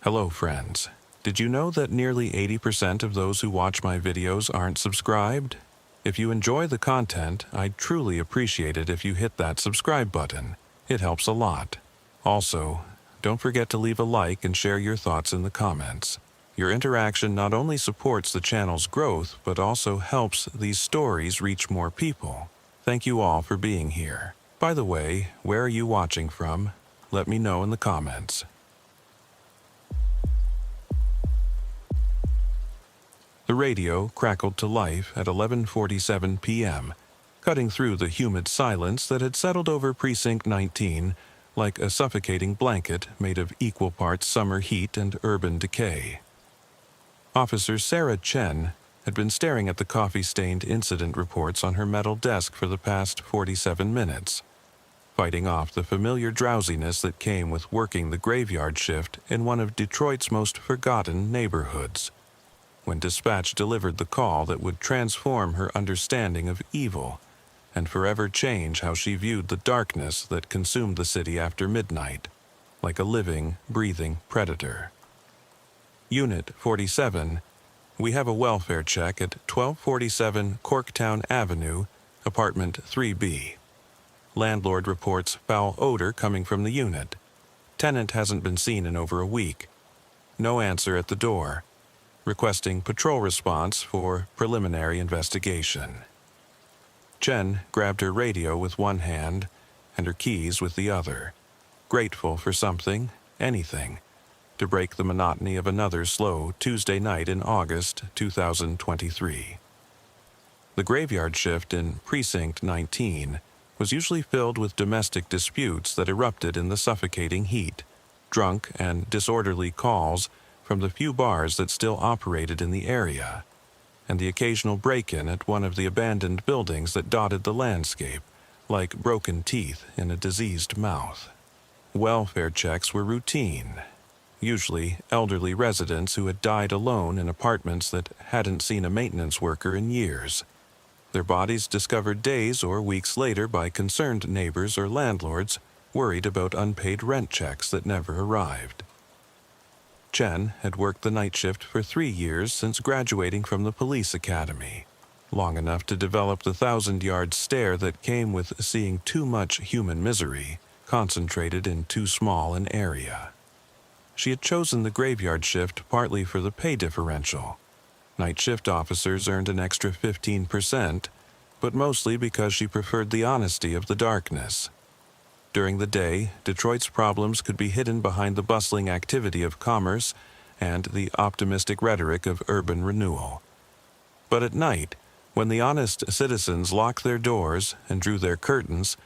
Hello, friends. Did you know that nearly 80% of those who watch my videos aren't subscribed? If you enjoy the content, I'd truly appreciate it if you hit that subscribe button. It helps a lot. Also, don't forget to leave a like and share your thoughts in the comments. Your interaction not only supports the channel's growth, but also helps these stories reach more people. Thank you all for being here. By the way, where are you watching from? Let me know in the comments. The radio crackled to life at 11:47 p.m., cutting through the humid silence that had settled over Precinct 19 like a suffocating blanket made of equal parts summer heat and urban decay. Officer Sarah Chen had been staring at the coffee-stained incident reports on her metal desk for the past 47 minutes, fighting off the familiar drowsiness that came with working the graveyard shift in one of Detroit's most forgotten neighborhoods, when dispatch delivered the call that would transform her understanding of evil and forever change how she viewed the darkness that consumed the city after midnight, like a living, breathing predator. Unit 47, we have a welfare check at 1247 Corktown Avenue, apartment 3B. Landlord reports foul odor coming from the unit. Tenant hasn't been seen in over a week. No answer at the door. Requesting patrol response for preliminary investigation. Chen grabbed her radio with one hand and her keys with the other, grateful for something, anything, to break the monotony of another slow Tuesday night in August 2023. The graveyard shift in Precinct 19 was usually filled with domestic disputes that erupted in the suffocating heat, drunk and disorderly calls from the few bars that still operated in the area, and the occasional break-in at one of the abandoned buildings that dotted the landscape, like broken teeth in a diseased mouth. Welfare checks were routine, usually elderly residents who had died alone in apartments that hadn't seen a maintenance worker in years, their bodies discovered days or weeks later by concerned neighbors or landlords worried about unpaid rent checks that never arrived. Chen had worked the night shift for 3 years since graduating from the police academy, long enough to develop the 1,000-yard stare that came with seeing too much human misery concentrated in too small an area. She had chosen the graveyard shift partly for the pay differential. Night shift officers earned an extra 15%, but mostly because she preferred the honesty of the darkness. During the day, Detroit's problems could be hidden behind the bustling activity of commerce and the optimistic rhetoric of urban renewal. But at night, when the honest citizens locked their doors and drew their curtains,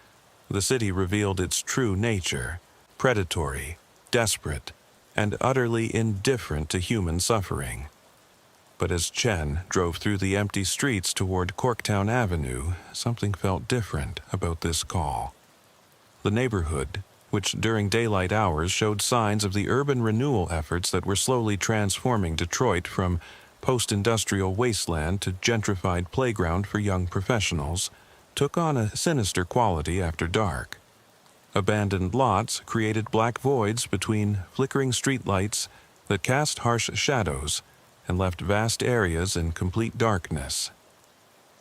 the city revealed its true nature, predatory, desperate, and utterly indifferent to human suffering. But as Chen drove through the empty streets toward Corktown Avenue, something felt different about this call. The neighborhood, which during daylight hours showed signs of the urban renewal efforts that were slowly transforming Detroit from post-industrial wasteland to gentrified playground for young professionals, took on a sinister quality after dark. Abandoned lots created black voids between flickering streetlights that cast harsh shadows and left vast areas in complete darkness.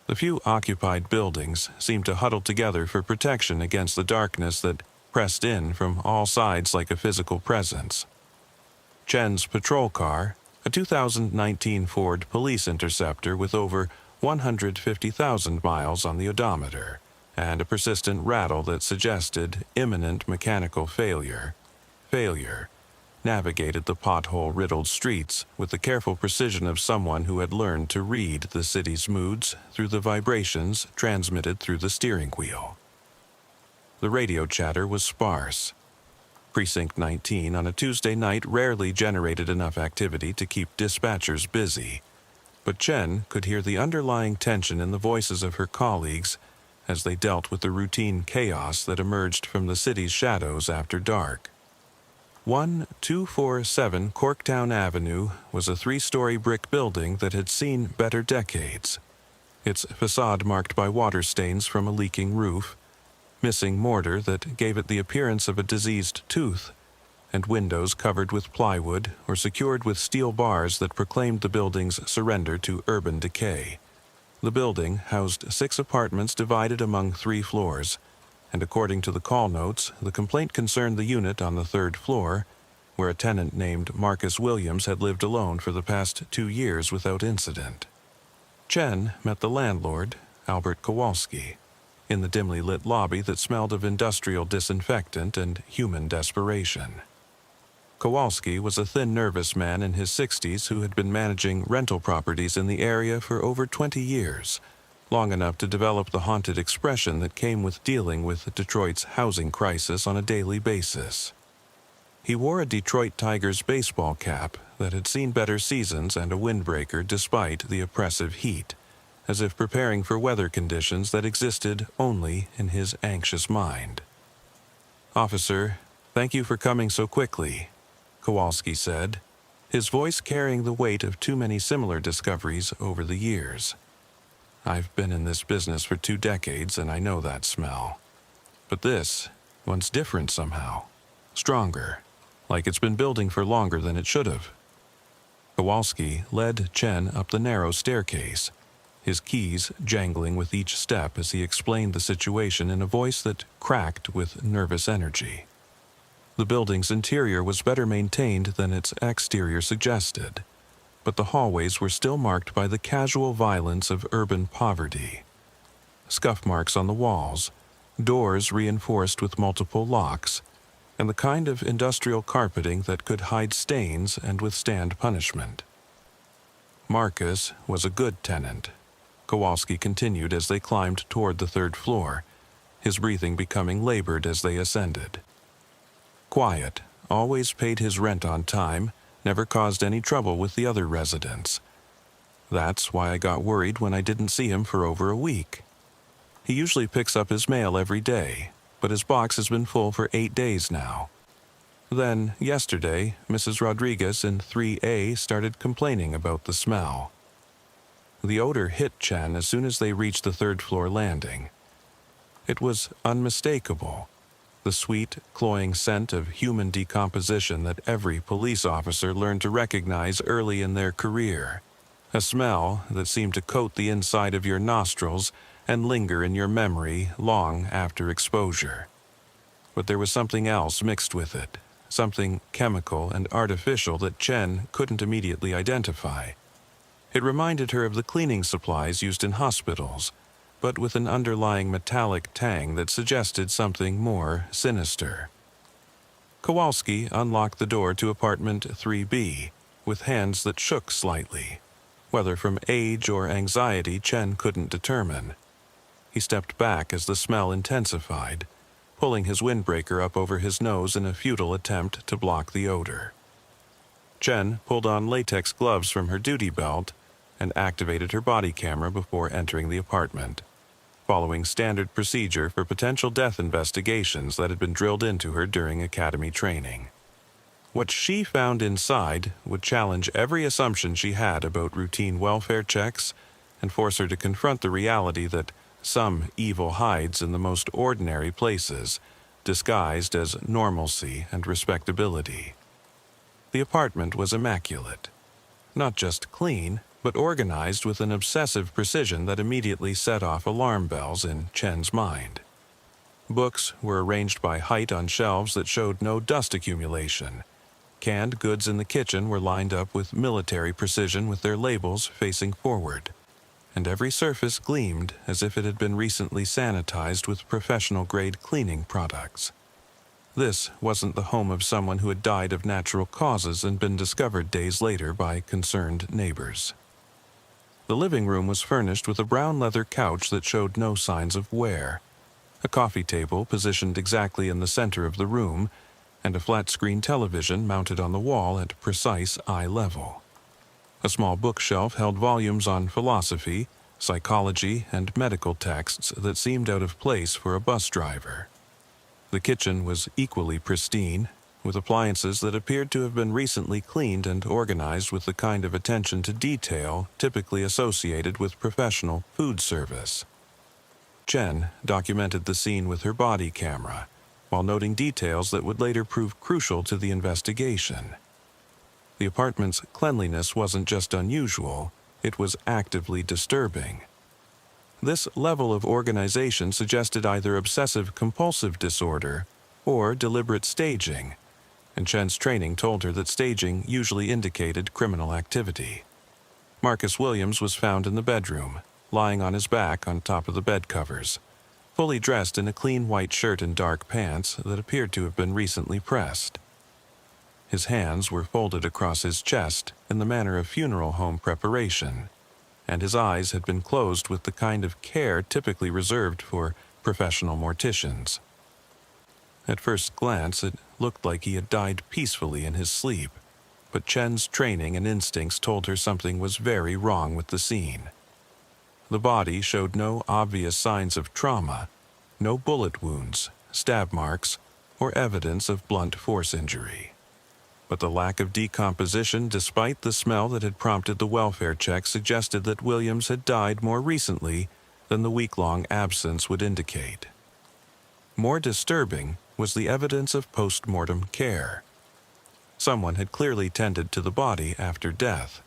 The few occupied buildings seemed to huddle together for protection against the darkness that pressed in from all sides like a physical presence. Chen's patrol car, a 2019 Ford Police Interceptor with over 150,000 miles on the odometer, and a persistent rattle that suggested imminent mechanical failure, navigated the pothole-riddled streets with the careful precision of someone who had learned to read the city's moods through the vibrations transmitted through the steering wheel. The radio chatter was sparse. Precinct 19 on a Tuesday night rarely generated enough activity to keep dispatchers busy, but Chen could hear the underlying tension in the voices of her colleagues as they dealt with the routine chaos that emerged from the city's shadows after dark. 1247 Corktown Avenue was a 3-story brick building that had seen better decades, its facade marked by water stains from a leaking roof, missing mortar that gave it the appearance of a diseased tooth, and windows covered with plywood or secured with steel bars that proclaimed the building's surrender to urban decay. The building housed 6 apartments divided among 3 floors, and according to the call notes, the complaint concerned the unit on the 3rd floor, where a tenant named Marcus Williams had lived alone for the past 2 years without incident. Chen met the landlord, Albert Kowalski, in the dimly lit lobby that smelled of industrial disinfectant and human desperation. Kowalski was a thin, nervous man in his 60s who had been managing rental properties in the area for over 20 years, long enough to develop the haunted expression that came with dealing with Detroit's housing crisis on a daily basis. He wore a Detroit Tigers baseball cap that had seen better seasons and a windbreaker despite the oppressive heat, as if preparing for weather conditions that existed only in his anxious mind. "Officer, thank you for coming so quickly," Kowalski said, his voice carrying the weight of too many similar discoveries over the years. "I've been in this business for 2 decades and I know that smell. But this one's different somehow. Stronger, like it's been building for longer than it should have." Kowalski led Chen up the narrow staircase, his keys jangling with each step as he explained the situation in a voice that cracked with nervous energy. The building's interior was better maintained than its exterior suggested, but the hallways were still marked by the casual violence of urban poverty. Scuff marks on the walls, doors reinforced with multiple locks, and the kind of industrial carpeting that could hide stains and withstand punishment. Marcus was a good tenant, Kowalski continued as they climbed toward the 3rd floor, his breathing becoming labored as they ascended. Quiet, always paid his rent on time, never caused any trouble with the other residents. That's why I got worried when I didn't see him for over a week. He usually picks up his mail every day, but his box has been full for 8 days now. Then, yesterday, Mrs. Rodriguez in 3A started complaining about the smell. The odor hit Chen as soon as they reached the 3rd floor landing. It was unmistakable, the sweet, cloying scent of human decomposition that every police officer learned to recognize early in their career, a smell that seemed to coat the inside of your nostrils and linger in your memory long after exposure. But there was something else mixed with it, something chemical and artificial that Chen couldn't immediately identify. It reminded her of the cleaning supplies used in hospitals, but with an underlying metallic tang that suggested something more sinister. Kowalski unlocked the door to apartment 3B with hands that shook slightly. Whether from age or anxiety, Chen couldn't determine. He stepped back as the smell intensified, pulling his windbreaker up over his nose in a futile attempt to block the odor. Chen pulled on latex gloves from her duty belt and activated her body camera before entering the apartment, following standard procedure for potential death investigations that had been drilled into her during academy training. What she found inside would challenge every assumption she had about routine welfare checks and force her to confront the reality that some evil hides in the most ordinary places, disguised as normalcy and respectability. The apartment was immaculate. Not just clean, but organized with an obsessive precision that immediately set off alarm bells in Chen's mind. Books were arranged by height on shelves that showed no dust accumulation. Canned goods in the kitchen were lined up with military precision with their labels facing forward, and every surface gleamed as if it had been recently sanitized with professional-grade cleaning products. This wasn't the home of someone who had died of natural causes and been discovered days later by concerned neighbors. The living room was furnished with a brown leather couch that showed no signs of wear, a coffee table positioned exactly in the center of the room, and a flat-screen television mounted on the wall at precise eye level. A small bookshelf held volumes on philosophy, psychology, and medical texts that seemed out of place for a bus driver. The kitchen was equally pristine, with appliances that appeared to have been recently cleaned and organized with the kind of attention to detail typically associated with professional food service. Chen documented the scene with her body camera, while noting details that would later prove crucial to the investigation. The apartment's cleanliness wasn't just unusual, it was actively disturbing. This level of organization suggested either obsessive-compulsive disorder or deliberate staging, and Chen's training told her that staging usually indicated criminal activity. Marcus Williams was found in the bedroom, lying on his back on top of the bed covers, fully dressed in a clean white shirt and dark pants that appeared to have been recently pressed. His hands were folded across his chest in the manner of funeral home preparation, and his eyes had been closed with the kind of care typically reserved for professional morticians. At first glance, it looked like he had died peacefully in his sleep, but Chen's training and instincts told her something was very wrong with the scene. The body showed no obvious signs of trauma, no bullet wounds, stab marks, or evidence of blunt force injury. But the lack of decomposition, despite the smell that had prompted the welfare check, suggested that Williams had died more recently than the week-long absence would indicate. More disturbing was the evidence of post-mortem care. Someone had clearly tended to the body after death,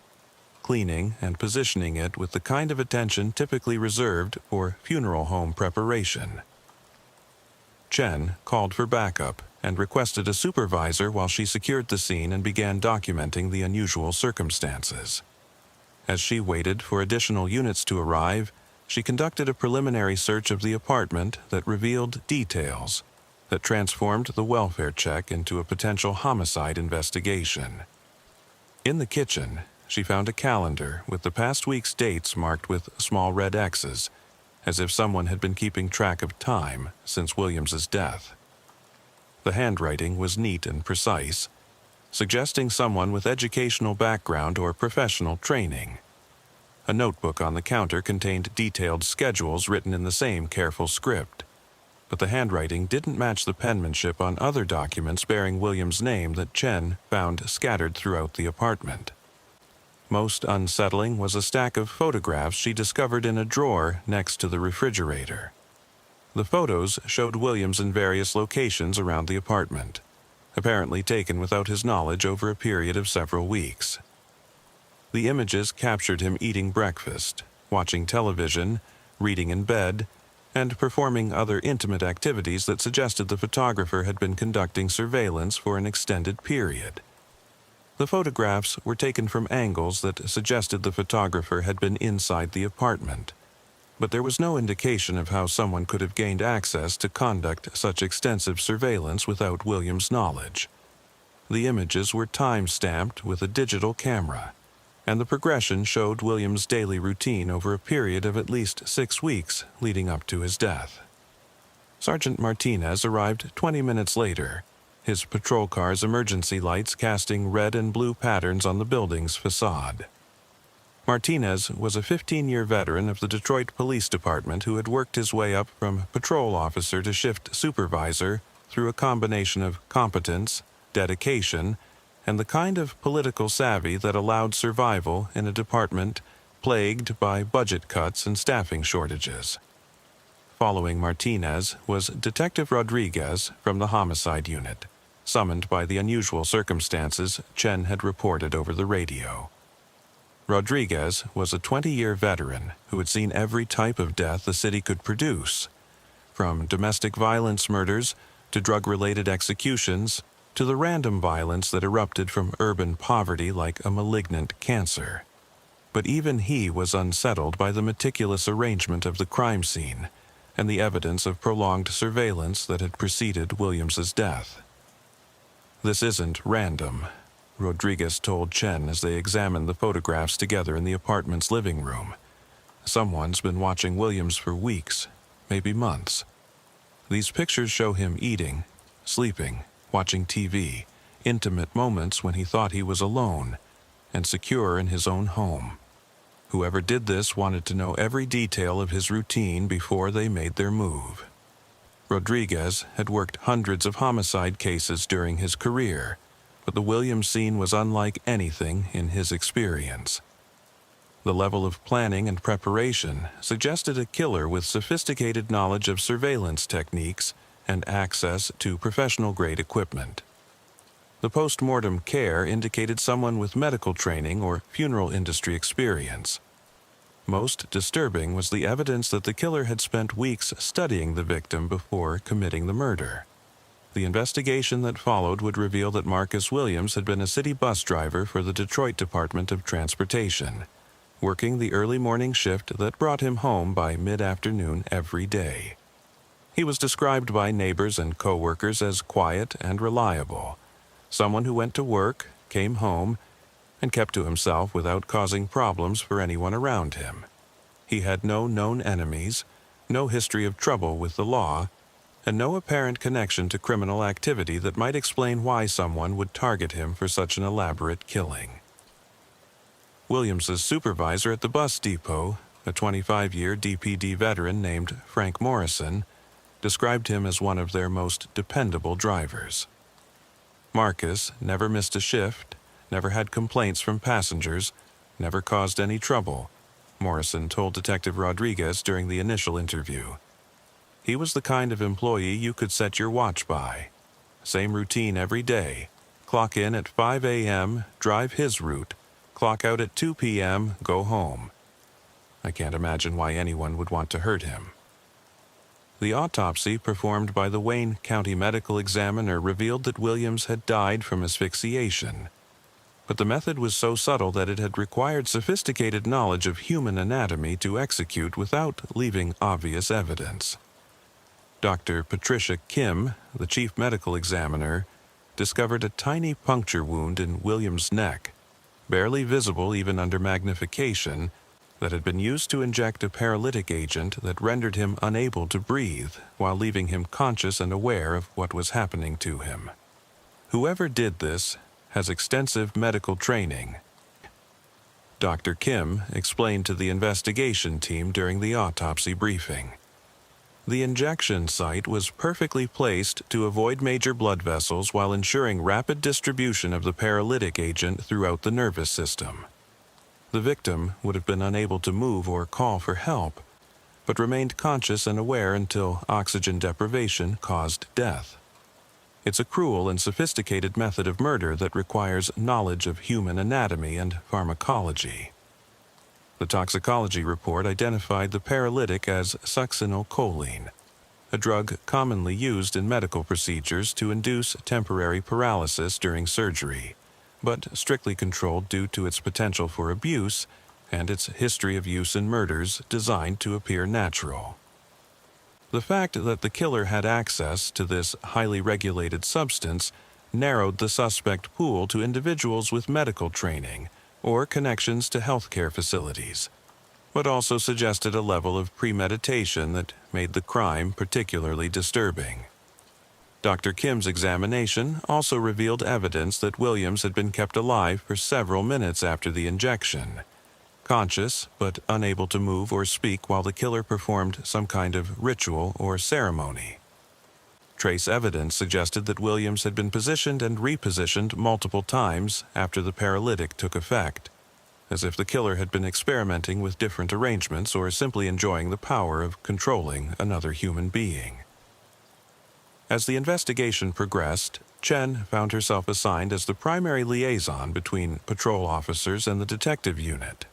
cleaning and positioning it with the kind of attention typically reserved for funeral home preparation. Chen called for backup and requested a supervisor while she secured the scene and began documenting the unusual circumstances. As she waited for additional units to arrive, she conducted a preliminary search of the apartment that revealed details that transformed the welfare check into a potential homicide investigation. In the kitchen, she found a calendar with the past week's dates marked with small red X's, as if someone had been keeping track of time since Williams's death. The handwriting was neat and precise, suggesting someone with educational background or professional training. A notebook on the counter contained detailed schedules written in the same careful script, but the handwriting didn't match the penmanship on other documents bearing Williams' name that Chen found scattered throughout the apartment. Most unsettling was a stack of photographs she discovered in a drawer next to the refrigerator. The photos showed Williams in various locations around the apartment, apparently taken without his knowledge over a period of several weeks. The images captured him eating breakfast, watching television, reading in bed, and performing other intimate activities that suggested the photographer had been conducting surveillance for an extended period. The photographs were taken from angles that suggested the photographer had been inside the apartment, but there was no indication of how someone could have gained access to conduct such extensive surveillance without Williams' knowledge. The images were time-stamped with a digital camera, and the progression showed Williams' daily routine over a period of at least 6 weeks leading up to his death. Sergeant Martinez arrived 20 minutes later, his patrol car's emergency lights casting red and blue patterns on the building's facade. Martinez was a 15-year veteran of the Detroit Police Department who had worked his way up from patrol officer to shift supervisor through a combination of competence, dedication, and the kind of political savvy that allowed survival in a department plagued by budget cuts and staffing shortages. Following Martinez was Detective Rodriguez from the Homicide Unit, summoned by the unusual circumstances Chen had reported over the radio. Rodriguez was a 20-year veteran who had seen every type of death the city could produce, from domestic violence murders to drug-related executions to the random violence that erupted from urban poverty like a malignant cancer. But even he was unsettled by the meticulous arrangement of the crime scene and the evidence of prolonged surveillance that had preceded Williams's death. "This isn't random," Rodriguez told Chen as they examined the photographs together in the apartment's living room. "Someone's been watching Williams for weeks, maybe months. These pictures show him eating, sleeping, watching TV, intimate moments when he thought he was alone and secure in his own home. Whoever did this wanted to know every detail of his routine before they made their move." Rodriguez had worked hundreds of homicide cases during his career, but the Williams scene was unlike anything in his experience. The level of planning and preparation suggested a killer with sophisticated knowledge of surveillance techniques and access to professional-grade equipment. The post-mortem care indicated someone with medical training or funeral industry experience. Most disturbing was the evidence that the killer had spent weeks studying the victim before committing the murder. The investigation that followed would reveal that Marcus Williams had been a city bus driver for the Detroit Department of Transportation, working the early morning shift that brought him home by mid-afternoon every day. He was described by neighbors and co-workers as quiet and reliable, someone who went to work, came home, and kept to himself without causing problems for anyone around him. He had no known enemies, no history of trouble with the law, and no apparent connection to criminal activity that might explain why someone would target him for such an elaborate killing. Williams's supervisor at the bus depot, a 25-year DPD veteran named Frank Morrison, described him as one of their most dependable drivers. Marcus never missed a shift, never had complaints from passengers, never caused any trouble, Morrison told Detective Rodriguez during the initial interview. He was the kind of employee you could set your watch by. Same routine every day. Clock in at 5 a.m., drive his route, clock out at 2 p.m., go home. I can't imagine why anyone would want to hurt him. The autopsy performed by the Wayne County Medical Examiner revealed that Williams had died from asphyxiation. But the method was so subtle that it had required sophisticated knowledge of human anatomy to execute without leaving obvious evidence. Dr. Patricia Kim, the chief medical examiner, discovered a tiny puncture wound in Williams' neck, barely visible even under magnification, that had been used to inject a paralytic agent that rendered him unable to breathe while leaving him conscious and aware of what was happening to him. Whoever did this has extensive medical training. Dr. Kim explained to the investigation team during the autopsy briefing. The injection site was perfectly placed to avoid major blood vessels while ensuring rapid distribution of the paralytic agent throughout the nervous system. The victim would have been unable to move or call for help, but remained conscious and aware until oxygen deprivation caused death. It's a cruel and sophisticated method of murder that requires knowledge of human anatomy and pharmacology. The toxicology report identified the paralytic as succinylcholine, a drug commonly used in medical procedures to induce temporary paralysis during surgery, but strictly controlled due to its potential for abuse and its history of use in murders designed to appear natural. The fact that the killer had access to this highly regulated substance narrowed the suspect pool to individuals with medical training or connections to healthcare facilities, but also suggested a level of premeditation that made the crime particularly disturbing. Dr. Kim's examination also revealed evidence that Williams had been kept alive for several minutes after the injection, conscious but unable to move or speak while the killer performed some kind of ritual or ceremony. Trace evidence suggested that Williams had been positioned and repositioned multiple times after the paralytic took effect, as if the killer had been experimenting with different arrangements or simply enjoying the power of controlling another human being. As the investigation progressed, Chen found herself assigned as the primary liaison between patrol officers and the detective unit,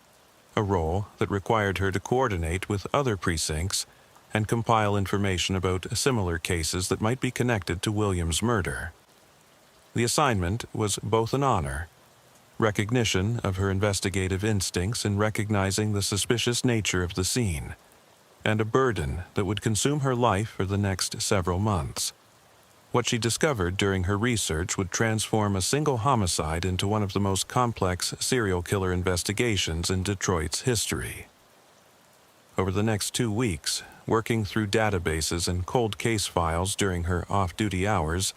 a role that required her to coordinate with other precincts and compile information about similar cases that might be connected to Williams' murder. The assignment was both an honor, recognition of her investigative instincts in recognizing the suspicious nature of the scene, and a burden that would consume her life for the next several months. What she discovered during her research would transform a single homicide into one of the most complex serial killer investigations in Detroit's history. Over the next 2 weeks, working through databases and cold case files during her off-duty hours,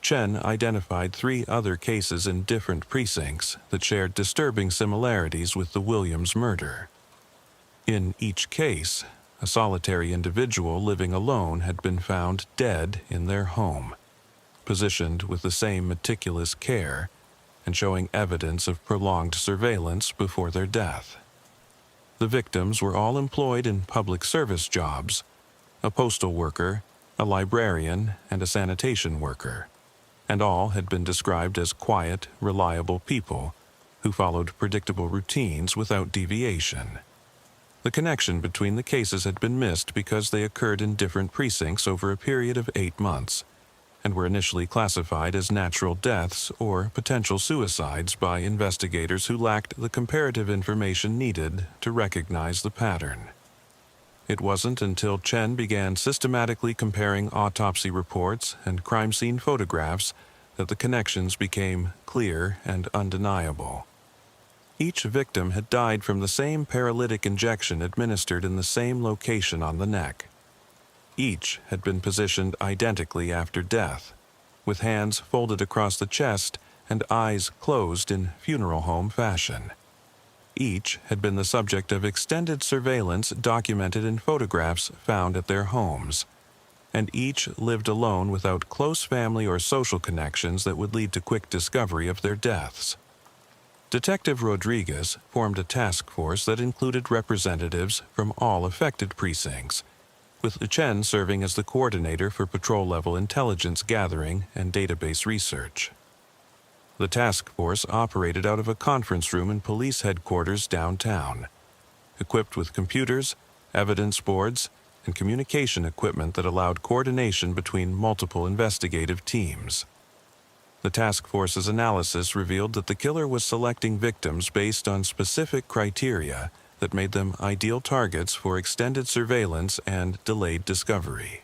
Chen identified 3 other cases in different precincts that shared disturbing similarities with the Williams murder. In each case, a solitary individual living alone had been found dead in their home, positioned with the same meticulous care and showing evidence of prolonged surveillance before their death. The victims were all employed in public service jobs: a postal worker, a librarian, and a sanitation worker, and all had been described as quiet, reliable people who followed predictable routines without deviation. The connection between the cases had been missed because they occurred in different precincts over a period of 8 months, and were initially classified as natural deaths or potential suicides by investigators who lacked the comparative information needed to recognize the pattern. It wasn't until Chen began systematically comparing autopsy reports and crime scene photographs that the connections became clear and undeniable. Each victim had died from the same paralytic injection administered in the same location on the neck. Each had been positioned identically after death, with hands folded across the chest and eyes closed in funeral home fashion. Each had been the subject of extended surveillance documented in photographs found at their homes, and each lived alone without close family or social connections that would lead to quick discovery of their deaths. Detective Rodriguez formed a task force that included representatives from all affected precincts, with Chen serving as the coordinator for patrol-level intelligence gathering and database research. The task force operated out of a conference room in police headquarters downtown, equipped with computers, evidence boards, and communication equipment that allowed coordination between multiple investigative teams. The task force's analysis revealed that the killer was selecting victims based on specific criteria that made them ideal targets for extended surveillance and delayed discovery.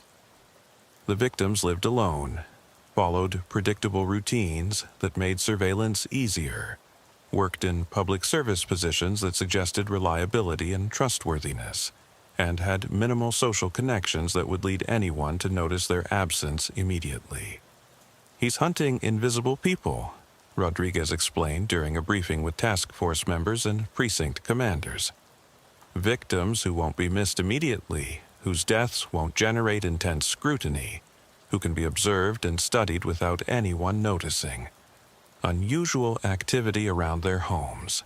The victims lived alone, followed predictable routines that made surveillance easier, worked in public service positions that suggested reliability and trustworthiness, and had minimal social connections that would lead anyone to notice their absence immediately. "He's hunting invisible people," Rodriguez explained during a briefing with task force members and precinct commanders. "Victims who won't be missed immediately, whose deaths won't generate intense scrutiny, who can be observed and studied without anyone noticing. Unusual activity around their homes.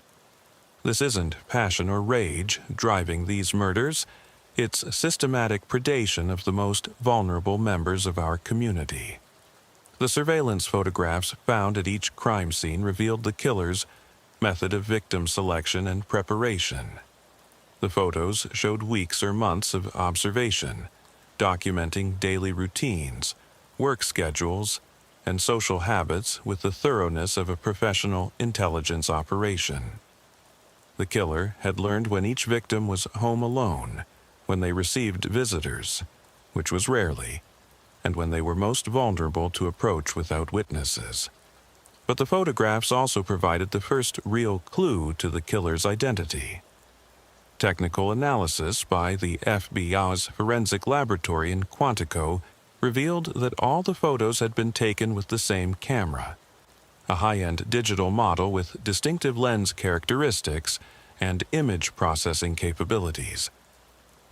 This isn't passion or rage driving these murders. It's systematic predation of the most vulnerable members of our community." The surveillance photographs found at each crime scene revealed the killer's method of victim selection and preparation. The photos showed weeks or months of observation, documenting daily routines, work schedules, and social habits with the thoroughness of a professional intelligence operation. The killer had learned when each victim was home alone, when they received visitors, which was rarely, and when they were most vulnerable to approach without witnesses. But the photographs also provided the first real clue to the killer's identity. Technical analysis by the FBI's forensic laboratory in Quantico revealed that all the photos had been taken with the same camera, a high-end digital model with distinctive lens characteristics and image processing capabilities.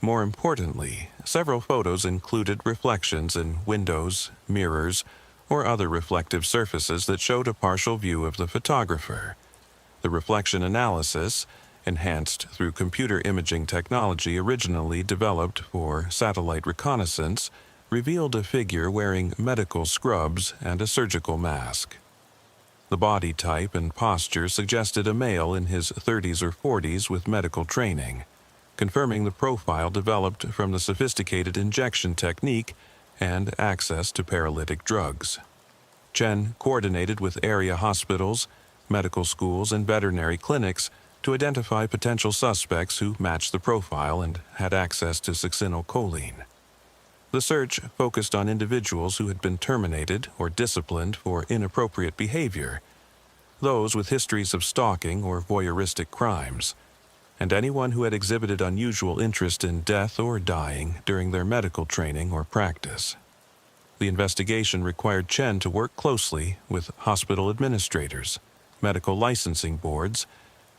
More importantly, several photos included reflections in windows, mirrors, or other reflective surfaces that showed a partial view of the photographer. The reflection analysis, enhanced through computer imaging technology originally developed for satellite reconnaissance, revealed a figure wearing medical scrubs and a surgical mask. The body type and posture suggested a male in his 30s or 40s with medical training, confirming the profile developed from the sophisticated injection technique and access to paralytic drugs. Chen coordinated with area hospitals, medical schools, and veterinary clinics to identify potential suspects who matched the profile and had access to succinylcholine. The search focused on individuals who had been terminated or disciplined for inappropriate behavior, those with histories of stalking or voyeuristic crimes, and anyone who had exhibited unusual interest in death or dying during their medical training or practice. The investigation required Chen to work closely with hospital administrators, medical licensing boards,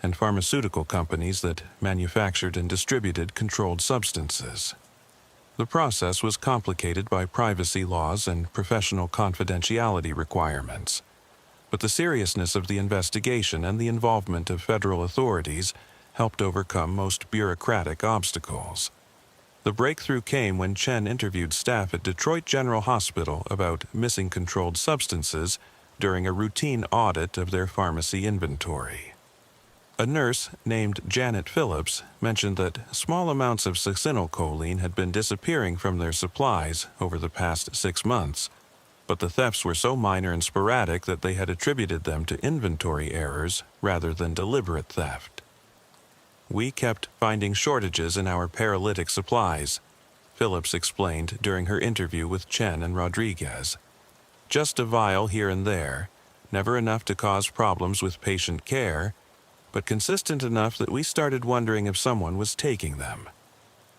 and pharmaceutical companies that manufactured and distributed controlled substances. The process was complicated by privacy laws and professional confidentiality requirements, but the seriousness of the investigation and the involvement of federal authorities helped overcome most bureaucratic obstacles. The breakthrough came when Chen interviewed staff at Detroit General Hospital about missing controlled substances during a routine audit of their pharmacy inventory. A nurse named Janet Phillips mentioned that small amounts of succinylcholine had been disappearing from their supplies over the past 6 months, but the thefts were so minor and sporadic that they had attributed them to inventory errors rather than deliberate theft. "We kept finding shortages in our paralytic supplies," Phillips explained during her interview with Chen and Rodriguez. "Just a vial here and there, never enough to cause problems with patient care, but consistent enough that we started wondering if someone was taking them.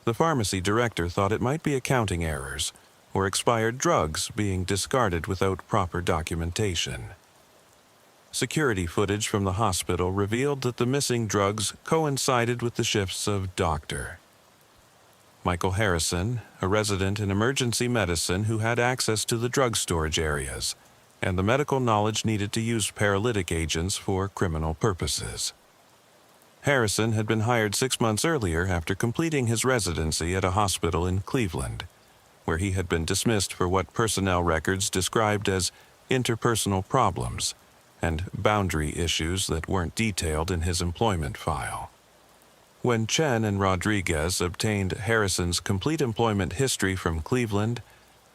The pharmacy director thought it might be accounting errors or expired drugs being discarded without proper documentation." Security footage from the hospital revealed that the missing drugs coincided with the shifts of Dr. Michael Harrison, a resident in emergency medicine who had access to the drug storage areas and the medical knowledge needed to use paralytic agents for criminal purposes. Harrison had been hired 6 months earlier after completing his residency at a hospital in Cleveland, where he had been dismissed for what personnel records described as interpersonal problems and boundary issues that weren't detailed in his employment file. When Chen and Rodriguez obtained Harrison's complete employment history from Cleveland,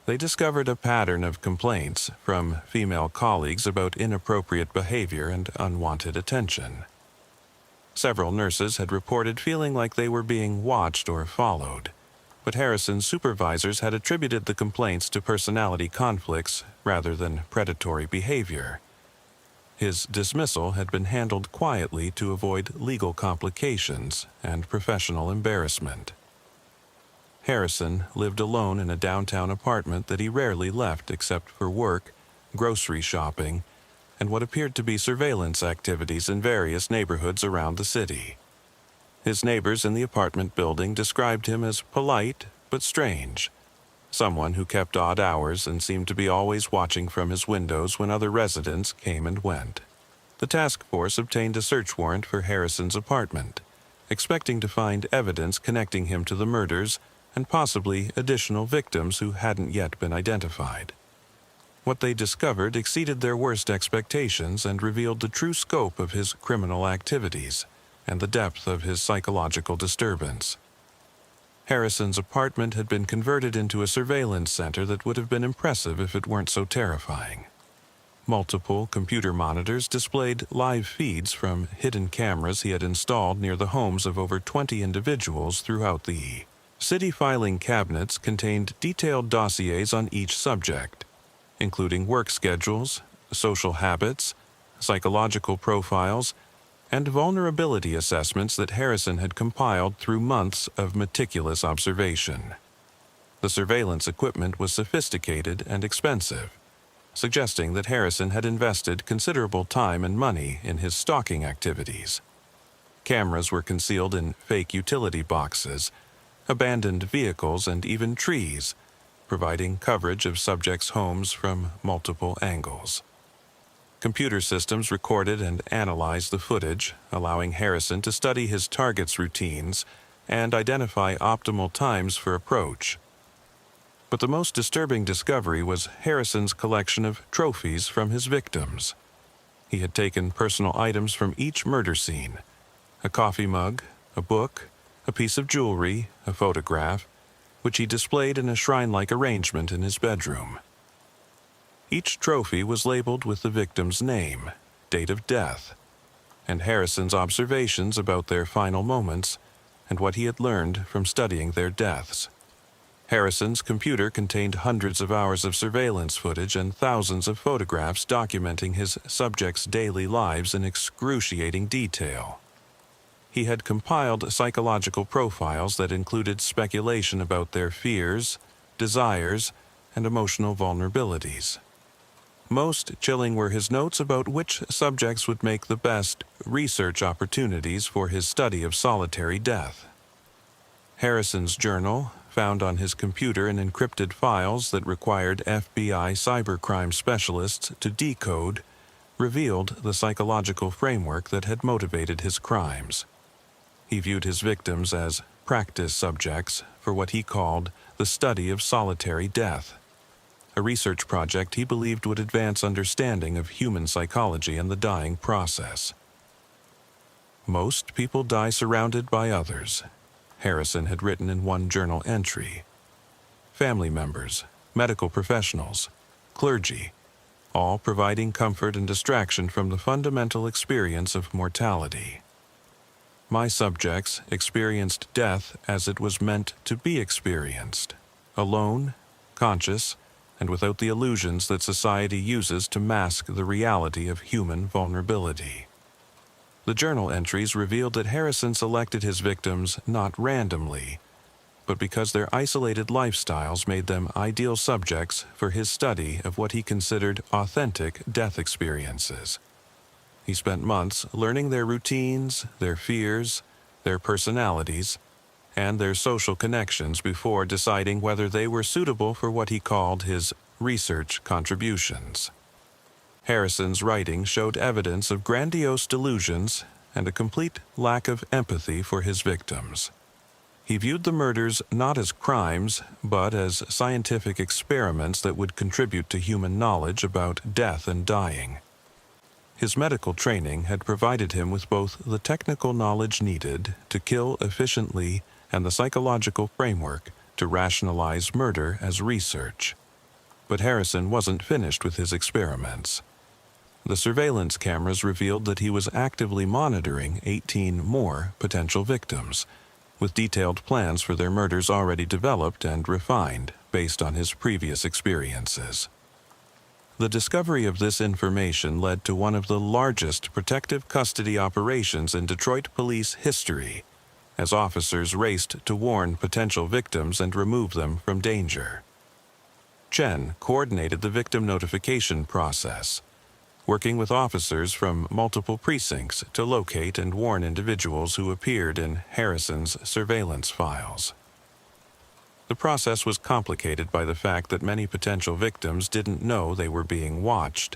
they discovered a pattern of complaints from female colleagues about inappropriate behavior and unwanted attention. Several nurses had reported feeling like they were being watched or followed, but Harrison's supervisors had attributed the complaints to personality conflicts rather than predatory behavior. His dismissal had been handled quietly to avoid legal complications and professional embarrassment. Harrison lived alone in a downtown apartment that he rarely left except for work, grocery shopping, and what appeared to be surveillance activities in various neighborhoods around the city. His neighbors in the apartment building described him as polite but strange, someone who kept odd hours and seemed to be always watching from his windows when other residents came and went. The task force obtained a search warrant for Harrison's apartment, expecting to find evidence connecting him to the murders and possibly additional victims who hadn't yet been identified. What they discovered exceeded their worst expectations and revealed the true scope of his criminal activities and the depth of his psychological disturbance. Harrison's apartment had been converted into a surveillance center that would have been impressive if it weren't so terrifying. Multiple computer monitors displayed live feeds from hidden cameras he had installed near the homes of over 20 individuals throughout the city. Filing cabinets contained detailed dossiers on each subject, including work schedules, social habits, psychological profiles, and vulnerability assessments that Harrison had compiled through months of meticulous observation. The surveillance equipment was sophisticated and expensive, suggesting that Harrison had invested considerable time and money in his stalking activities. Cameras were concealed in fake utility boxes, abandoned vehicles, and even trees, providing coverage of subjects' homes from multiple angles. Computer systems recorded and analyzed the footage, allowing Harrison to study his target's routines and identify optimal times for approach. But the most disturbing discovery was Harrison's collection of trophies from his victims. He had taken personal items from each murder scene: a coffee mug, a book, a piece of jewelry, a photograph, which he displayed in a shrine-like arrangement in his bedroom. Each trophy was labeled with the victim's name, date of death, and Harrison's observations about their final moments and what he had learned from studying their deaths. Harrison's computer contained hundreds of hours of surveillance footage and thousands of photographs documenting his subjects' daily lives in excruciating detail. He had compiled psychological profiles that included speculation about their fears, desires, and emotional vulnerabilities. Most chilling were his notes about which subjects would make the best research opportunities for his study of solitary death. Harrison's journal, found on his computer in encrypted files that required FBI cybercrime specialists to decode, revealed the psychological framework that had motivated his crimes. He viewed his victims as practice subjects for what he called the study of solitary death, a research project he believed would advance understanding of human psychology and the dying process. Most people die surrounded by others, Harrison had written in one journal entry. Family members, medical professionals, clergy, all providing comfort and distraction from the fundamental experience of mortality. My subjects experienced death as it was meant to be experienced, alone, conscious, and without the illusions that society uses to mask the reality of human vulnerability. The journal entries revealed that Harrison selected his victims not randomly, but because their isolated lifestyles made them ideal subjects for his study of what he considered authentic death experiences. He spent months learning their routines, their fears, their personalities, and their social connections before deciding whether they were suitable for what he called his research contributions. Harrison's writing showed evidence of grandiose delusions and a complete lack of empathy for his victims. He viewed the murders not as crimes, but as scientific experiments that would contribute to human knowledge about death and dying. His medical training had provided him with both the technical knowledge needed to kill efficiently and the psychological framework to rationalize murder as research. But Harrison wasn't finished with his experiments. The surveillance cameras revealed that he was actively monitoring 18 more potential victims, with detailed plans for their murders already developed and refined based on his previous experiences. The discovery of this information led to one of the largest protective custody operations in Detroit police history, as officers raced to warn potential victims and remove them from danger. Chen coordinated the victim notification process, working with officers from multiple precincts to locate and warn individuals who appeared in Harrison's surveillance files. The process was complicated by the fact that many potential victims didn't know they were being watched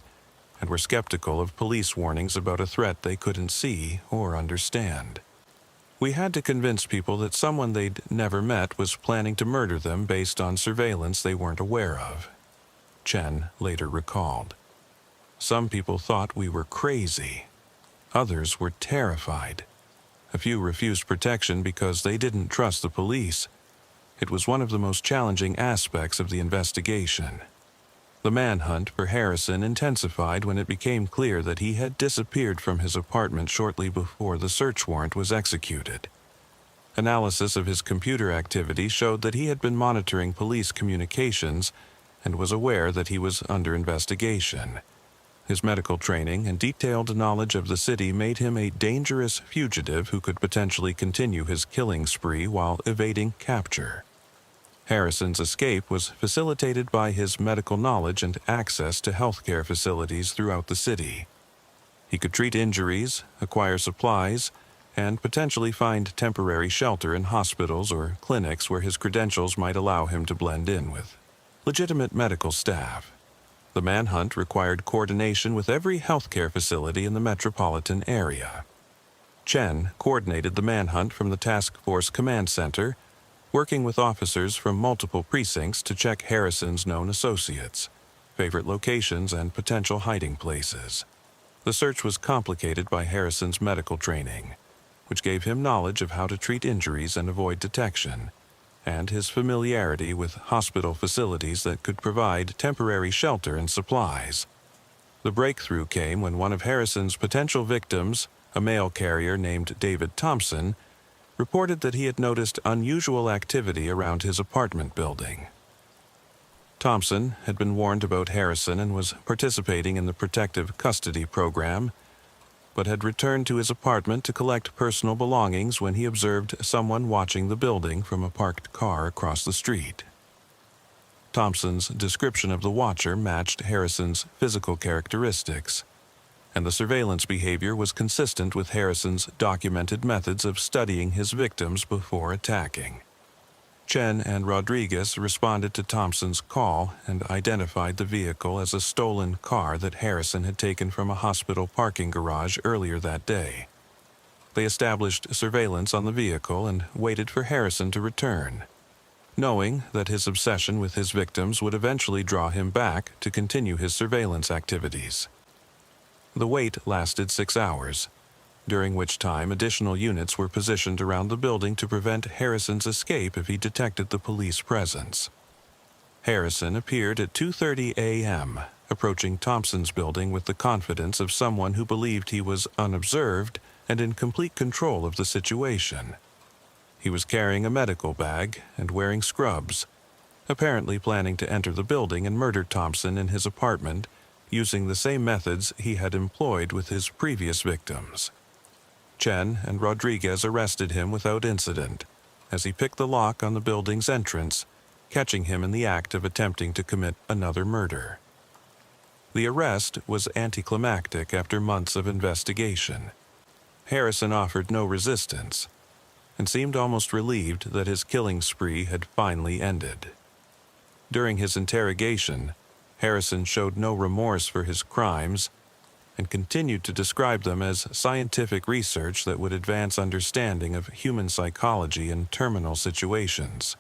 and were skeptical of police warnings about a threat they couldn't see or understand. We had to convince people that someone they'd never met was planning to murder them based on surveillance they weren't aware of, Chen later recalled. Some people thought we were crazy. Others were terrified. A few refused protection because they didn't trust the police. It was one of the most challenging aspects of the investigation. The manhunt for Harrison intensified when it became clear that he had disappeared from his apartment shortly before the search warrant was executed. Analysis of his computer activity showed that he had been monitoring police communications and was aware that he was under investigation. His medical training and detailed knowledge of the city made him a dangerous fugitive who could potentially continue his killing spree while evading capture. Harrison's escape was facilitated by his medical knowledge and access to healthcare facilities throughout the city. He could treat injuries, acquire supplies, and potentially find temporary shelter in hospitals or clinics where his credentials might allow him to blend in with legitimate medical staff. The manhunt required coordination with every healthcare facility in the metropolitan area. Chen coordinated the manhunt from the Task Force Command Center, working with officers from multiple precincts to check Harrison's known associates, favorite locations, and potential hiding places. The search was complicated by Harrison's medical training, which gave him knowledge of how to treat injuries and avoid detection, and his familiarity with hospital facilities that could provide temporary shelter and supplies. The breakthrough came when one of Harrison's potential victims, a mail carrier named David Thompson, reported that he had noticed unusual activity around his apartment building. Thompson had been warned about Harrison and was participating in the protective custody program, but had returned to his apartment to collect personal belongings when he observed someone watching the building from a parked car across the street. Thompson's description of the watcher matched Harrison's physical characteristics, and the surveillance behavior was consistent with Harrison's documented methods of studying his victims before attacking. Chen and Rodriguez responded to Thompson's call and identified the vehicle as a stolen car that Harrison had taken from a hospital parking garage earlier that day. They established surveillance on the vehicle and waited for Harrison to return. knowing that his obsession with his victims would eventually draw him back to continue his surveillance activities. The wait lasted 6 hours, during which time additional units were positioned around the building to prevent Harrison's escape if he detected the police presence. Harrison appeared at 2:30 a.m., approaching Thompson's building with the confidence of someone who believed he was unobserved and in complete control of the situation. He was carrying a medical bag and wearing scrubs, apparently planning to enter the building and murder Thompson in his apartment using the same methods he had employed with his previous victims. Chen and Rodriguez arrested him without incident as he picked the lock on the building's entrance, catching him in the act of attempting to commit another murder. The arrest was anticlimactic after months of investigation. Harrison offered no resistance and seemed almost relieved that his killing spree had finally ended. During his interrogation, Harrison showed no remorse for his crimes and continued to describe them as scientific research that would advance understanding of human psychology in terminal situations.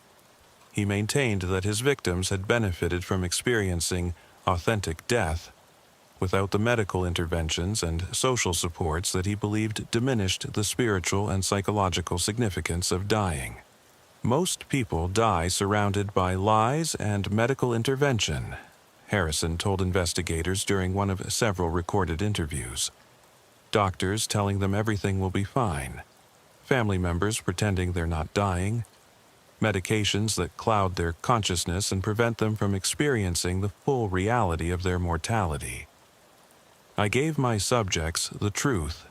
He maintained that his victims had benefited from experiencing authentic death without the medical interventions and social supports that he believed diminished the spiritual and psychological significance of dying. Most people die surrounded by lies and medical intervention, Harrison told investigators during one of several recorded interviews. Doctors telling them everything will be fine, family members pretending they're not dying, medications that cloud their consciousness and prevent them from experiencing the full reality of their mortality. I gave my subjects the truth,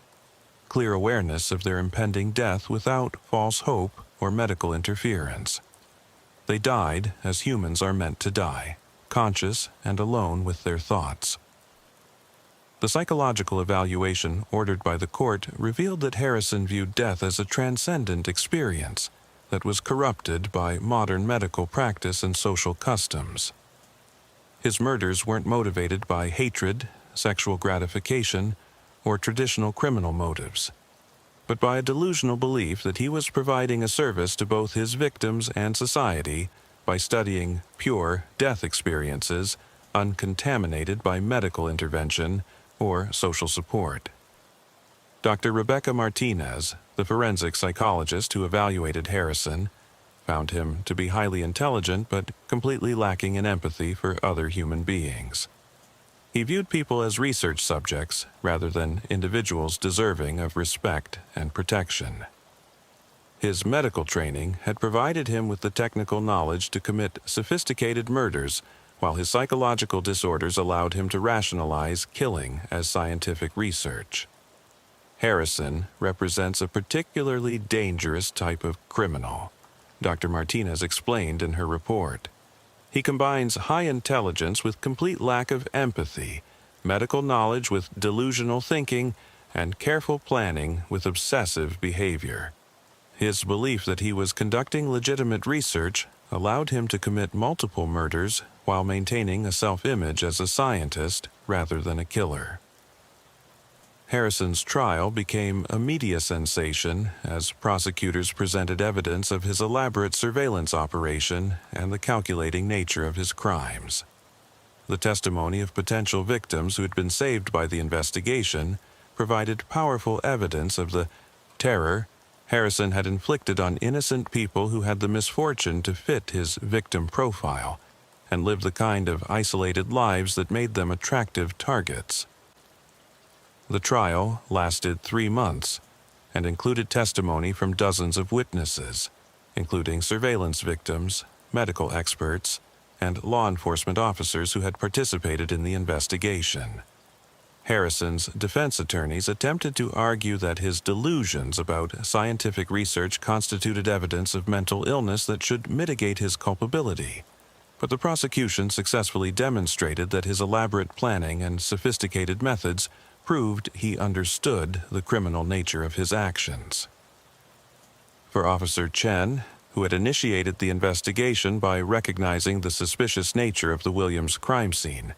clear awareness of their impending death without false hope or medical interference. They died as humans are meant to die, conscious and alone with their thoughts. The psychological evaluation ordered by the court revealed that Harrison viewed death as a transcendent experience that was corrupted by modern medical practice and social customs. His murders weren't motivated by hatred, sexual gratification, or traditional criminal motives, but by a delusional belief that he was providing a service to both his victims and society by studying pure death experiences uncontaminated by medical intervention or social support. Dr. Rebecca Martinez, the forensic psychologist who evaluated Harrison, found him to be highly intelligent but completely lacking in empathy for other human beings. He viewed people as research subjects rather than individuals deserving of respect and protection. His medical training had provided him with the technical knowledge to commit sophisticated murders, while his psychological disorders allowed him to rationalize killing as scientific research. Harrison represents a particularly dangerous type of criminal, Dr. Martinez explained in her report. He combines high intelligence with complete lack of empathy, medical knowledge with delusional thinking, and careful planning with obsessive behavior. His belief that he was conducting legitimate research allowed him to commit multiple murders while maintaining a self-image as a scientist rather than a killer. Harrison's trial became a media sensation as prosecutors presented evidence of his elaborate surveillance operation and the calculating nature of his crimes. The testimony of potential victims who had been saved by the investigation provided powerful evidence of the terror Harrison had inflicted on innocent people who had the misfortune to fit his victim profile and live the kind of isolated lives that made them attractive targets. The trial lasted 3 months and included testimony from dozens of witnesses, including surveillance victims, medical experts, and law enforcement officers who had participated in the investigation. Harrison's defense attorneys attempted to argue that his delusions about scientific research constituted evidence of mental illness that should mitigate his culpability, but the prosecution successfully demonstrated that his elaborate planning and sophisticated methods proved he understood the criminal nature of his actions. For Officer Chen, who had initiated the investigation by recognizing the suspicious nature of the Williams crime scene,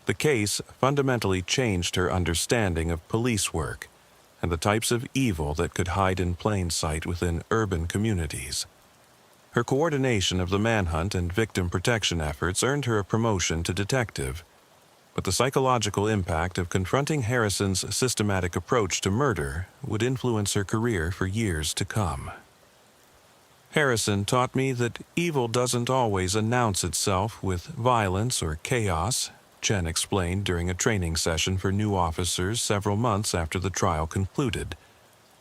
the case fundamentally changed her understanding of police work and the types of evil that could hide in plain sight within urban communities. Her coordination of the manhunt and victim protection efforts earned her a promotion to detective, but the psychological impact of confronting Harrison's systematic approach to murder would influence her career for years to come. Harrison taught me that evil doesn't always announce itself with violence or chaos, Chen explained during a training session for new officers several months after the trial concluded.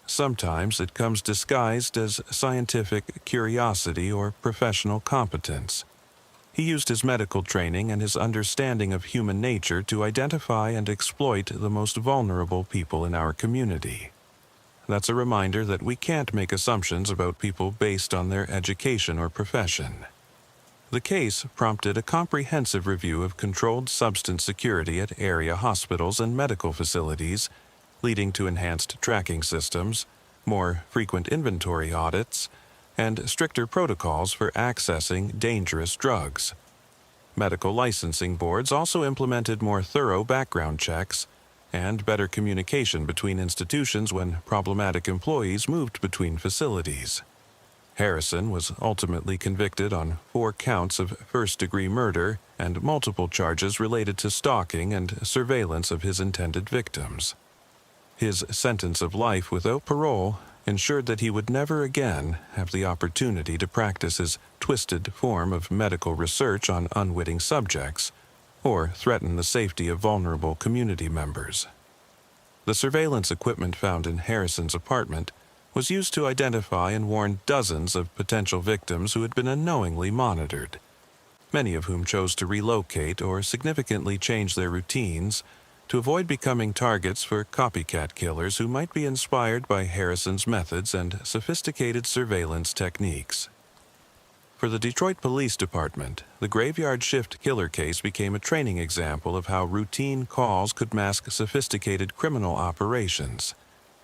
Sometimes it comes disguised as scientific curiosity or professional competence. He used his medical training and his understanding of human nature to identify and exploit the most vulnerable people in our community. That's a reminder that we can't make assumptions about people based on their education or profession. The case prompted a comprehensive review of controlled substance security at area hospitals and medical facilities, leading to enhanced tracking systems, more frequent inventory audits, and stricter protocols for accessing dangerous drugs. Medical licensing boards also implemented more thorough background checks and better communication between institutions when problematic employees moved between facilities. Harrison was ultimately convicted on 4 counts of first-degree murder and multiple charges related to stalking and surveillance of his intended victims. His sentence of life without parole ensured that he would never again have the opportunity to practice his twisted form of medical research on unwitting subjects or threaten the safety of vulnerable community members. The surveillance equipment found in Harrison's apartment was used to identify and warn dozens of potential victims who had been unknowingly monitored, many of whom chose to relocate or significantly change their routines to avoid becoming targets for copycat killers who might be inspired by Harrison's methods and sophisticated surveillance techniques. For the Detroit Police Department, the graveyard shift killer case became a training example of how routine calls could mask sophisticated criminal operations,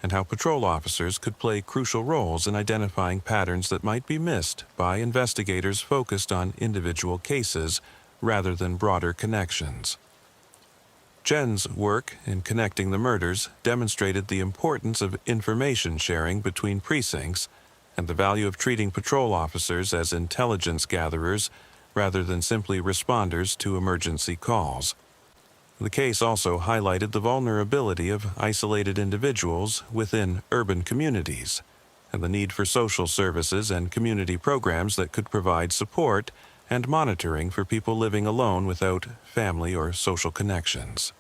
and how patrol officers could play crucial roles in identifying patterns that might be missed by investigators focused on individual cases rather than broader connections. Chen's work in connecting the murders demonstrated the importance of information sharing between precincts and the value of treating patrol officers as intelligence gatherers rather than simply responders to emergency calls. The case also highlighted the vulnerability of isolated individuals within urban communities and the need for social services and community programs that could provide support and monitoring for people living alone without family or social connections.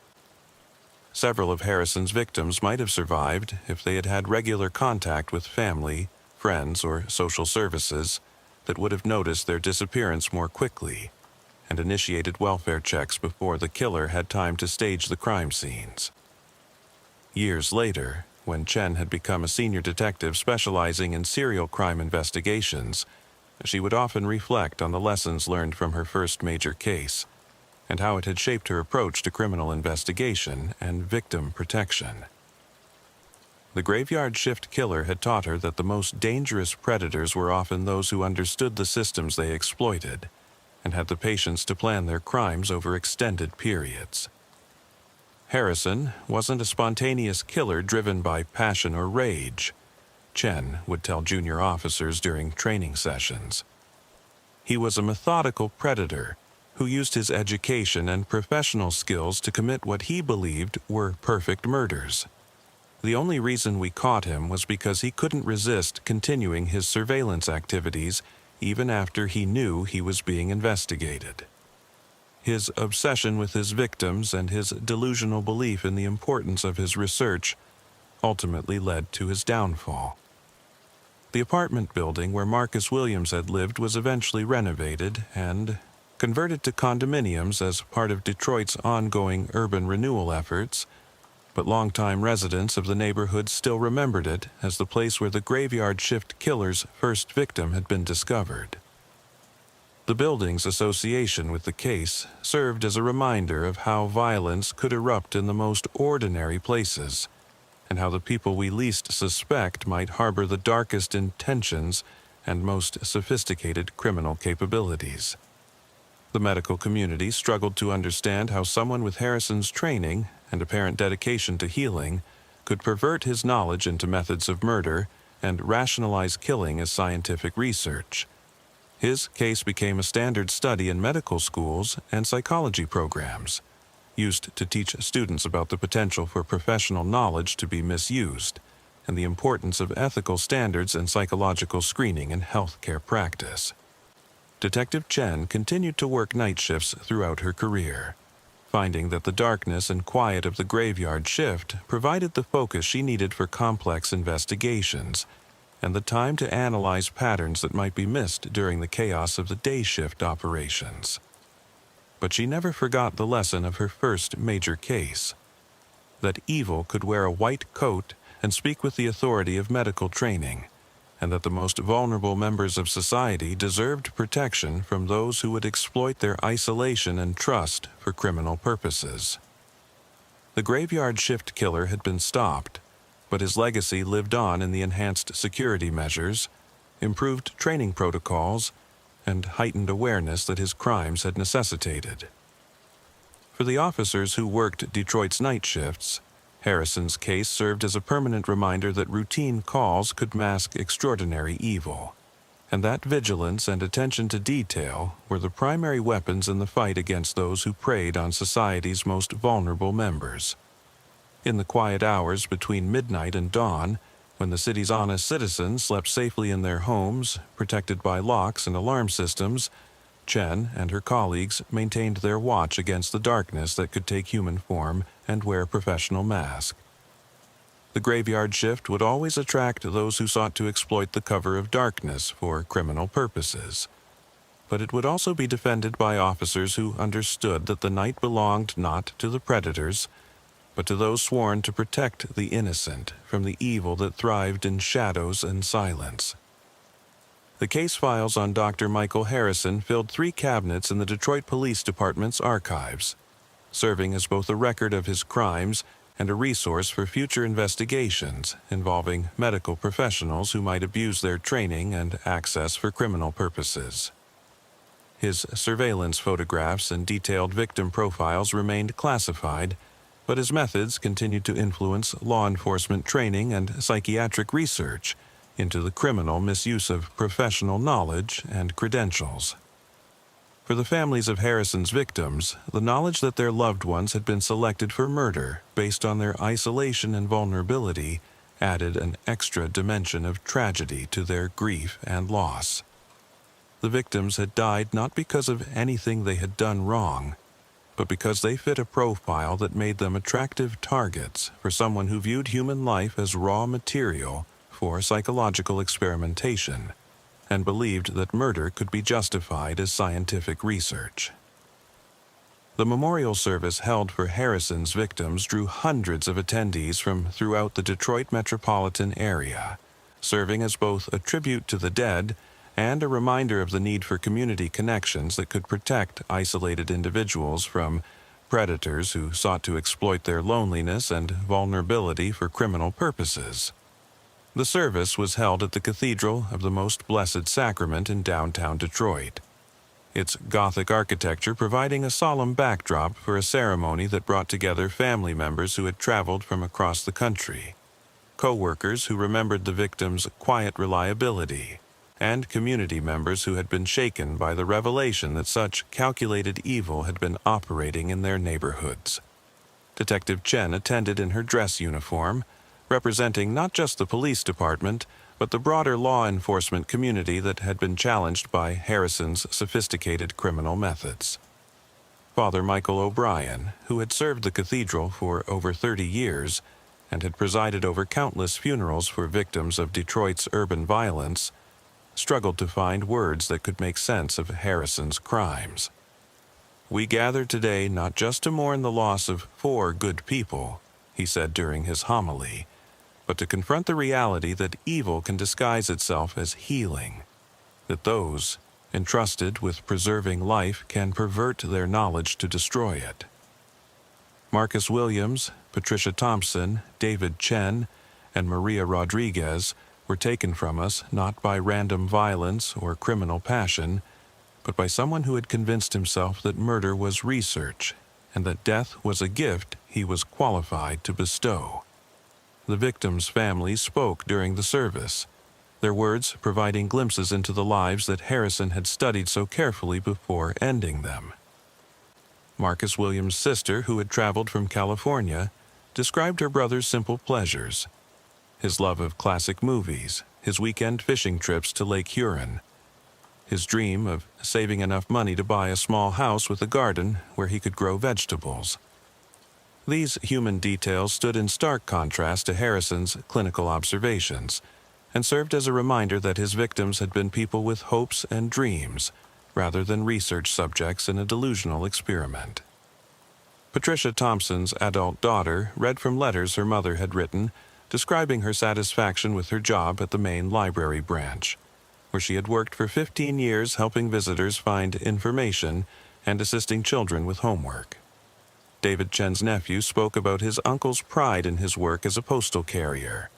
Several of Harrison's victims might have survived if they had had regular contact with family, friends, or social services that would have noticed their disappearance more quickly and initiated welfare checks before the killer had time to stage the crime scenes. Years later, when Chen had become a senior detective specializing in serial crime investigations, she would often reflect on the lessons learned from her first major case and how it had shaped her approach to criminal investigation and victim protection. The graveyard shift killer had taught her that the most dangerous predators were often those who understood the systems they exploited and had the patience to plan their crimes over extended periods. Harrison wasn't a spontaneous killer driven by passion or rage, Chen would tell junior officers during training sessions. He was a methodical predator who used his education and professional skills to commit what he believed were perfect murders. The only reason we caught him was because he couldn't resist continuing his surveillance activities even after he knew he was being investigated. His obsession with his victims and his delusional belief in the importance of his research ultimately led to his downfall. The apartment building where Marcus Williams had lived was eventually renovated and converted to condominiums as part of Detroit's ongoing urban renewal efforts, but longtime residents of the neighborhood still remembered it as the place where the graveyard shift killer's first victim had been discovered. The building's association with the case served as a reminder of how violence could erupt in the most ordinary places, and how the people we least suspect might harbor the darkest intentions and most sophisticated criminal capabilities. The medical community struggled to understand how someone with Harrison's training and apparent dedication to healing could pervert his knowledge into methods of murder and rationalize killing as scientific research. His case became a standard study in medical schools and psychology programs, used to teach students about the potential for professional knowledge to be misused and the importance of ethical standards in psychological screening and healthcare practice. Detective Chen continued to work night shifts throughout her career, finding that the darkness and quiet of the graveyard shift provided the focus she needed for complex investigations and the time to analyze patterns that might be missed during the chaos of the day shift operations. But she never forgot the lesson of her first major case, that evil could wear a white coat and speak with the authority of medical training, and that the most vulnerable members of society deserved protection from those who would exploit their isolation and trust for criminal purposes. The graveyard shift killer had been stopped, but his legacy lived on in the enhanced security measures, improved training protocols, and heightened awareness that his crimes had necessitated. For the officers who worked Detroit's night shifts, Harrison's case served as a permanent reminder that routine calls could mask extraordinary evil, and that vigilance and attention to detail were the primary weapons in the fight against those who preyed on society's most vulnerable members. In the quiet hours between midnight and dawn, when the city's honest citizens slept safely in their homes, protected by locks and alarm systems, Chen and her colleagues maintained their watch against the darkness that could take human form and wear a professional mask. The graveyard shift would always attract those who sought to exploit the cover of darkness for criminal purposes. But it would also be defended by officers who understood that the night belonged not to the predators, but to those sworn to protect the innocent from the evil that thrived in shadows and silence. The case files on Dr. Michael Harrison filled 3 cabinets in the Detroit Police Department's archives, serving as both a record of his crimes and a resource for future investigations involving medical professionals who might abuse their training and access for criminal purposes. His surveillance photographs and detailed victim profiles remained classified, but his methods continued to influence law enforcement training and psychiatric research into the criminal misuse of professional knowledge and credentials. For the families of Harrison's victims, the knowledge that their loved ones had been selected for murder based on their isolation and vulnerability added an extra dimension of tragedy to their grief and loss. The victims had died not because of anything they had done wrong, but because they fit a profile that made them attractive targets for someone who viewed human life as raw material for psychological experimentation, and believed that murder could be justified as scientific research. The memorial service held for Harrison's victims drew hundreds of attendees from throughout the Detroit metropolitan area, serving as both a tribute to the dead and a reminder of the need for community connections that could protect isolated individuals from predators who sought to exploit their loneliness and vulnerability for criminal purposes. The service was held at the Cathedral of the Most Blessed Sacrament in downtown Detroit, its Gothic architecture providing a solemn backdrop for a ceremony that brought together family members who had traveled from across the country, co-workers who remembered the victims' quiet reliability, and community members who had been shaken by the revelation that such calculated evil had been operating in their neighborhoods. Detective Chen attended in her dress uniform, representing not just the police department, but the broader law enforcement community that had been challenged by Harrison's sophisticated criminal methods. Father Michael O'Brien, who had served the cathedral for over 30 years and had presided over countless funerals for victims of Detroit's urban violence, struggled to find words that could make sense of Harrison's crimes. "We gather today not just to mourn the loss of 4 good people," he said during his homily, but to confront the reality that evil can disguise itself as healing, that those entrusted with preserving life can pervert their knowledge to destroy it. Marcus Williams, Patricia Thompson, David Chen, and Maria Rodriguez were taken from us not by random violence or criminal passion, but by someone who had convinced himself that murder was research and that death was a gift he was qualified to bestow. The victims' families spoke during the service, their words providing glimpses into the lives that Harrison had studied so carefully before ending them. Marcus Williams' sister, who had traveled from California, described her brother's simple pleasures: his love of classic movies, his weekend fishing trips to Lake Huron, his dream of saving enough money to buy a small house with a garden where he could grow vegetables. These human details stood in stark contrast to Harrison's clinical observations and served as a reminder that his victims had been people with hopes and dreams, rather than research subjects in a delusional experiment. Patricia Thompson's adult daughter read from letters her mother had written, describing her satisfaction with her job at the main library branch, where she had worked for 15 years helping visitors find information and assisting children with homework. David Chen's nephew spoke about his uncle's pride in his work as a postal carrier,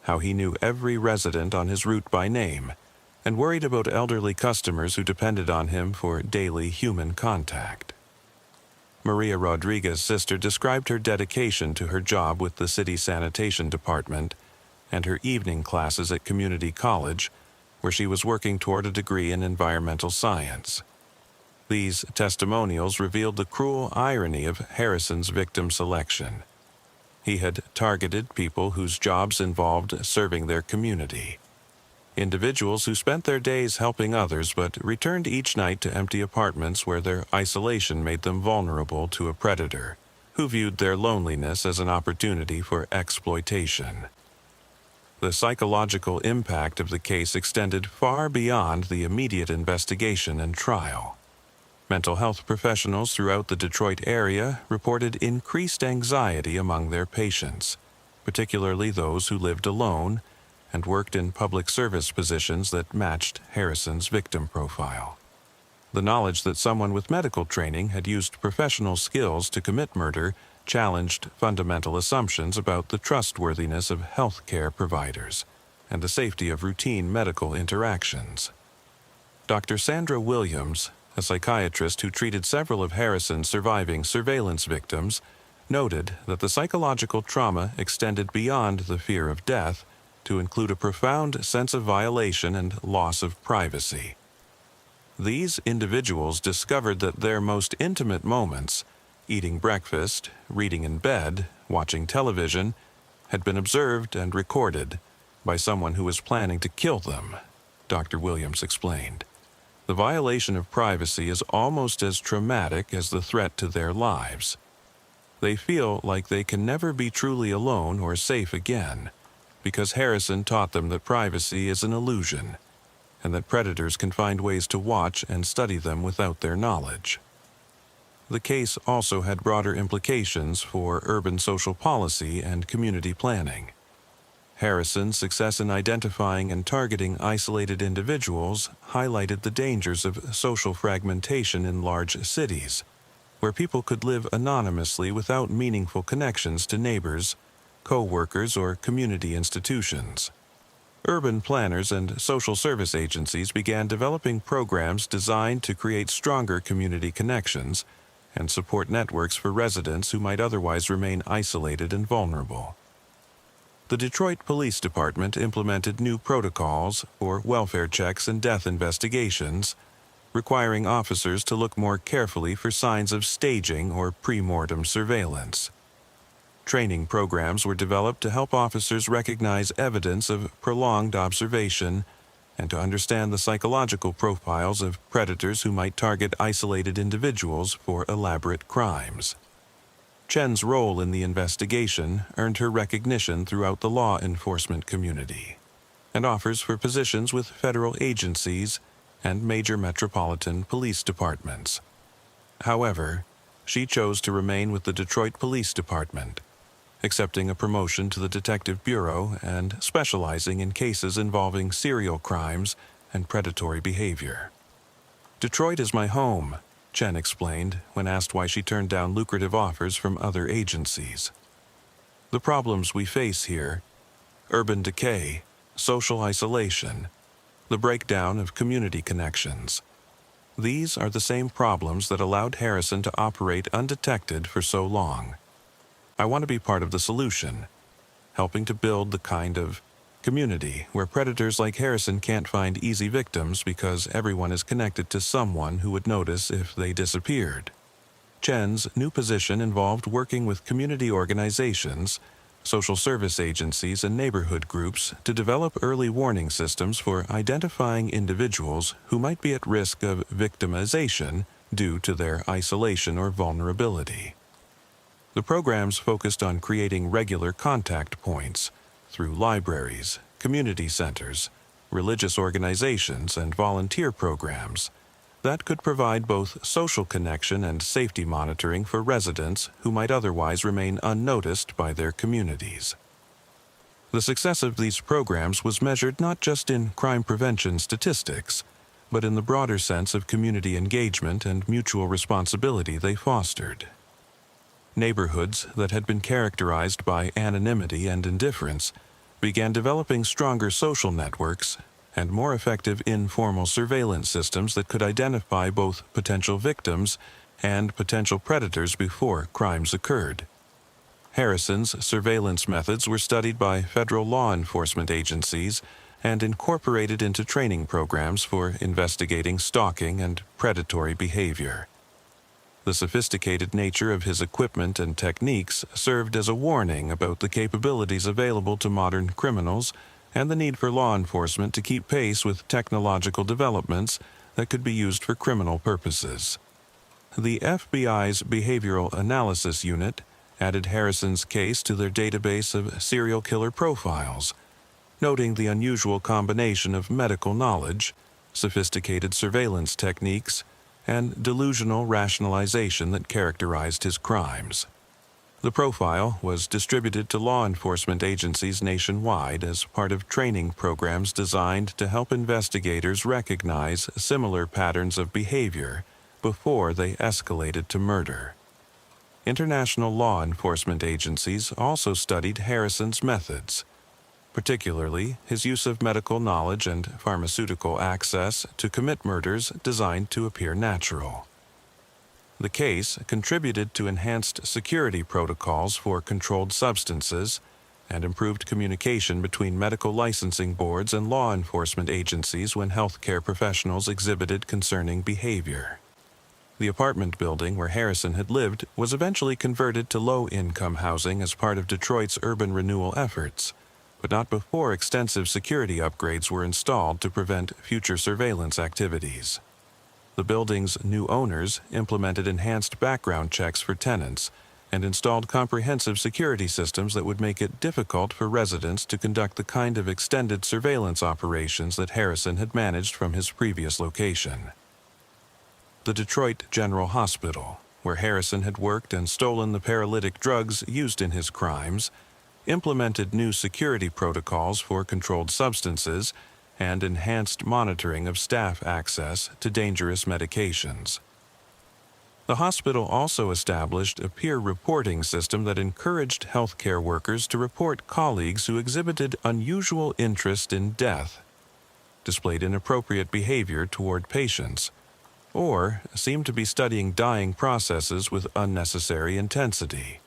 how he knew every resident on his route by name, and worried about elderly customers who depended on him for daily human contact. Maria Rodriguez's sister described her dedication to her job with the city sanitation department and her evening classes at community college, where she was working toward a degree in environmental science. These testimonials revealed the cruel irony of Harrison's victim selection. He had targeted people whose jobs involved serving their community. Individuals who spent their days helping others but returned each night to empty apartments where their isolation made them vulnerable to a predator, who viewed their loneliness as an opportunity for exploitation. The psychological impact of the case extended far beyond the immediate investigation and trial. Mental health professionals throughout the Detroit area reported increased anxiety among their patients, particularly those who lived alone and worked in public service positions that matched Harrison's victim profile. The knowledge that someone with medical training had used professional skills to commit murder challenged fundamental assumptions about the trustworthiness of healthcare providers and the safety of routine medical interactions. Dr. Sandra Williams, a psychiatrist who treated several of Harrison's surviving surveillance victims, noted that the psychological trauma extended beyond the fear of death to include a profound sense of violation and loss of privacy. These individuals discovered that their most intimate moments, eating breakfast, reading in bed, watching television, had been observed and recorded by someone who was planning to kill them, Dr. Williams explained. The violation of privacy is almost as traumatic as the threat to their lives. They feel like they can never be truly alone or safe again, because Harrison taught them that privacy is an illusion, and that predators can find ways to watch and study them without their knowledge. The case also had broader implications for urban social policy and community planning. Harrison's success in identifying and targeting isolated individuals highlighted the dangers of social fragmentation in large cities, where people could live anonymously without meaningful connections to neighbors, co-workers, or community institutions. Urban planners and social service agencies began developing programs designed to create stronger community connections and support networks for residents who might otherwise remain isolated and vulnerable. The Detroit Police Department implemented new protocols for welfare checks and death investigations, requiring officers to look more carefully for signs of staging or pre-mortem surveillance. Training programs were developed to help officers recognize evidence of prolonged observation and to understand the psychological profiles of predators who might target isolated individuals for elaborate crimes. Chen's role in the investigation earned her recognition throughout the law enforcement community, and offers for positions with federal agencies and major metropolitan police departments. However, she chose to remain with the Detroit Police Department, accepting a promotion to the Detective Bureau and specializing in cases involving serial crimes and predatory behavior. "Detroit is my home," Chen explained when asked why she turned down lucrative offers from other agencies. "The problems we face here, urban decay, social isolation, the breakdown of community connections. These are the same problems that allowed Harrison to operate undetected for so long. I want to be part of the solution, helping to build the kind of Community, where predators like Harrison can't find easy victims because everyone is connected to someone who would notice if they disappeared. Chen's new position involved working with community organizations, social service agencies, and neighborhood groups to develop early warning systems for identifying individuals who might be at risk of victimization due to their isolation or vulnerability. The programs focused on creating regular contact points through libraries, community centers, religious organizations, and volunteer programs that could provide both social connection and safety monitoring for residents who might otherwise remain unnoticed by their communities. The success of these programs was measured not just in crime prevention statistics, but in the broader sense of community engagement and mutual responsibility they fostered. Neighborhoods that had been characterized by anonymity and indifference began developing stronger social networks and more effective informal surveillance systems that could identify both potential victims and potential predators before crimes occurred. Harrison's surveillance methods were studied by federal law enforcement agencies and incorporated into training programs for investigating stalking and predatory behavior. The sophisticated nature of his equipment and techniques served as a warning about the capabilities available to modern criminals and the need for law enforcement to keep pace with technological developments that could be used for criminal purposes. The FBI's Behavioral Analysis Unit added Harrison's case to their database of serial killer profiles, noting the unusual combination of medical knowledge, sophisticated surveillance techniques, and delusional rationalization that characterized his crimes. The profile was distributed to law enforcement agencies nationwide as part of training programs designed to help investigators recognize similar patterns of behavior before they escalated to murder. International law enforcement agencies also studied Harrison's methods, particularly his use of medical knowledge and pharmaceutical access to commit murders designed to appear natural. The case contributed to enhanced security protocols for controlled substances and improved communication between medical licensing boards and law enforcement agencies when healthcare professionals exhibited concerning behavior. The apartment building where Harrison had lived was eventually converted to low-income housing as part of Detroit's urban renewal efforts, but not before extensive security upgrades were installed to prevent future surveillance activities. The building's new owners implemented enhanced background checks for tenants and installed comprehensive security systems that would make it difficult for residents to conduct the kind of extended surveillance operations that Harrison had managed from his previous location. The Detroit General Hospital, where Harrison had worked and stolen the paralytic drugs used in his crimes, implemented new security protocols for controlled substances and enhanced monitoring of staff access to dangerous medications. The hospital also established a peer reporting system that encouraged healthcare workers to report colleagues who exhibited unusual interest in death, displayed inappropriate behavior toward patients, or seemed to be studying dying processes with unnecessary intensity.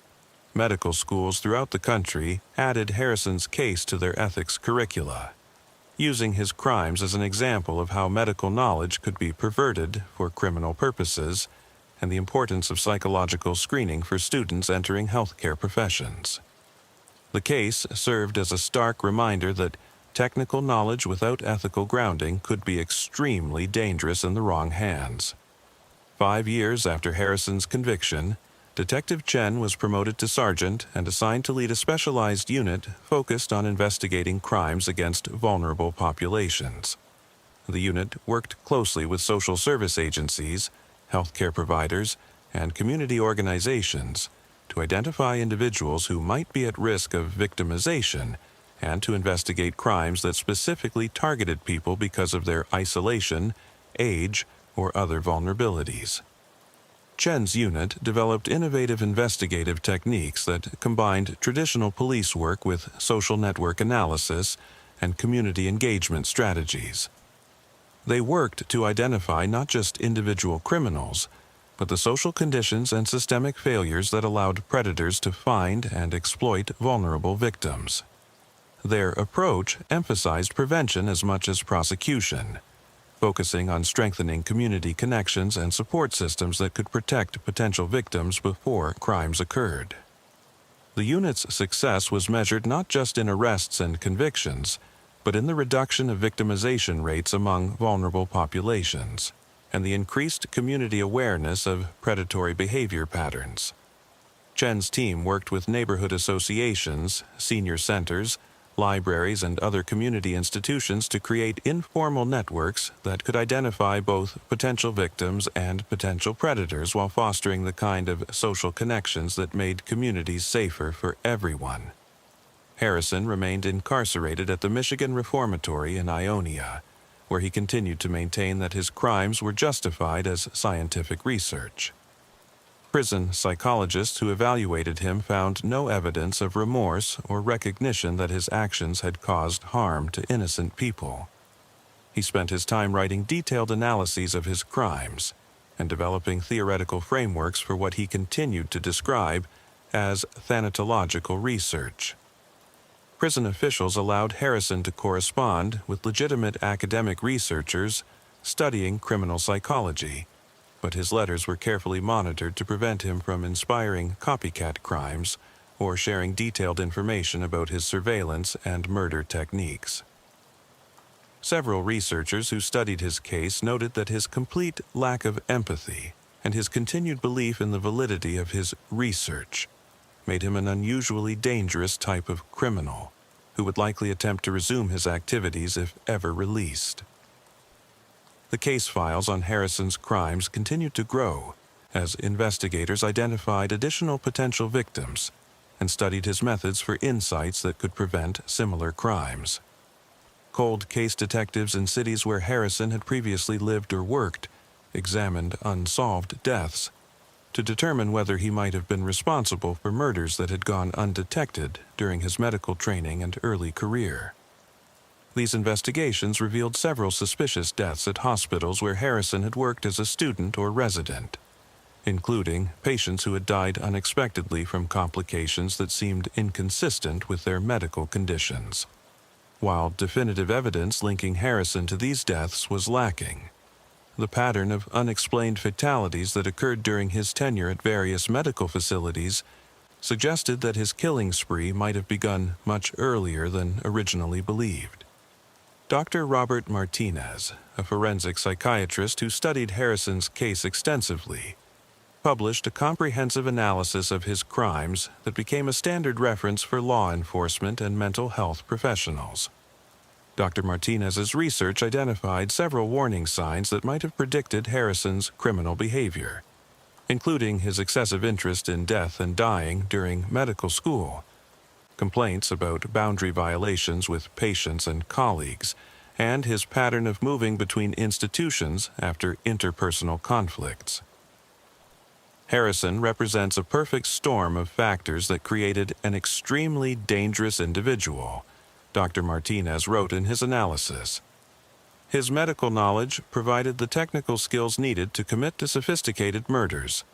Medical schools throughout the country added Harrison's case to their ethics curricula, using his crimes as an example of how medical knowledge could be perverted for criminal purposes and the importance of psychological screening for students entering healthcare professions. The case served as a stark reminder that technical knowledge without ethical grounding could be extremely dangerous in the wrong hands. 5 years after Harrison's conviction, Detective Chen was promoted to sergeant and assigned to lead a specialized unit focused on investigating crimes against vulnerable populations. The unit worked closely with social service agencies, healthcare providers, and community organizations to identify individuals who might be at risk of victimization and to investigate crimes that specifically targeted people because of their isolation, age, or other vulnerabilities. Chen's unit developed innovative investigative techniques that combined traditional police work with social network analysis and community engagement strategies. They worked to identify not just individual criminals, but the social conditions and systemic failures that allowed predators to find and exploit vulnerable victims. Their approach emphasized prevention as much as prosecution, focusing on strengthening community connections and support systems that could protect potential victims before crimes occurred. The unit's success was measured not just in arrests and convictions, but in the reduction of victimization rates among vulnerable populations and the increased community awareness of predatory behavior patterns. Chen's team worked with neighborhood associations, senior centers, libraries, and other community institutions to create informal networks that could identify both potential victims and potential predators while fostering the kind of social connections that made communities safer for everyone. Harrison remained incarcerated at the Michigan Reformatory in Ionia, where he continued to maintain that his crimes were justified as scientific research. Prison psychologists who evaluated him found no evidence of remorse or recognition that his actions had caused harm to innocent people. He spent his time writing detailed analyses of his crimes and developing theoretical frameworks for what he continued to describe as thanatological research. Prison officials allowed Harrison to correspond with legitimate academic researchers studying criminal psychology, but his letters were carefully monitored to prevent him from inspiring copycat crimes or sharing detailed information about his surveillance and murder techniques. Several researchers who studied his case noted that his complete lack of empathy and his continued belief in the validity of his research made him an unusually dangerous type of criminal who would likely attempt to resume his activities if ever released. The case files on Harrison's crimes continued to grow as investigators identified additional potential victims and studied his methods for insights that could prevent similar crimes. Cold case detectives in cities where Harrison had previously lived or worked examined unsolved deaths to determine whether he might have been responsible for murders that had gone undetected during his medical training and early career. These investigations revealed several suspicious deaths at hospitals where Harrison had worked as a student or resident, including patients who had died unexpectedly from complications that seemed inconsistent with their medical conditions. While definitive evidence linking Harrison to these deaths was lacking, the pattern of unexplained fatalities that occurred during his tenure at various medical facilities suggested that his killing spree might have begun much earlier than originally believed. Dr. Robert Martinez, a forensic psychiatrist who studied Harrison's case extensively, published a comprehensive analysis of his crimes that became a standard reference for law enforcement and mental health professionals. Dr. Martinez's research identified several warning signs that might have predicted Harrison's criminal behavior, including his excessive interest in death and dying during medical school, complaints about boundary violations with patients and colleagues, and his pattern of moving between institutions after interpersonal conflicts. Harrison represents a perfect storm of factors that created an extremely dangerous individual, Dr. Martinez wrote in his analysis. His medical knowledge provided the technical skills needed to commit to sophisticated murders.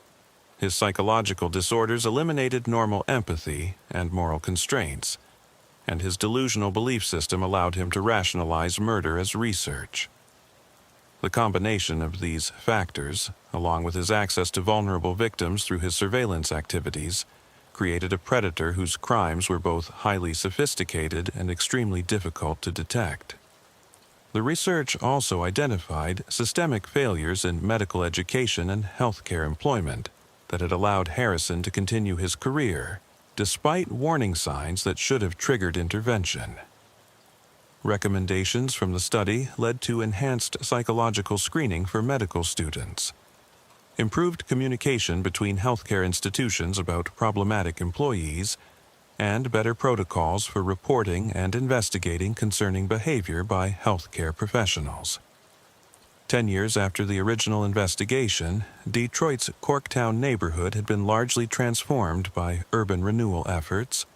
His psychological disorders eliminated normal empathy and moral constraints, and his delusional belief system allowed him to rationalize murder as research. The combination of these factors, along with his access to vulnerable victims through his surveillance activities, created a predator whose crimes were both highly sophisticated and extremely difficult to detect. The research also identified systemic failures in medical education and healthcare employment that had allowed Harrison to continue his career, despite warning signs that should have triggered intervention. Recommendations from the study led to enhanced psychological screening for medical students, improved communication between healthcare institutions about problematic employees, and better protocols for reporting and investigating concerning behavior by healthcare professionals. 10 years after the original investigation, Detroit's Corktown neighborhood had been largely transformed by urban renewal efforts,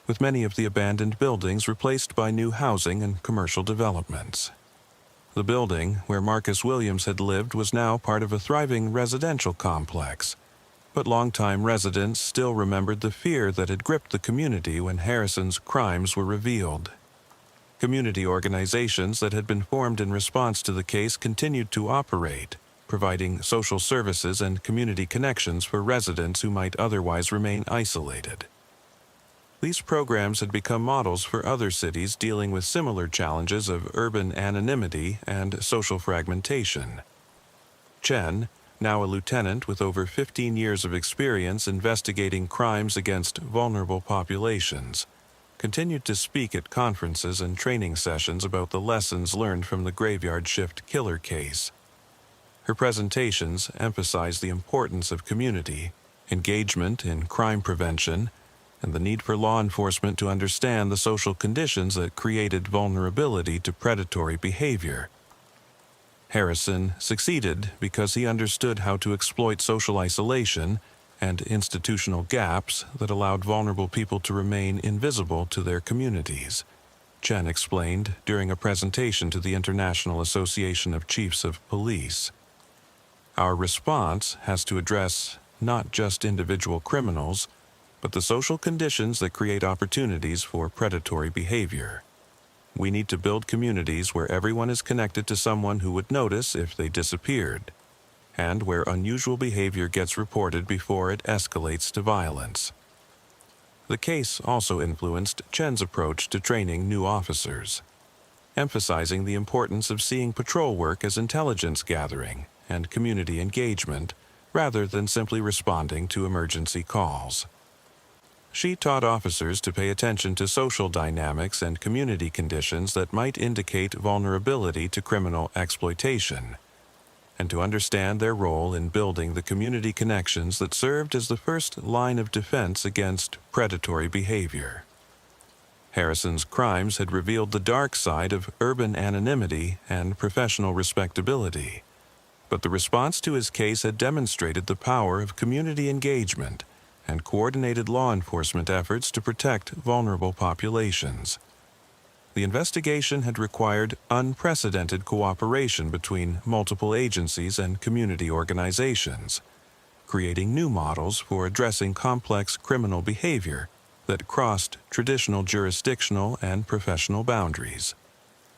with many of the abandoned buildings replaced by new housing and commercial developments. The building where Marcus Williams had lived was now part of a thriving residential complex, but longtime residents still remembered the fear that had gripped the community when Harrison's crimes were revealed. Community organizations that had been formed in response to the case continued to operate, providing social services and community connections for residents who might otherwise remain isolated. These programs had become models for other cities dealing with similar challenges of urban anonymity and social fragmentation. Chen, now a lieutenant with over 15 years of experience investigating crimes against vulnerable populations, continued to speak at conferences and training sessions about the lessons learned from the graveyard shift killer case. Her presentations emphasized the importance of community, engagement in crime prevention, and the need for law enforcement to understand the social conditions that created vulnerability to predatory behavior. Harrison succeeded because he understood how to exploit social isolation and institutional gaps that allowed vulnerable people to remain invisible to their communities, Chen explained during a presentation to the International Association of Chiefs of Police. Our response has to address not just individual criminals, but the social conditions that create opportunities for predatory behavior. We need to build communities where everyone is connected to someone who would notice if they disappeared, and where unusual behavior gets reported before it escalates to violence. The case also influenced Chen's approach to training new officers, emphasizing the importance of seeing patrol work as intelligence gathering and community engagement rather than simply responding to emergency calls. She taught officers to pay attention to social dynamics and community conditions that might indicate vulnerability to criminal exploitation, and to understand their role in building the community connections that served as the first line of defense against predatory behavior. Harrison's crimes had revealed the dark side of urban anonymity and professional respectability, but the response to his case had demonstrated the power of community engagement and coordinated law enforcement efforts to protect vulnerable populations. The investigation had required unprecedented cooperation between multiple agencies and community organizations, creating new models for addressing complex criminal behavior that crossed traditional jurisdictional and professional boundaries.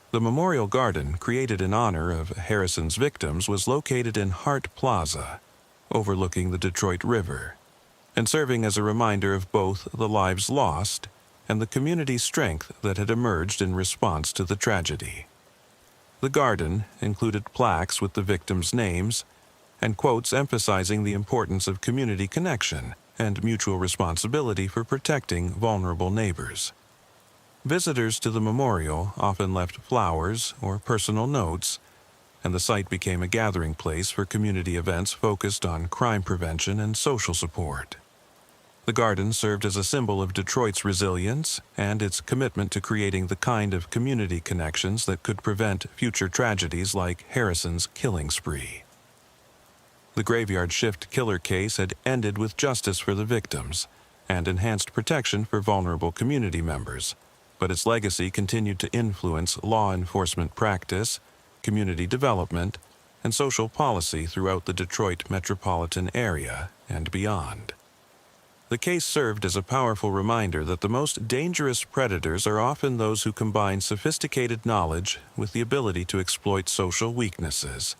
The memorial garden created in honor of Harrison's victims was located in Hart Plaza, overlooking the Detroit River, and serving as a reminder of both the lives lost and the community strength that had emerged in response to the tragedy. The garden included plaques with the victims' names and quotes emphasizing the importance of community connection and mutual responsibility for protecting vulnerable neighbors. Visitors to the memorial often left flowers or personal notes, and the site became a gathering place for community events focused on crime prevention and social support. The garden served as a symbol of Detroit's resilience and its commitment to creating the kind of community connections that could prevent future tragedies like Harrison's killing spree. The graveyard shift killer case had ended with justice for the victims and enhanced protection for vulnerable community members, but its legacy continued to influence law enforcement practice, community development, and social policy throughout the Detroit metropolitan area and beyond. The case served as a powerful reminder that the most dangerous predators are often those who combine sophisticated knowledge with the ability to exploit social weaknesses,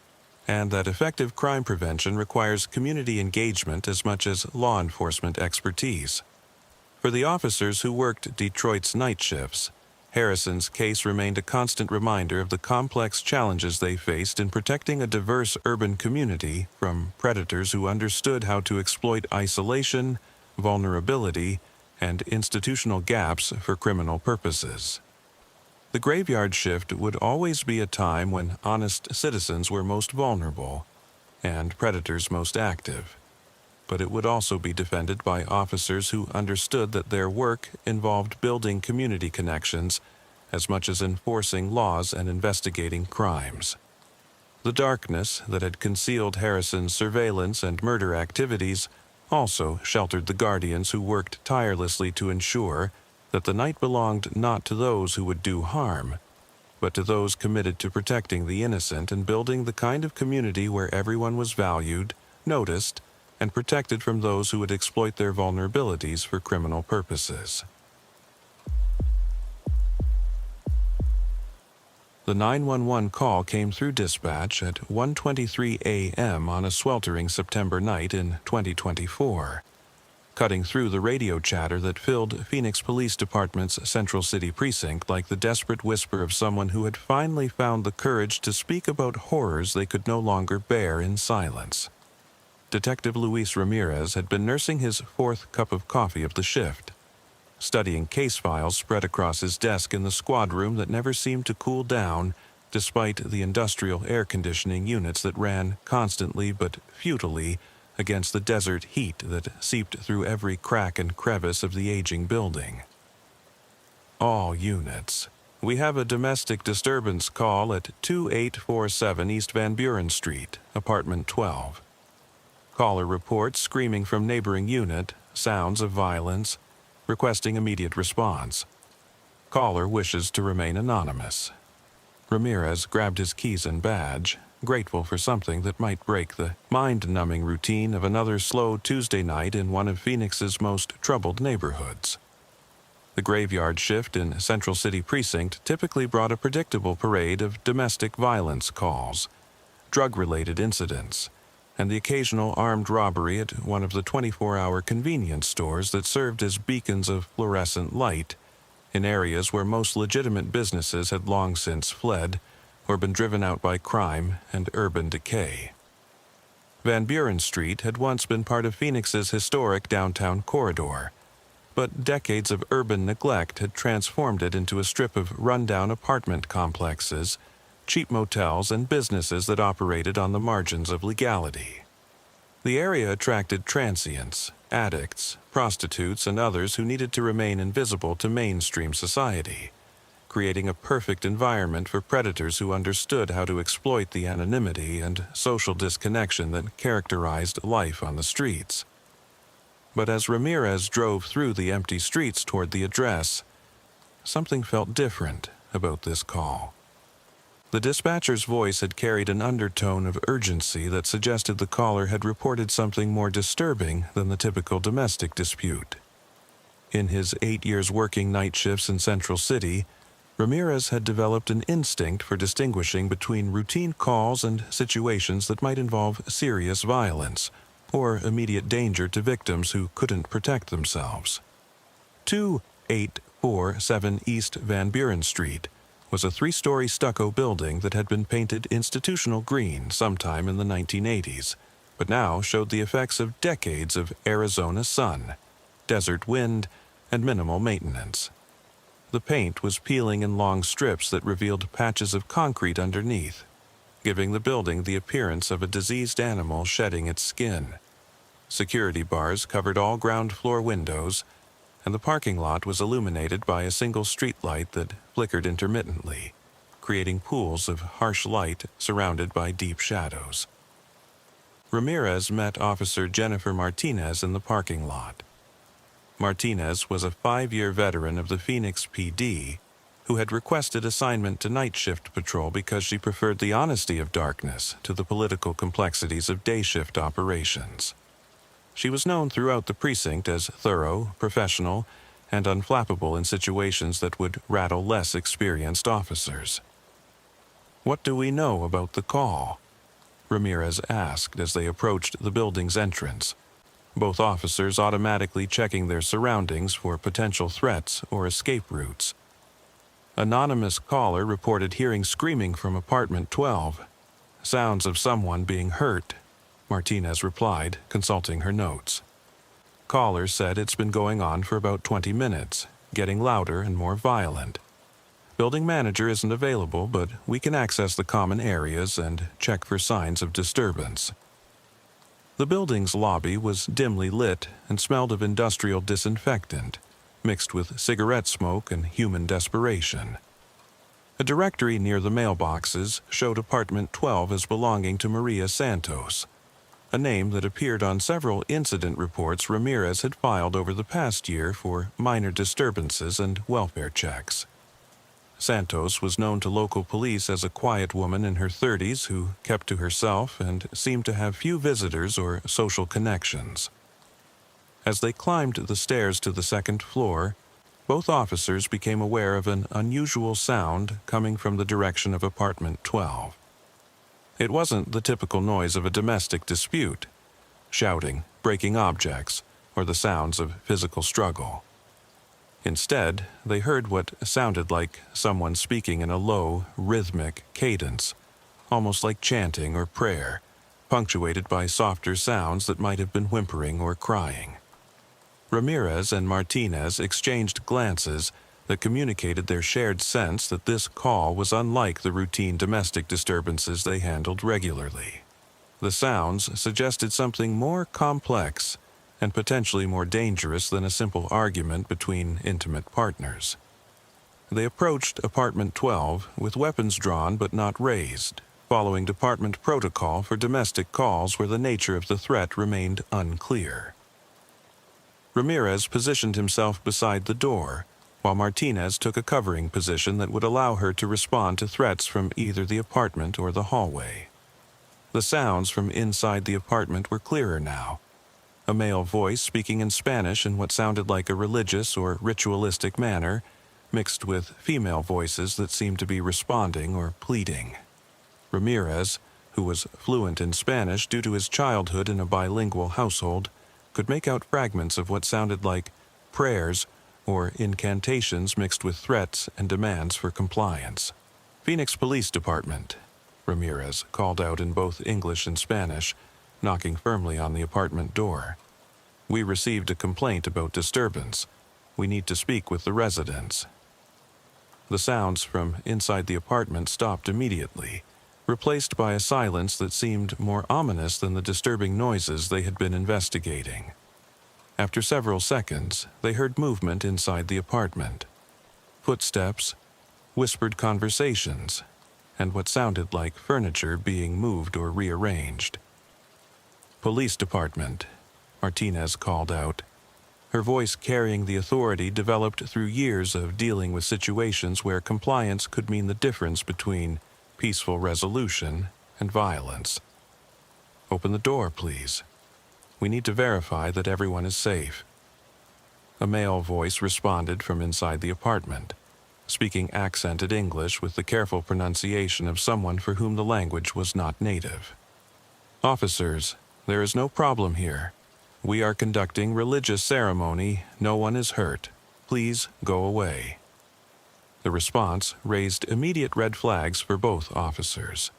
and that effective crime prevention requires community engagement as much as law enforcement expertise. For the officers who worked Detroit's night shifts, Harrison's case remained a constant reminder of the complex challenges they faced in protecting a diverse urban community from predators who understood how to exploit isolation, vulnerability, and institutional gaps for criminal purposes. The graveyard shift would always be a time when honest citizens were most vulnerable and predators most active, but it would also be defended by officers who understood that their work involved building community connections as much as enforcing laws and investigating crimes. The darkness that had concealed Harrison's surveillance and murder activities also sheltered the guardians who worked tirelessly to ensure that the night belonged not to those who would do harm, but to those committed to protecting the innocent and building the kind of community where everyone was valued, noticed, and protected from those who would exploit their vulnerabilities for criminal purposes. The 911 call came through dispatch at 1:23 a.m. on a sweltering September night in 2024. Cutting through the radio chatter that filled Phoenix Police Department's Central City precinct like the desperate whisper of someone who had finally found the courage to speak about horrors they could no longer bear in silence. Detective Luis Ramirez had been nursing his fourth cup of coffee of the shift, studying case files spread across his desk in the squad room that never seemed to cool down despite the industrial air conditioning units that ran constantly but futilely against the desert heat that seeped through every crack and crevice of the aging building. All units. We have a domestic disturbance call at 2847 East Van Buren Street, apartment 12. Caller reports screaming from neighboring unit, sounds of violence, requesting immediate response. Caller wishes to remain anonymous. Ramirez grabbed his keys and badge, grateful for something that might break the mind-numbing routine of another slow Tuesday night in one of Phoenix's most troubled neighborhoods. The graveyard shift in Central City Precinct typically brought a predictable parade of domestic violence calls, drug-related incidents, and the occasional armed robbery at one of the 24-hour convenience stores that served as beacons of fluorescent light in areas where most legitimate businesses had long since fled or been driven out by crime and urban decay. Van Buren Street had once been part of Phoenix's historic downtown corridor, but decades of urban neglect had transformed it into a strip of rundown apartment complexes, cheap motels, and businesses that operated on the margins of legality. The area attracted transients, addicts, prostitutes, and others who needed to remain invisible to mainstream society, creating a perfect environment for predators who understood how to exploit the anonymity and social disconnection that characterized life on the streets. But as Ramirez drove through the empty streets toward the address, something felt different about this call. The dispatcher's voice had carried an undertone of urgency that suggested the caller had reported something more disturbing than the typical domestic dispute. In his 8 years working night shifts in Central City, Ramirez had developed an instinct for distinguishing between routine calls and situations that might involve serious violence or immediate danger to victims who couldn't protect themselves. 2847 East Van Buren Street was a 3-story stucco building that had been painted institutional green sometime in the 1980s, but now showed the effects of decades of Arizona sun, desert wind, and minimal maintenance. The paint was peeling in long strips that revealed patches of concrete underneath, giving the building the appearance of a diseased animal shedding its skin. Security bars covered all ground floor windows, and the parking lot was illuminated by a single streetlight that flickered intermittently, creating pools of harsh light surrounded by deep shadows. Ramirez met Officer Jennifer Martinez in the parking lot. Martinez was a 5-year veteran of the Phoenix PD who had requested assignment to night shift patrol because she preferred the honesty of darkness to the political complexities of day shift operations. She was known throughout the precinct as thorough, professional, and unflappable in situations that would rattle less experienced officers. "What do we know about the call?" Ramirez asked as they approached the building's entrance, both officers automatically checking their surroundings for potential threats or escape routes. Anonymous caller reported hearing screaming from apartment 12. "Sounds of someone being hurt," Martinez replied, consulting her notes. Caller said it's been going on for about 20 minutes, getting louder and more violent. Building manager isn't available, but we can access the common areas and check for signs of disturbance. The building's lobby was dimly lit and smelled of industrial disinfectant, mixed with cigarette smoke and human desperation. A directory near the mailboxes showed apartment 12 as belonging to Maria Santos, a name that appeared on several incident reports Ramirez had filed over the past year for minor disturbances and welfare checks. Santos was known to local police as a quiet woman in her 30s who kept to herself and seemed to have few visitors or social connections. As they climbed the stairs to the second floor, both officers became aware of an unusual sound coming from the direction of apartment 12. It wasn't the typical noise of a domestic dispute, shouting, breaking objects, or the sounds of physical struggle. Instead, they heard what sounded like someone speaking in a low, rhythmic cadence, almost like chanting or prayer, punctuated by softer sounds that might have been whimpering or crying. Ramirez and Martinez exchanged glances that communicated their shared sense that this call was unlike the routine domestic disturbances they handled regularly. The sounds suggested something more complex and potentially more dangerous than a simple argument between intimate partners. They approached apartment 12 with weapons drawn but not raised, following department protocol for domestic calls where the nature of the threat remained unclear. Ramirez positioned himself beside the door, while Martinez took a covering position that would allow her to respond to threats from either the apartment or the hallway. The sounds from inside the apartment were clearer now, a male voice speaking in Spanish in what sounded like a religious or ritualistic manner, mixed with female voices that seemed to be responding or pleading. Ramirez, who was fluent in Spanish due to his childhood in a bilingual household, could make out fragments of what sounded like prayers or incantations mixed with threats and demands for compliance. "Phoenix Police Department," Ramirez called out in both English and Spanish, knocking firmly on the apartment door. "We received a complaint about disturbance. We need to speak with the residents." The sounds from inside the apartment stopped immediately, replaced by a silence that seemed more ominous than the disturbing noises they had been investigating. After several seconds, they heard movement inside the apartment. Footsteps, whispered conversations, and what sounded like furniture being moved or rearranged. "Police Department," Martinez called out, her voice carrying the authority developed through years of dealing with situations where compliance could mean the difference between peaceful resolution and violence. "Open the door, please. We need to verify that everyone is safe." A male voice responded from inside the apartment, speaking accented English with the careful pronunciation of someone for whom the language was not native. "Officers, there is no problem here. We are conducting religious ceremony. No one is hurt. Please go away." The response raised immediate red flags for both officers.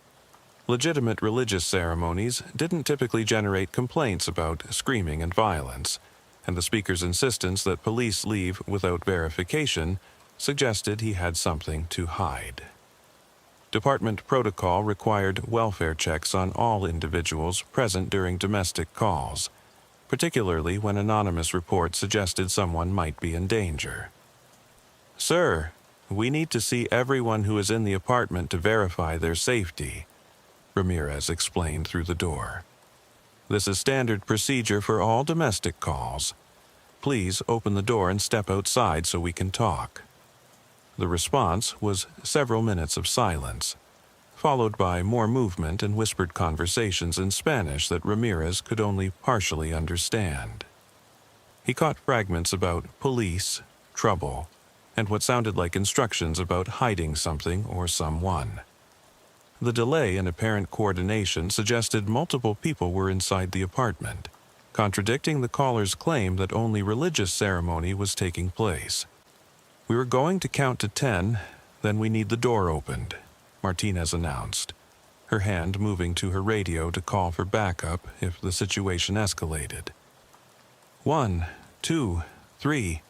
Legitimate religious ceremonies didn't typically generate complaints about screaming and violence, and the speaker's insistence that police leave without verification suggested he had something to hide. Department protocol required welfare checks on all individuals present during domestic calls, particularly when anonymous reports suggested someone might be in danger. "Sir, we need to see everyone who is in the apartment to verify their safety," Ramirez explained through the door. "This is standard procedure for all domestic calls. Please open the door and step outside so we can talk." The response was several minutes of silence, followed by more movement and whispered conversations in Spanish that Ramirez could only partially understand. He caught fragments about police, trouble, and what sounded like instructions about hiding something or someone. The delay in apparent coordination suggested multiple people were inside the apartment, contradicting the caller's claim that only religious ceremony was taking place. "We were going to count to 10, then we need the door opened," Martinez announced, her hand moving to her radio to call for backup if the situation escalated. 1, 2, 3.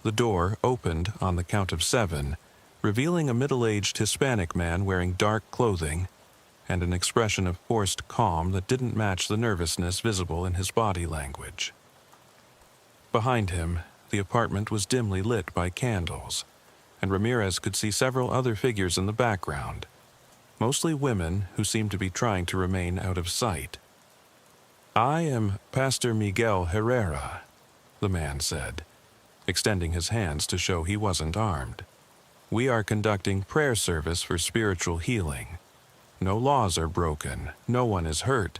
The door opened on the count of 7, revealing a middle-aged Hispanic man wearing dark clothing and an expression of forced calm that didn't match the nervousness visible in his body language. Behind him, the apartment was dimly lit by candles, and Ramirez could see several other figures in the background, mostly women who seemed to be trying to remain out of sight. "I am Pastor Miguel Herrera," the man said, extending his hands to show he wasn't armed. "We are conducting prayer service for spiritual healing. No laws are broken, no one is hurt."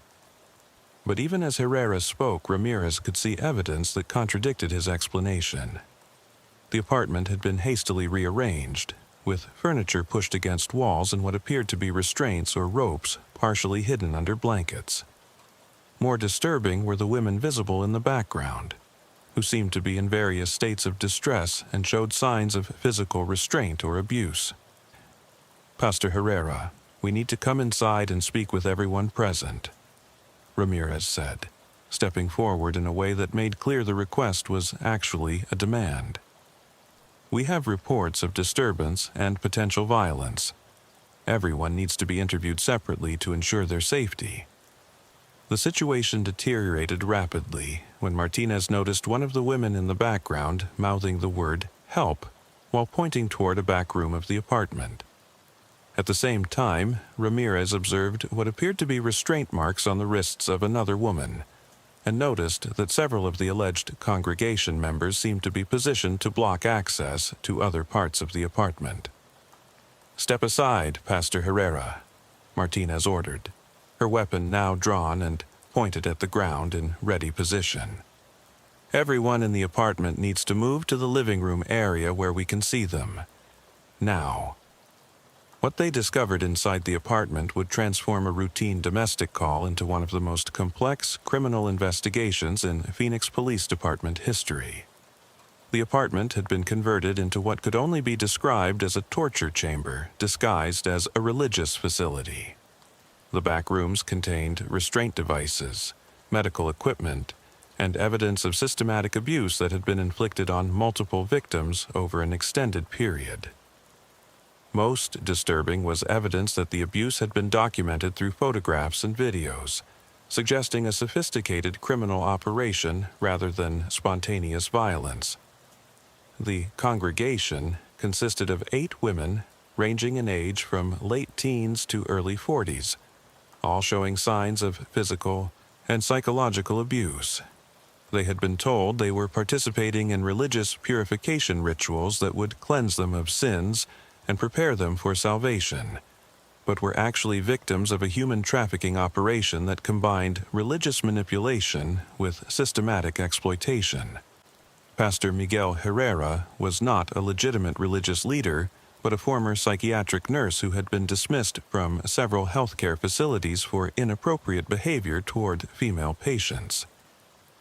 But even as Herrera spoke, Ramirez could see evidence that contradicted his explanation. The apartment had been hastily rearranged, with furniture pushed against walls and what appeared to be restraints or ropes partially hidden under blankets. More disturbing were the women visible in the background, who seemed to be in various states of distress and showed signs of physical restraint or abuse. "Pastor Herrera, we need to come inside and speak with everyone present," Ramirez said, stepping forward in a way that made clear the request was actually a demand. "We have reports of disturbance and potential violence. Everyone needs to be interviewed separately to ensure their safety." The situation deteriorated rapidly when Martinez noticed one of the women in the background mouthing the word "help" while pointing toward a back room of the apartment. At the same time, Ramirez observed what appeared to be restraint marks on the wrists of another woman, and noticed that several of the alleged congregation members seemed to be positioned to block access to other parts of the apartment. "Step aside, Pastor Herrera," Martinez ordered, her weapon now drawn and pointed at the ground in ready position. "Everyone in the apartment needs to move to the living room area where we can see them. Now." What they discovered inside the apartment would transform a routine domestic call into one of the most complex criminal investigations in Phoenix Police Department history. The apartment had been converted into what could only be described as a torture chamber disguised as a religious facility. The back rooms contained restraint devices, medical equipment, and evidence of systematic abuse that had been inflicted on multiple victims over an extended period. Most disturbing was evidence that the abuse had been documented through photographs and videos, suggesting a sophisticated criminal operation rather than spontaneous violence. The congregation consisted of 8 women, ranging in age from late teens to early 40s, all showing signs of physical and psychological abuse. They had been told they were participating in religious purification rituals that would cleanse them of sins and prepare them for salvation, but were actually victims of a human trafficking operation that combined religious manipulation with systematic exploitation. Pastor Miguel Herrera was not a legitimate religious leader, but a former psychiatric nurse who had been dismissed from several healthcare facilities for inappropriate behavior toward female patients.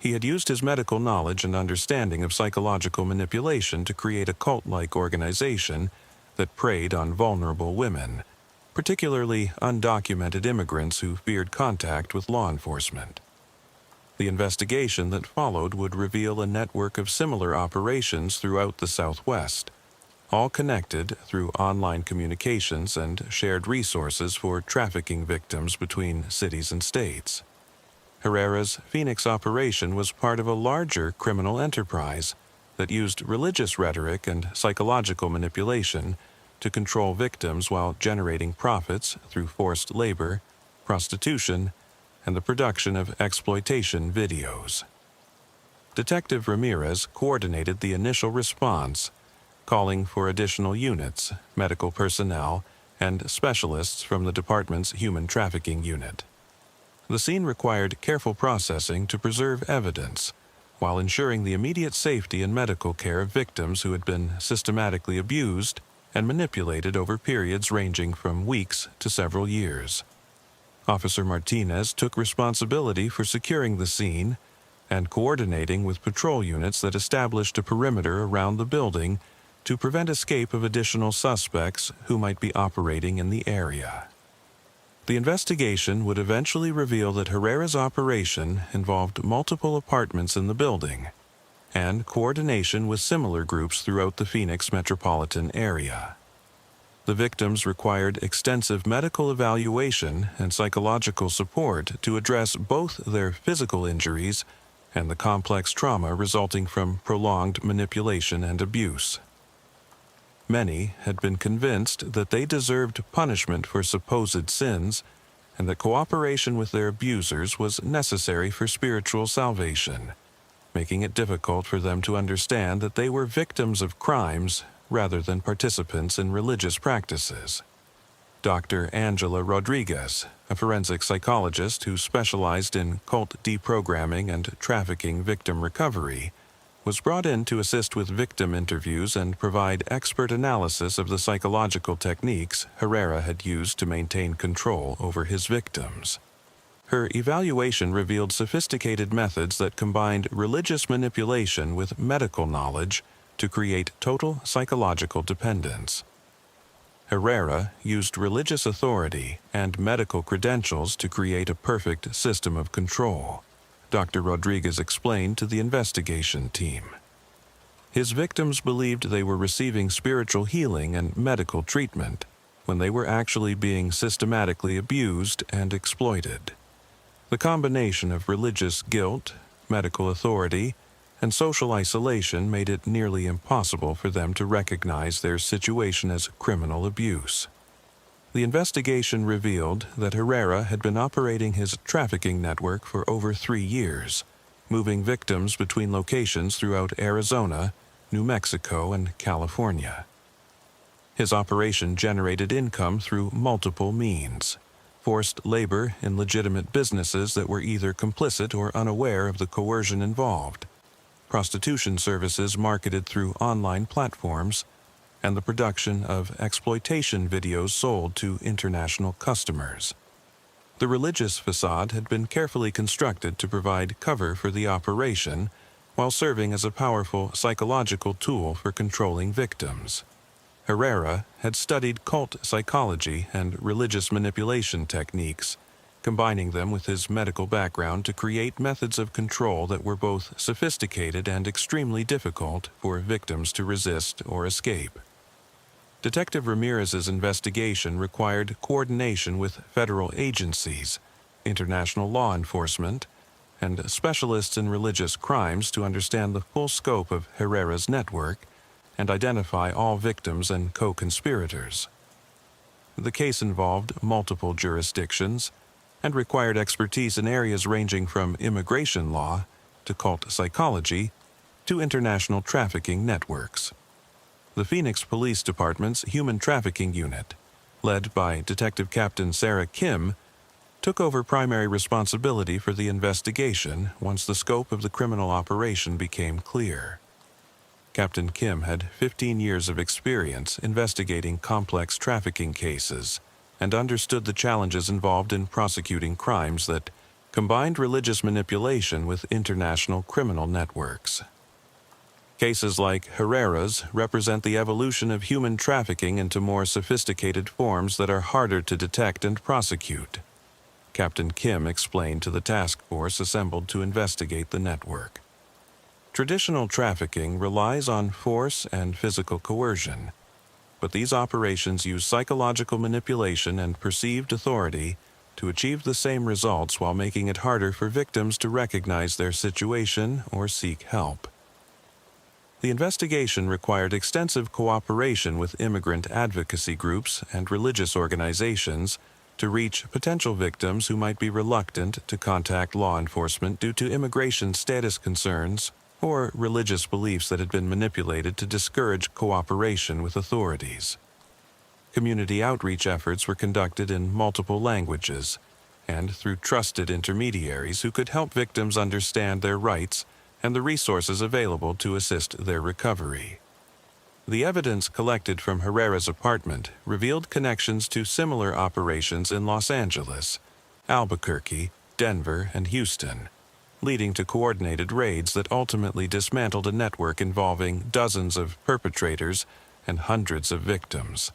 He had used his medical knowledge and understanding of psychological manipulation to create a cult-like organization that preyed on vulnerable women, particularly undocumented immigrants who feared contact with law enforcement. The investigation that followed would reveal a network of similar operations throughout the Southwest, all connected through online communications and shared resources for trafficking victims between cities and states. Herrera's Phoenix operation was part of a larger criminal enterprise that used religious rhetoric and psychological manipulation to control victims while generating profits through forced labor, prostitution, and the production of exploitation videos. Detective Ramirez coordinated the initial response, calling for additional units, medical personnel, and specialists from the department's human trafficking unit. The scene required careful processing to preserve evidence, while ensuring the immediate safety and medical care of victims who had been systematically abused and manipulated over periods ranging from weeks to several years. Officer Martinez took responsibility for securing the scene and coordinating with patrol units that established a perimeter around the building to prevent escape of additional suspects who might be operating in the area. The investigation would eventually reveal that Herrera's operation involved multiple apartments in the building and coordination with similar groups throughout the Phoenix metropolitan area. The victims required extensive medical evaluation and psychological support to address both their physical injuries and the complex trauma resulting from prolonged manipulation and abuse. Many had been convinced that they deserved punishment for supposed sins and that cooperation with their abusers was necessary for spiritual salvation, making it difficult for them to understand that they were victims of crimes rather than participants in religious practices. Dr. Angela Rodriguez, a forensic psychologist who specialized in cult deprogramming and trafficking victim recovery, was brought in to assist with victim interviews and provide expert analysis of the psychological techniques Herrera had used to maintain control over his victims. Her evaluation revealed sophisticated methods that combined religious manipulation with medical knowledge to create total psychological dependence. Herrera used religious authority and medical credentials to create a perfect system of control, Dr. Rodriguez explained to the investigation team. His victims believed they were receiving spiritual healing and medical treatment when they were actually being systematically abused and exploited. The combination of religious guilt, medical authority, and social isolation made it nearly impossible for them to recognize their situation as criminal abuse. The investigation revealed that Herrera had been operating his trafficking network for over 3 years, moving victims between locations throughout Arizona, New Mexico, and California. His operation generated income through multiple means: forced labor in legitimate businesses that were either complicit or unaware of the coercion involved, prostitution services marketed through online platforms, and the production of exploitation videos sold to international customers. The religious facade had been carefully constructed to provide cover for the operation while serving as a powerful psychological tool for controlling victims. Herrera had studied cult psychology and religious manipulation techniques, combining them with his medical background to create methods of control that were both sophisticated and extremely difficult for victims to resist or escape. Detective Ramirez's investigation required coordination with federal agencies, international law enforcement, and specialists in religious crimes to understand the full scope of Herrera's network and identify all victims and co-conspirators. The case involved multiple jurisdictions and required expertise in areas ranging from immigration law to cult psychology to international trafficking networks. The Phoenix Police Department's Human Trafficking Unit, led by Detective Captain Sarah Kim, took over primary responsibility for the investigation once the scope of the criminal operation became clear. Captain Kim had 15 years of experience investigating complex trafficking cases and understood the challenges involved in prosecuting crimes that combined religious manipulation with international criminal networks. Cases like Herrera's represent the evolution of human trafficking into more sophisticated forms that are harder to detect and prosecute, Captain Kim explained to the task force assembled to investigate the network. Traditional trafficking relies on force and physical coercion, but these operations use psychological manipulation and perceived authority to achieve the same results while making it harder for victims to recognize their situation or seek help. The investigation required extensive cooperation with immigrant advocacy groups and religious organizations to reach potential victims who might be reluctant to contact law enforcement due to immigration status concerns or religious beliefs that had been manipulated to discourage cooperation with authorities. Community outreach efforts were conducted in multiple languages and through trusted intermediaries who could help victims understand their rights and the resources available to assist their recovery. The evidence collected from Herrera's apartment revealed connections to similar operations in Los Angeles, Albuquerque, Denver, and Houston, leading to coordinated raids that ultimately dismantled a network involving dozens of perpetrators and hundreds of victims.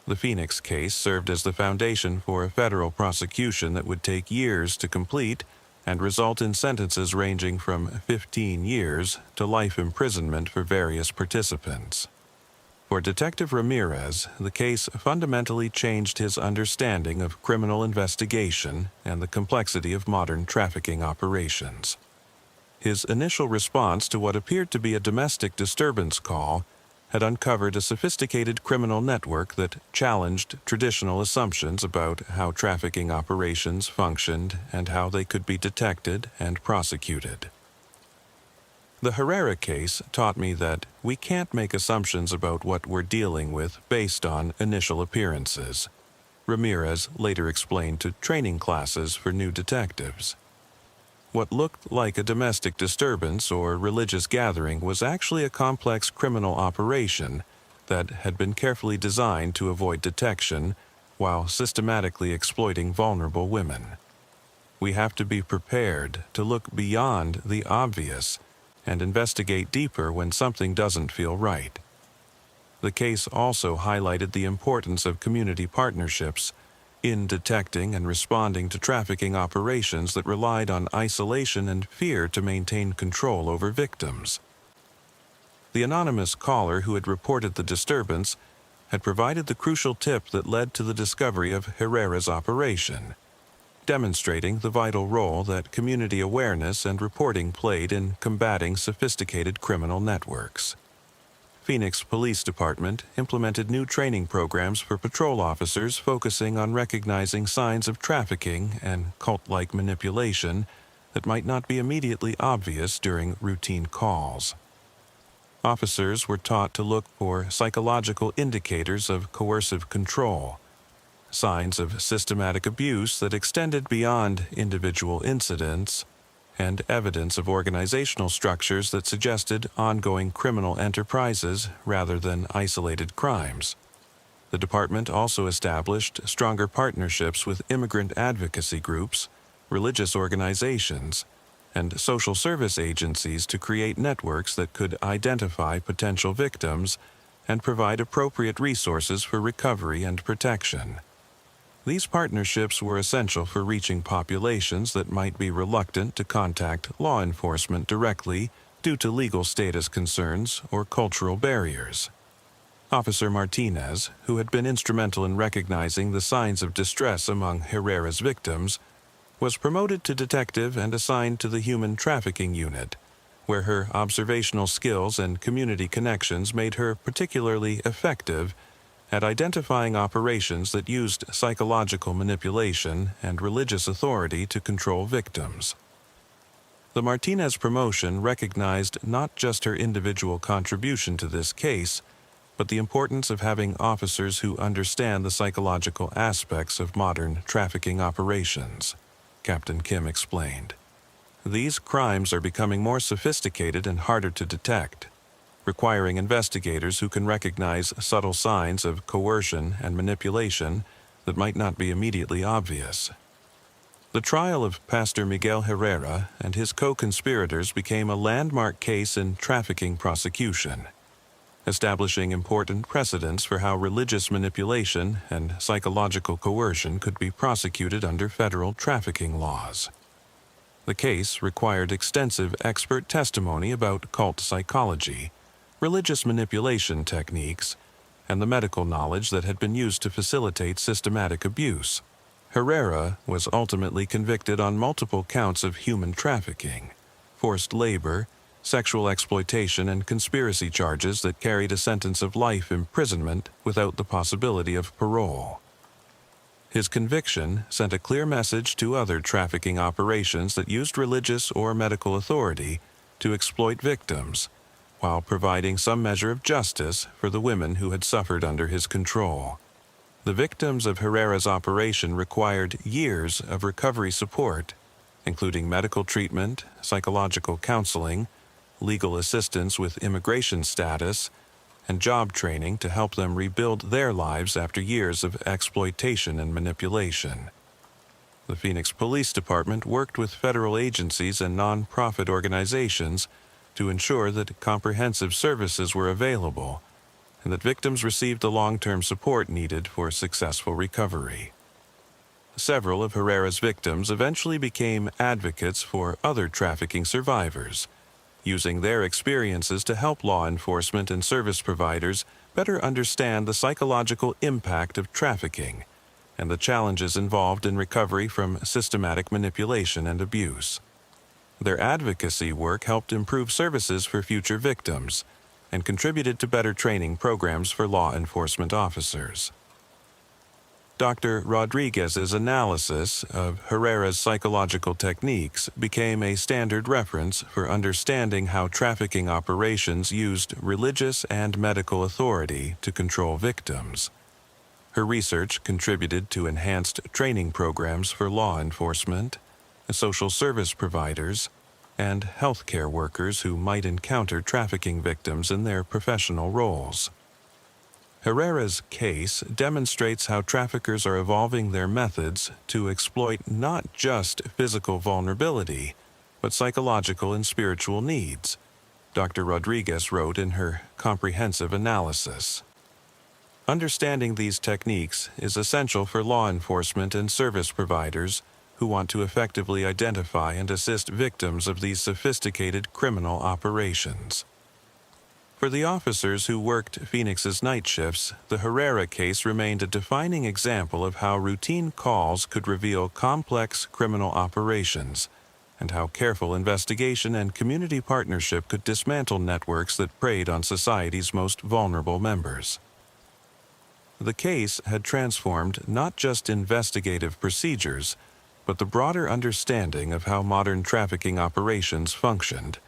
The Phoenix case served as the foundation for a federal prosecution that would take years to complete and result in sentences ranging from 15 years to life imprisonment for various participants. For Detective Ramirez, the case fundamentally changed his understanding of criminal investigation and the complexity of modern trafficking operations. His initial response to what appeared to be a domestic disturbance call had uncovered a sophisticated criminal network that challenged traditional assumptions about how trafficking operations functioned and how they could be detected and prosecuted. The Herrera case taught me that we can't make assumptions about what we're dealing with based on initial appearances, Ramirez later explained to training classes for new detectives. What looked like a domestic disturbance or religious gathering was actually a complex criminal operation that had been carefully designed to avoid detection while systematically exploiting vulnerable women. We have to be prepared to look beyond the obvious and investigate deeper when something doesn't feel right. The case also highlighted the importance of community partnerships in detecting and responding to trafficking operations that relied on isolation and fear to maintain control over victims. The anonymous caller who had reported the disturbance had provided the crucial tip that led to the discovery of Herrera's operation, demonstrating the vital role that community awareness and reporting played in combating sophisticated criminal networks. Phoenix Police Department implemented new training programs for patrol officers focusing on recognizing signs of trafficking and cult-like manipulation that might not be immediately obvious during routine calls. Officers were taught to look for psychological indicators of coercive control, signs of systematic abuse that extended beyond individual incidents, and evidence of organizational structures that suggested ongoing criminal enterprises rather than isolated crimes. The department also established stronger partnerships with immigrant advocacy groups, religious organizations, and social service agencies to create networks that could identify potential victims and provide appropriate resources for recovery and protection. These partnerships were essential for reaching populations that might be reluctant to contact law enforcement directly due to legal status concerns or cultural barriers. Officer Martinez, who had been instrumental in recognizing the signs of distress among Herrera's victims, was promoted to detective and assigned to the Human Trafficking Unit, where her observational skills and community connections made her particularly effective at identifying operations that used psychological manipulation and religious authority to control victims. The Martinez promotion recognized not just her individual contribution to this case, but the importance of having officers who understand the psychological aspects of modern trafficking operations, Captain Kim explained. These crimes are becoming more sophisticated and harder to detect, requiring investigators who can recognize subtle signs of coercion and manipulation that might not be immediately obvious. The trial of Pastor Miguel Herrera and his co-conspirators became a landmark case in trafficking prosecution, establishing important precedents for how religious manipulation and psychological coercion could be prosecuted under federal trafficking laws. The case required extensive expert testimony about cult psychology, religious manipulation techniques, and the medical knowledge that had been used to facilitate systematic abuse. Herrera was ultimately convicted on multiple counts of human trafficking, forced labor, sexual exploitation, and conspiracy charges that carried a sentence of life imprisonment without the possibility of parole. His conviction sent a clear message to other trafficking operations that used religious or medical authority to exploit victims, while providing some measure of justice for the women who had suffered under his control. The victims of Herrera's operation required years of recovery support, including medical treatment, psychological counseling, legal assistance with immigration status, and job training to help them rebuild their lives after years of exploitation and manipulation. The Phoenix Police Department worked with federal agencies and non-profit organizations to ensure that comprehensive services were available and that victims received the long-term support needed for successful recovery. Several of Herrera's victims eventually became advocates for other trafficking survivors, using their experiences to help law enforcement and service providers better understand the psychological impact of trafficking and the challenges involved in recovery from systematic manipulation and abuse. Their advocacy work helped improve services for future victims and contributed to better training programs for law enforcement officers. Dr. Rodriguez's analysis of Herrera's psychological techniques became a standard reference for understanding how trafficking operations used religious and medical authority to control victims. Her research contributed to enhanced training programs for law enforcement, social service providers, and healthcare workers who might encounter trafficking victims in their professional roles. Herrera's case demonstrates how traffickers are evolving their methods to exploit not just physical vulnerability, but psychological and spiritual needs, Dr. Rodriguez wrote in her comprehensive analysis. Understanding these techniques is essential for law enforcement and service providers who want to effectively identify and assist victims of these sophisticated criminal operations. For the officers who worked Phoenix's night shifts, the Herrera case remained a defining example of how routine calls could reveal complex criminal operations, and how careful investigation and community partnership could dismantle networks that preyed on society's most vulnerable members. The case had transformed not just investigative procedures, but the broader understanding of how modern trafficking operations functioned,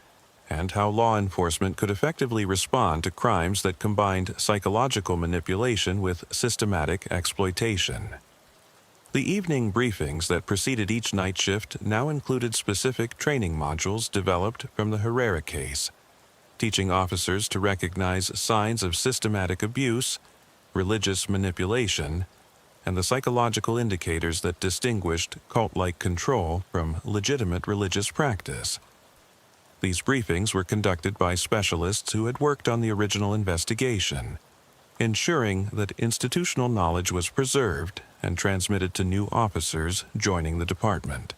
and how law enforcement could effectively respond to crimes that combined psychological manipulation with systematic exploitation. The evening briefings that preceded each night shift now included specific training modules developed from the Herrera case, teaching officers to recognize signs of systematic abuse, religious manipulation, and the psychological indicators that distinguished cult-like control from legitimate religious practice. These briefings were conducted by specialists who had worked on the original investigation, ensuring that institutional knowledge was preserved and transmitted to new officers joining the department.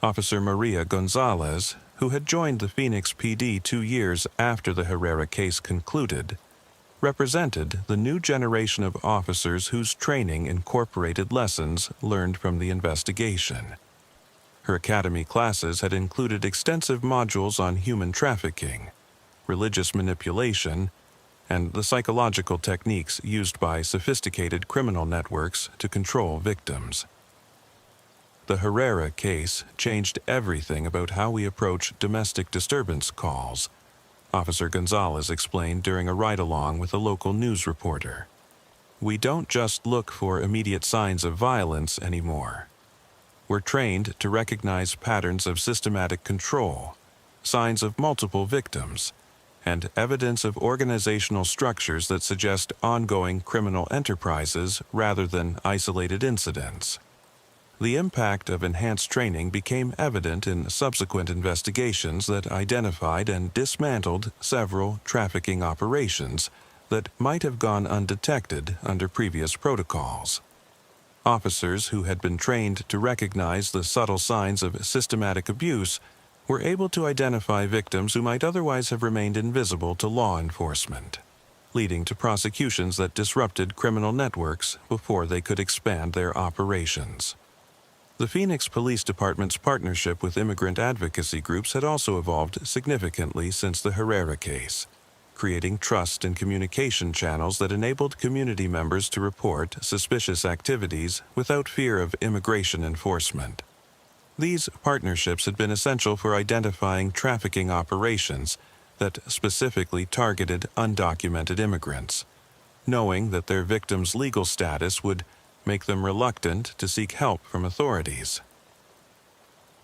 Officer Maria Gonzalez, who had joined the Phoenix PD 2 years after the Herrera case concluded, represented the new generation of officers whose training incorporated lessons learned from the investigation. Her academy classes had included extensive modules on human trafficking, religious manipulation, and the psychological techniques used by sophisticated criminal networks to control victims. The Herrera case changed everything about how we approach domestic disturbance calls, Officer Gonzalez explained during a ride-along with a local news reporter. We don't just look for immediate signs of violence anymore. We're trained to recognize patterns of systematic control, signs of multiple victims, and evidence of organizational structures that suggest ongoing criminal enterprises rather than isolated incidents. The impact of enhanced training became evident in subsequent investigations that identified and dismantled several trafficking operations that might have gone undetected under previous protocols. Officers who had been trained to recognize the subtle signs of systematic abuse were able to identify victims who might otherwise have remained invisible to law enforcement, leading to prosecutions that disrupted criminal networks before they could expand their operations. The Phoenix Police Department's partnership with immigrant advocacy groups had also evolved significantly since the Herrera case, creating trust and communication channels that enabled community members to report suspicious activities without fear of immigration enforcement. These partnerships had been essential for identifying trafficking operations that specifically targeted undocumented immigrants, knowing that their victims' legal status would make them reluctant to seek help from authorities.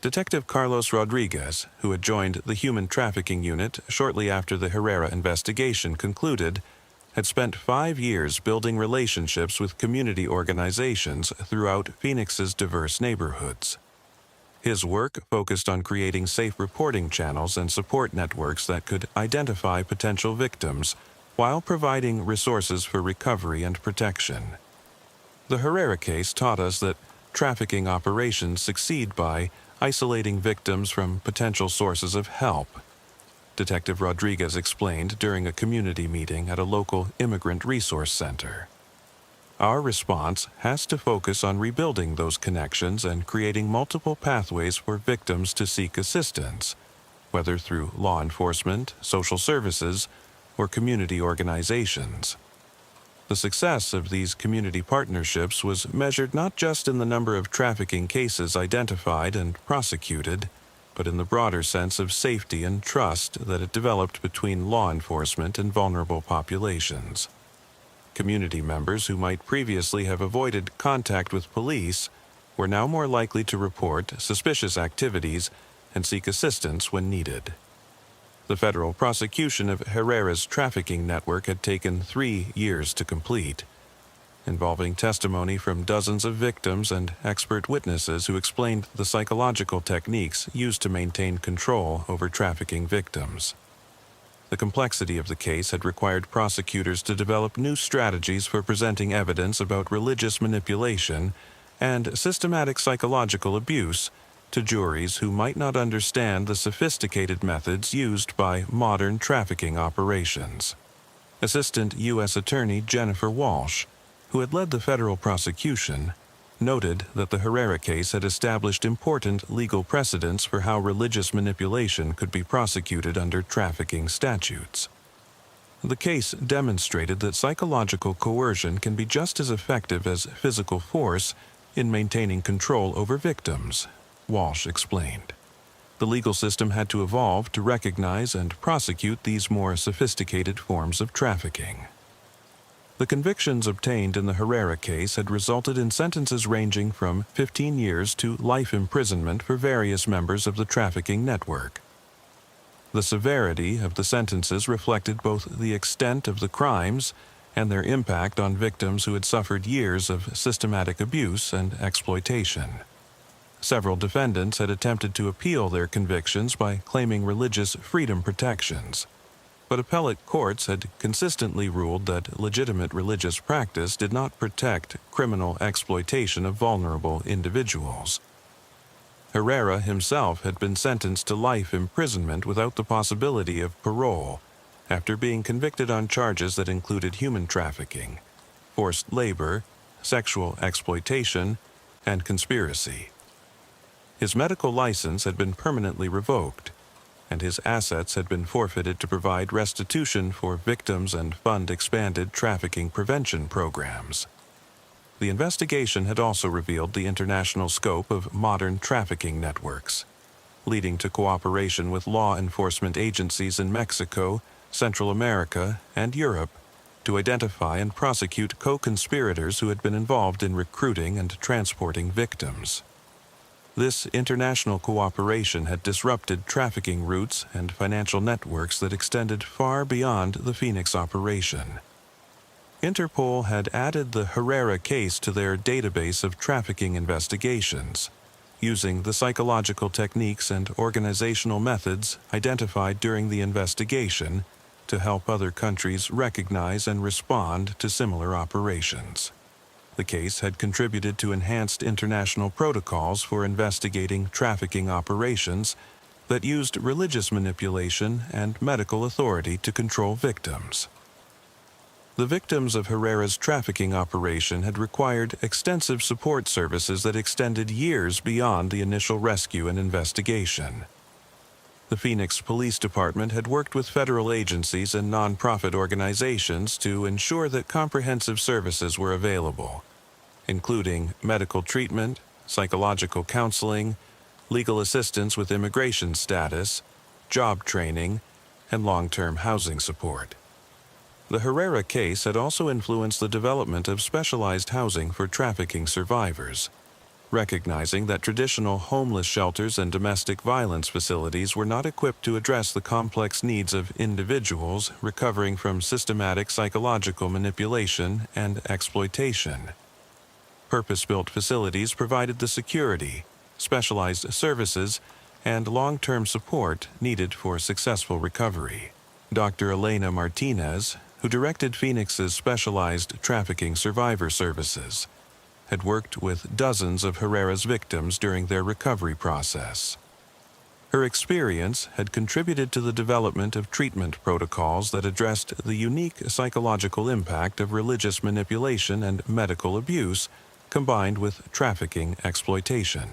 Detective Carlos Rodriguez, who had joined the Human Trafficking Unit shortly after the Herrera investigation concluded, had spent 5 years building relationships with community organizations throughout Phoenix's diverse neighborhoods. His work focused on creating safe reporting channels and support networks that could identify potential victims while providing resources for recovery and protection. The Herrera case taught us that trafficking operations succeed by isolating victims from potential sources of help. Detective Rodriguez explained during a community meeting at a local immigrant resource center. Our response has to focus on rebuilding those connections and creating multiple pathways for victims to seek assistance, whether through law enforcement, social services, or community organizations. The success of these community partnerships was measured not just in the number of trafficking cases identified and prosecuted, but in the broader sense of safety and trust that it developed between law enforcement and vulnerable populations. Community members who might previously have avoided contact with police were now more likely to report suspicious activities and seek assistance when needed. The federal prosecution of Herrera's trafficking network had taken 3 years to complete, involving testimony from dozens of victims and expert witnesses who explained the psychological techniques used to maintain control over trafficking victims. The complexity of the case had required prosecutors to develop new strategies for presenting evidence about religious manipulation and systematic psychological abuse to juries who might not understand the sophisticated methods used by modern trafficking operations. Assistant U.S. Attorney Jennifer Walsh, who had led the federal prosecution, noted that the Herrera case had established important legal precedents for how religious manipulation could be prosecuted under trafficking statutes. The case demonstrated that psychological coercion can be just as effective as physical force in maintaining control over victims, Walsh explained. The legal system had to evolve to recognize and prosecute these more sophisticated forms of trafficking. The convictions obtained in the Herrera case had resulted in sentences ranging from 15 years to life imprisonment for various members of the trafficking network. The severity of the sentences reflected both the extent of the crimes and their impact on victims who had suffered years of systematic abuse and exploitation. Several defendants had attempted to appeal their convictions by claiming religious freedom protections, but appellate courts had consistently ruled that legitimate religious practice did not protect criminal exploitation of vulnerable individuals. Herrera himself had been sentenced to life imprisonment without the possibility of parole, after being convicted on charges that included human trafficking, forced labor, sexual exploitation, and conspiracy. His medical license had been permanently revoked, and his assets had been forfeited to provide restitution for victims and fund expanded trafficking prevention programs. The investigation had also revealed the international scope of modern trafficking networks, leading to cooperation with law enforcement agencies in Mexico, Central America, and Europe to identify and prosecute co-conspirators who had been involved in recruiting and transporting victims. This international cooperation had disrupted trafficking routes and financial networks that extended far beyond the Phoenix operation. Interpol had added the Herrera case to their database of trafficking investigations, using the psychological techniques and organizational methods identified during the investigation to help other countries recognize and respond to similar operations. The case had contributed to enhanced international protocols for investigating trafficking operations that used religious manipulation and medical authority to control victims. The victims of Herrera's trafficking operation had required extensive support services that extended years beyond the initial rescue and investigation. The Phoenix Police Department had worked with federal agencies and nonprofit organizations to ensure that comprehensive services were available, including medical treatment, psychological counseling, legal assistance with immigration status, job training, and long-term housing support. The Herrera case had also influenced the development of specialized housing for trafficking survivors, recognizing that traditional homeless shelters and domestic violence facilities were not equipped to address the complex needs of individuals recovering from systematic psychological manipulation and exploitation. Purpose-built facilities provided the security, specialized services, and long-term support needed for successful recovery. Dr. Elena Martinez, who directed Phoenix's specialized trafficking survivor services, had worked with dozens of Herrera's victims during their recovery process. Her experience had contributed to the development of treatment protocols that addressed the unique psychological impact of religious manipulation and medical abuse combined with trafficking exploitation.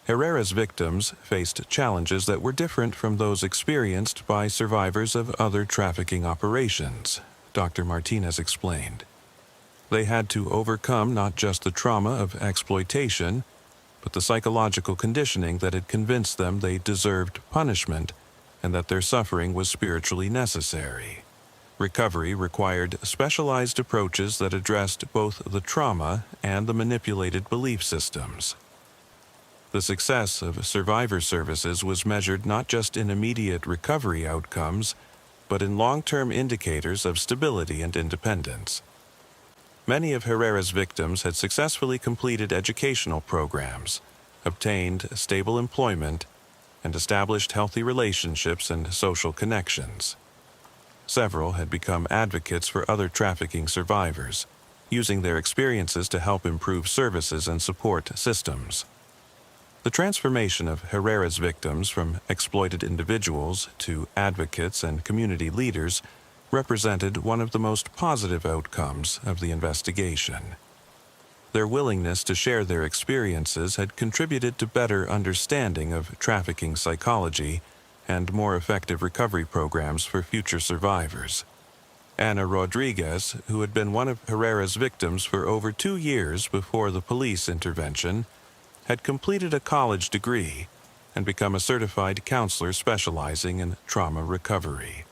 Herrera's victims faced challenges that were different from those experienced by survivors of other trafficking operations, Dr. Martinez explained. They had to overcome not just the trauma of exploitation, but the psychological conditioning that had convinced them they deserved punishment and that their suffering was spiritually necessary. Recovery required specialized approaches that addressed both the trauma and the manipulated belief systems. The success of survivor services was measured not just in immediate recovery outcomes, but in long-term indicators of stability and independence. Many of Herrera's victims had successfully completed educational programs, obtained stable employment, and established healthy relationships and social connections. Several had become advocates for other trafficking survivors, using their experiences to help improve services and support systems. The transformation of Herrera's victims from exploited individuals to advocates and community leaders represented one of the most positive outcomes of the investigation. Their willingness to share their experiences had contributed to better understanding of trafficking psychology and more effective recovery programs for future survivors. Ana Rodriguez, who had been one of Herrera's victims for over 2 years before the police intervention, had completed a college degree and become a certified counselor specializing in trauma recovery.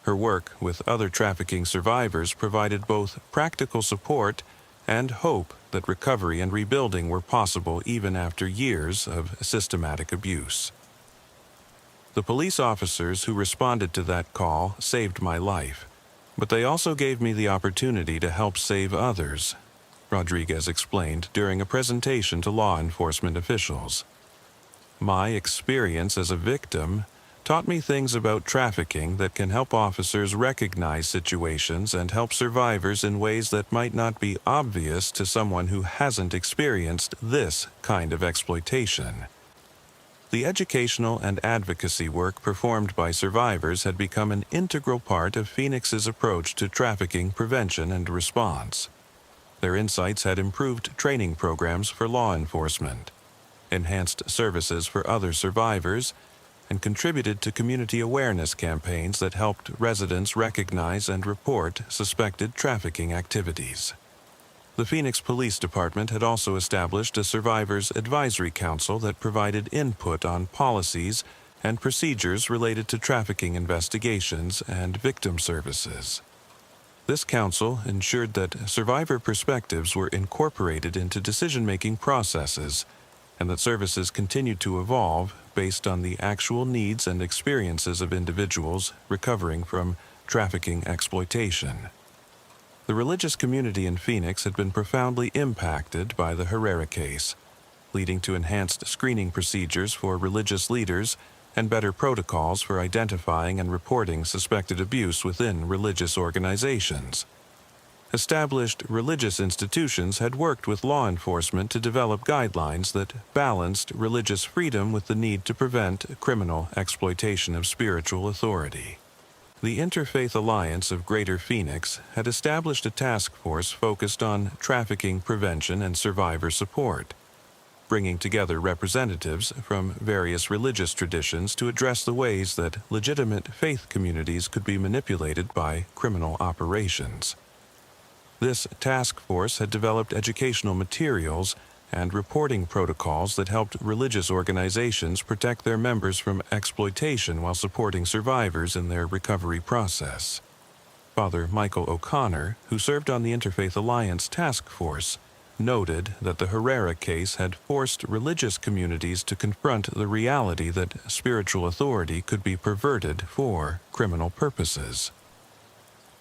Her work with other trafficking survivors provided both practical support and hope that recovery and rebuilding were possible even after years of systematic abuse. The police officers who responded to that call saved my life, but they also gave me the opportunity to help save others, Rodriguez explained during a presentation to law enforcement officials. My experience as a victim taught me things about trafficking that can help officers recognize situations and help survivors in ways that might not be obvious to someone who hasn't experienced this kind of exploitation. The educational and advocacy work performed by survivors had become an integral part of Phoenix's approach to trafficking prevention and response. Their insights had improved training programs for law enforcement, enhanced services for other survivors, and contributed to community awareness campaigns that helped residents recognize and report suspected trafficking activities. The Phoenix Police Department had also established a Survivors Advisory Council that provided input on policies and procedures related to trafficking investigations and victim services. This council ensured that survivor perspectives were incorporated into decision-making processes and that services continued to evolve based on the actual needs and experiences of individuals recovering from trafficking exploitation. The religious community in Phoenix had been profoundly impacted by the Herrera case, leading to enhanced screening procedures for religious leaders and better protocols for identifying and reporting suspected abuse within religious organizations. Established religious institutions had worked with law enforcement to develop guidelines that balanced religious freedom with the need to prevent criminal exploitation of spiritual authority. The Interfaith Alliance of Greater Phoenix had established a task force focused on trafficking prevention and survivor support, bringing together representatives from various religious traditions to address the ways that legitimate faith communities could be manipulated by criminal operations. This task force had developed educational materials and reporting protocols that helped religious organizations protect their members from exploitation while supporting survivors in their recovery process. Father Michael O'Connor, who served on the Interfaith Alliance task force, noted that the Herrera case had forced religious communities to confront the reality that spiritual authority could be perverted for criminal purposes.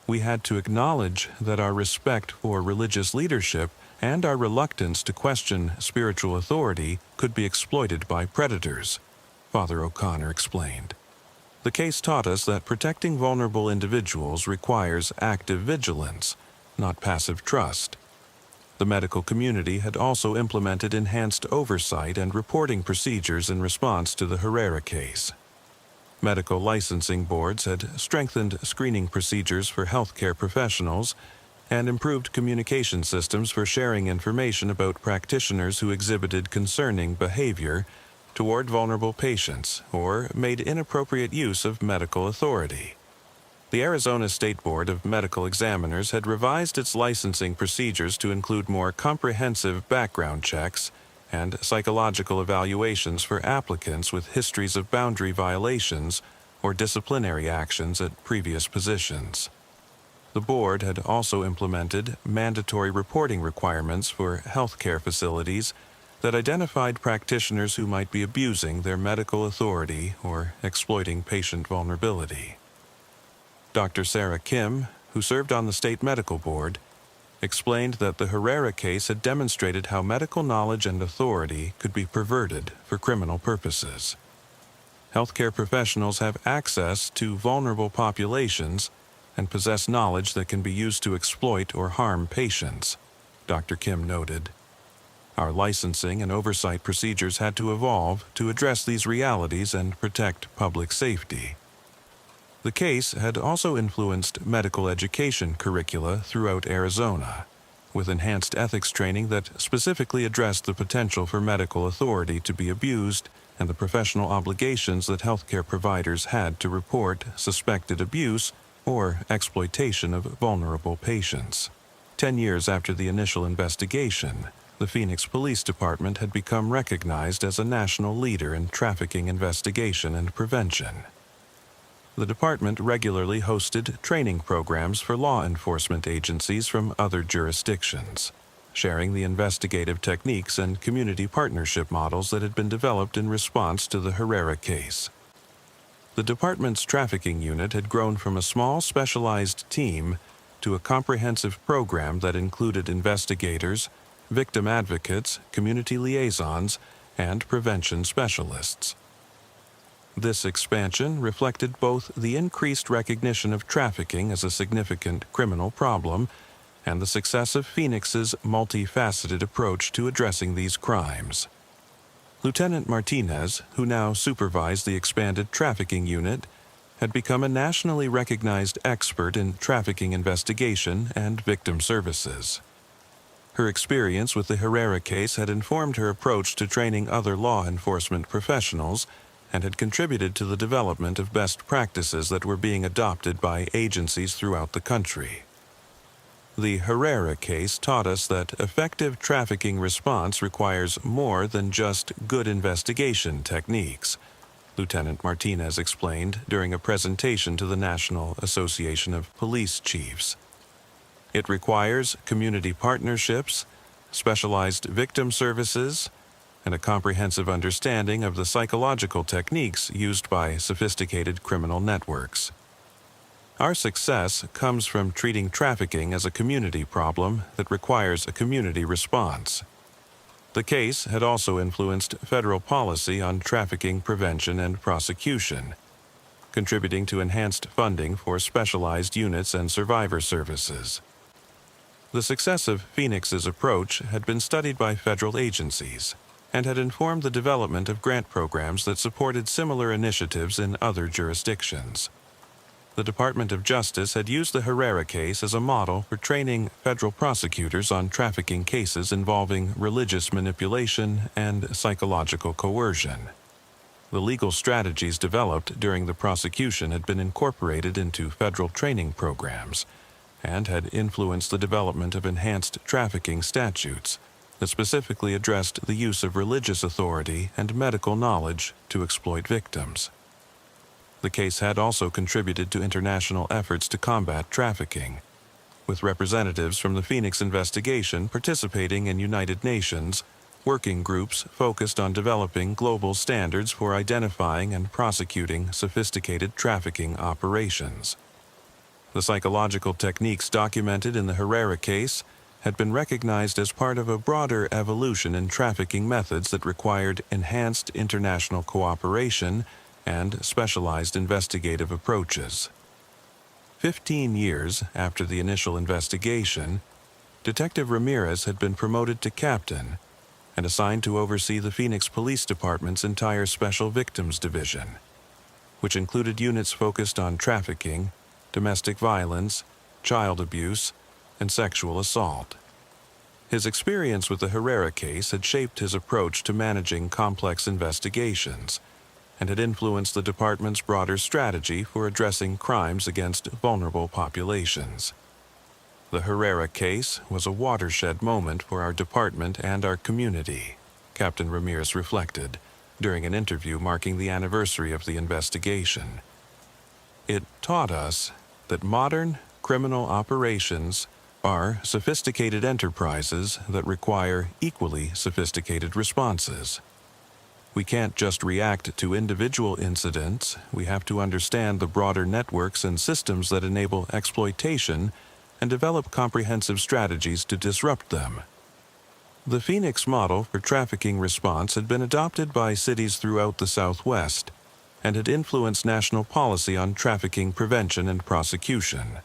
We had to acknowledge that our respect for religious leadership and our reluctance to question spiritual authority could be exploited by predators, Father O'Connor explained. The case taught us that protecting vulnerable individuals requires active vigilance, not passive trust. The medical community had also implemented enhanced oversight and reporting procedures in response to the Herrera case. Medical licensing boards had strengthened screening procedures for healthcare professionals and improved communication systems for sharing information about practitioners who exhibited concerning behavior toward vulnerable patients or made inappropriate use of medical authority. The Arizona State Board of Medical Examiners had revised its licensing procedures to include more comprehensive background checks and psychological evaluations for applicants with histories of boundary violations or disciplinary actions at previous positions. The board had also implemented mandatory reporting requirements for healthcare facilities that identified practitioners who might be abusing their medical authority or exploiting patient vulnerability. Dr. Sarah Kim, who served on the state medical board, explained that the Herrera case had demonstrated how medical knowledge and authority could be perverted for criminal purposes. Healthcare professionals have access to vulnerable populations and possess knowledge that can be used to exploit or harm patients, Dr. Kim noted. Our licensing and oversight procedures had to evolve to address these realities and protect public safety. The case had also influenced medical education curricula throughout Arizona, with enhanced ethics training that specifically addressed the potential for medical authority to be abused and the professional obligations that healthcare providers had to report suspected abuse or exploitation of vulnerable patients. 10 years after the initial investigation, the Phoenix Police Department had become recognized as a national leader in trafficking investigation and prevention. The department regularly hosted training programs for law enforcement agencies from other jurisdictions, sharing the investigative techniques and community partnership models that had been developed in response to the Herrera case. The department's trafficking unit had grown from a small specialized team to a comprehensive program that included investigators, victim advocates, community liaisons, and prevention specialists. This expansion reflected both the increased recognition of trafficking as a significant criminal problem and the success of Phoenix's multifaceted approach to addressing these crimes. Lieutenant Martinez, who now supervised the expanded trafficking unit, had become a nationally recognized expert in trafficking investigation and victim services. Her experience with the Herrera case had informed her approach to training other law enforcement professionals and had contributed to the development of best practices that were being adopted by agencies throughout the country. The Herrera case taught us that effective trafficking response requires more than just good investigation techniques, Lieutenant Martinez explained during a presentation to the National Association of Police Chiefs. It requires community partnerships, specialized victim services, and a comprehensive understanding of the psychological techniques used by sophisticated criminal networks. Our success comes from treating trafficking as a community problem that requires a community response. The case had also influenced federal policy on trafficking prevention and prosecution, contributing to enhanced funding for specialized units and survivor services. The success of Phoenix's approach had been studied by federal agencies and had informed the development of grant programs that supported similar initiatives in other jurisdictions. The Department of Justice had used the Herrera case as a model for training federal prosecutors on trafficking cases involving religious manipulation and psychological coercion. The legal strategies developed during the prosecution had been incorporated into federal training programs and had influenced the development of enhanced trafficking statutes that specifically addressed the use of religious authority and medical knowledge to exploit victims. The case had also contributed to international efforts to combat trafficking, with representatives from the Phoenix investigation participating in United Nations working groups focused on developing global standards for identifying and prosecuting sophisticated trafficking operations. The psychological techniques documented in the Herrera case had been recognized as part of a broader evolution in trafficking methods that required enhanced international cooperation and specialized investigative approaches. 15 years after the initial investigation, Detective Ramirez had been promoted to captain and assigned to oversee the Phoenix Police Department's entire Special Victims Division, which included units focused on trafficking, domestic violence, child abuse, and sexual assault. His experience with the Herrera case had shaped his approach to managing complex investigations and had influenced the department's broader strategy for addressing crimes against vulnerable populations. The Herrera case was a watershed moment for our department and our community, Captain Ramirez reflected, during an interview marking the anniversary of the investigation. It taught us that modern criminal operations are sophisticated enterprises that require equally sophisticated responses. We can't just react to individual incidents, we have to understand the broader networks and systems that enable exploitation and develop comprehensive strategies to disrupt them. The Phoenix model for trafficking response had been adopted by cities throughout the Southwest and had influenced national policy on trafficking prevention and prosecution.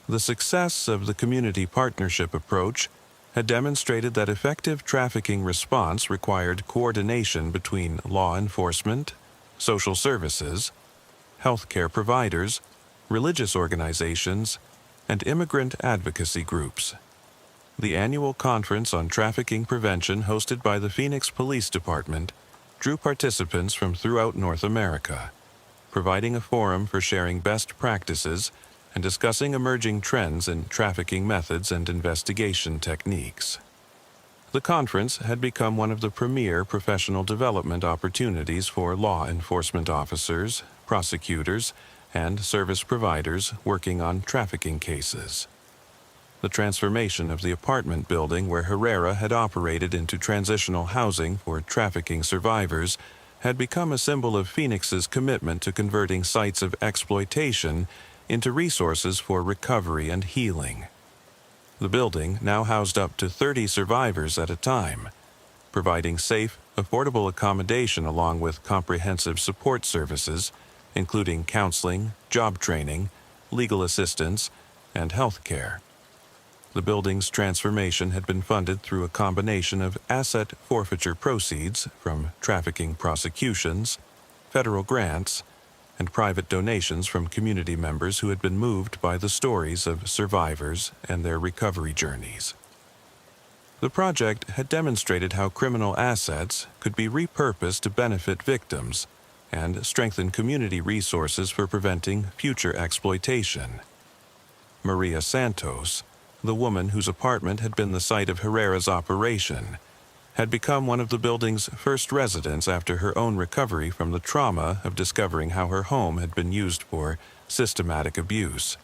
The success of the community partnership approach had demonstrated that effective trafficking response required coordination between law enforcement, social services, healthcare providers, religious organizations, and immigrant advocacy groups. The annual conference on trafficking prevention hosted by the Phoenix Police Department drew participants from throughout North America, providing a forum for sharing best practices and discussing emerging trends in trafficking methods and investigation techniques. The conference had become one of the premier professional development opportunities for law enforcement officers, prosecutors, and service providers working on trafficking cases. The transformation of the apartment building where Herrera had operated into transitional housing for trafficking survivors had become a symbol of Phoenix's commitment to converting sites of exploitation into resources for recovery and healing. The building now housed up to 30 survivors at a time, providing safe, affordable accommodation along with comprehensive support services, including counseling, job training, legal assistance, and health care. The building's transformation had been funded through a combination of asset forfeiture proceeds from trafficking prosecutions, federal grants, and private donations from community members who had been moved by the stories of survivors and their recovery journeys. The project had demonstrated how criminal assets could be repurposed to benefit victims and strengthen community resources for preventing future exploitation. Maria Santos, the woman whose apartment had been the site of Herrera's operation, had become one of the building's first residents after her own recovery from the trauma of discovering how her home had been used for systematic abuse.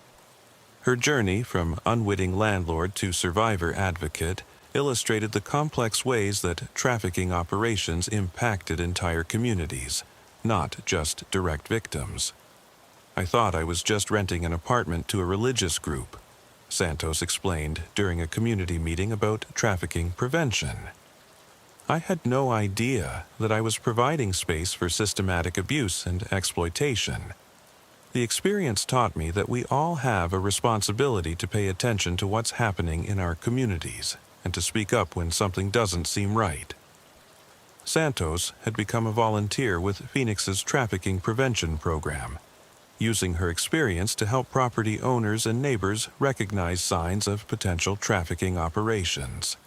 Her journey from unwitting landlord to survivor advocate illustrated the complex ways that trafficking operations impacted entire communities, not just direct victims. "I thought I was just renting an apartment to a religious group," Santos explained during a community meeting about trafficking prevention. "I had no idea that I was providing space for systematic abuse and exploitation. The experience taught me that we all have a responsibility to pay attention to what's happening in our communities and to speak up when something doesn't seem right." Santos had become a volunteer with Phoenix's trafficking prevention program, using her experience to help property owners and neighbors recognize signs of potential trafficking operations.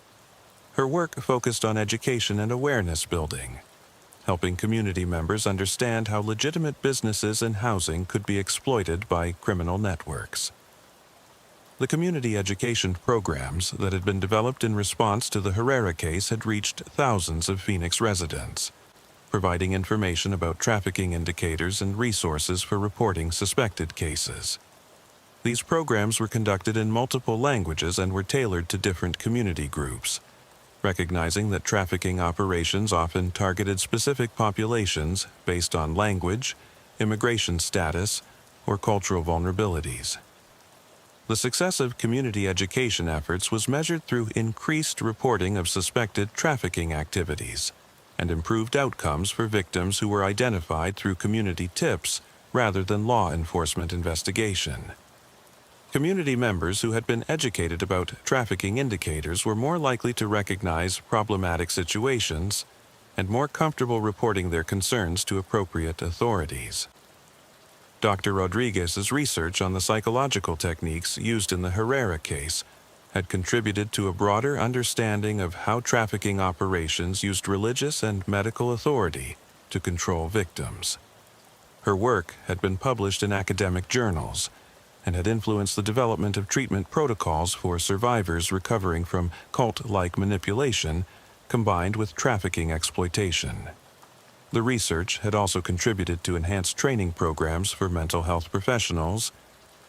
Her work focused on education and awareness building, helping community members understand how legitimate businesses and housing could be exploited by criminal networks. The community education programs that had been developed in response to the Herrera case had reached thousands of Phoenix residents, providing information about trafficking indicators and resources for reporting suspected cases. These programs were conducted in multiple languages and were tailored to different community groups, recognizing that trafficking operations often targeted specific populations based on language, immigration status, or cultural vulnerabilities. The success of community education efforts was measured through increased reporting of suspected trafficking activities and improved outcomes for victims who were identified through community tips rather than law enforcement investigation. Community members who had been educated about trafficking indicators were more likely to recognize problematic situations and more comfortable reporting their concerns to appropriate authorities. Dr. Rodriguez's research on the psychological techniques used in the Herrera case had contributed to a broader understanding of how trafficking operations used religious and medical authority to control victims. Her work had been published in academic journals and had influenced the development of treatment protocols for survivors recovering from cult-like manipulation combined with trafficking exploitation. The research had also contributed to enhanced training programs for mental health professionals,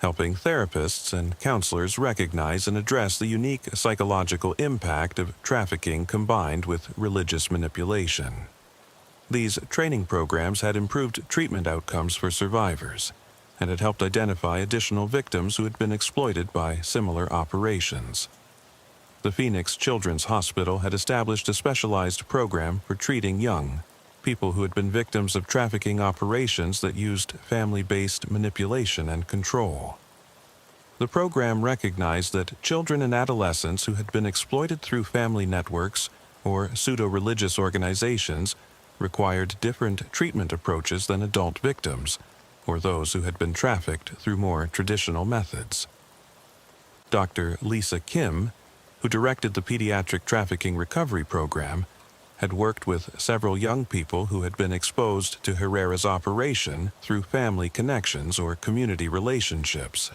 helping therapists and counselors recognize and address the unique psychological impact of trafficking combined with religious manipulation. These training programs had improved treatment outcomes for survivors and had helped identify additional victims who had been exploited by similar operations. The Phoenix Children's Hospital had established a specialized program for treating young people who had been victims of trafficking operations that used family-based manipulation and control. The program recognized that children and adolescents who had been exploited through family networks or pseudo-religious organizations required different treatment approaches than adult victims, or those who had been trafficked through more traditional methods. Dr. Lisa Kim, who directed the Pediatric Trafficking Recovery Program, had worked with several young people who had been exposed to Herrera's operation through family connections or community relationships.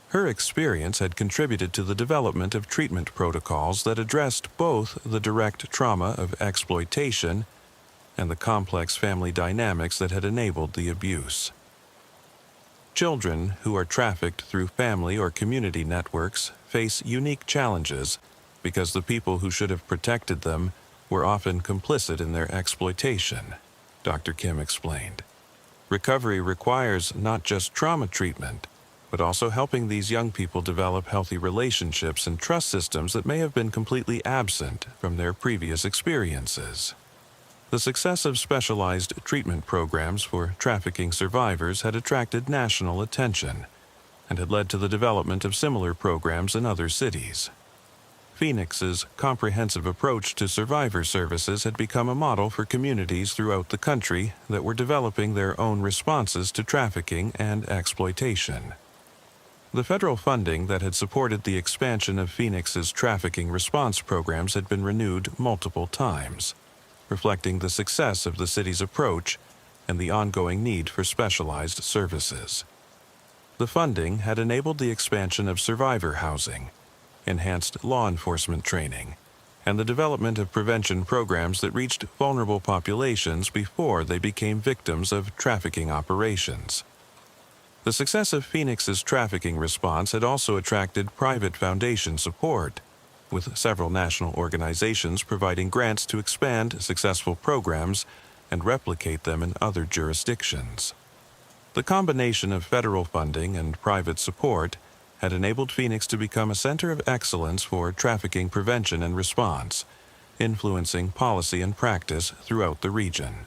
Her experience had contributed to the development of treatment protocols that addressed both the direct trauma of exploitation and the complex family dynamics that had enabled the abuse. Children who are trafficked through family or community networks face unique challenges because the people who should have protected them were often complicit in their exploitation, Dr. Kim explained. Recovery requires not just trauma treatment, but also helping these young people develop healthy relationships and trust systems that may have been completely absent from their previous experiences. The success of specialized treatment programs for trafficking survivors had attracted national attention and had led to the development of similar programs in other cities. Phoenix's comprehensive approach to survivor services had become a model for communities throughout the country that were developing their own responses to trafficking and exploitation. The federal funding that had supported the expansion of Phoenix's trafficking response programs had been renewed multiple times, reflecting the success of the city's approach and the ongoing need for specialized services. The funding had enabled the expansion of survivor housing, enhanced law enforcement training, and the development of prevention programs that reached vulnerable populations before they became victims of trafficking operations. The success of Phoenix's trafficking response had also attracted private foundation support, with several national organizations providing grants to expand successful programs and replicate them in other jurisdictions. The combination of federal funding and private support had enabled Phoenix to become a center of excellence for trafficking prevention and response, influencing policy and practice throughout the region.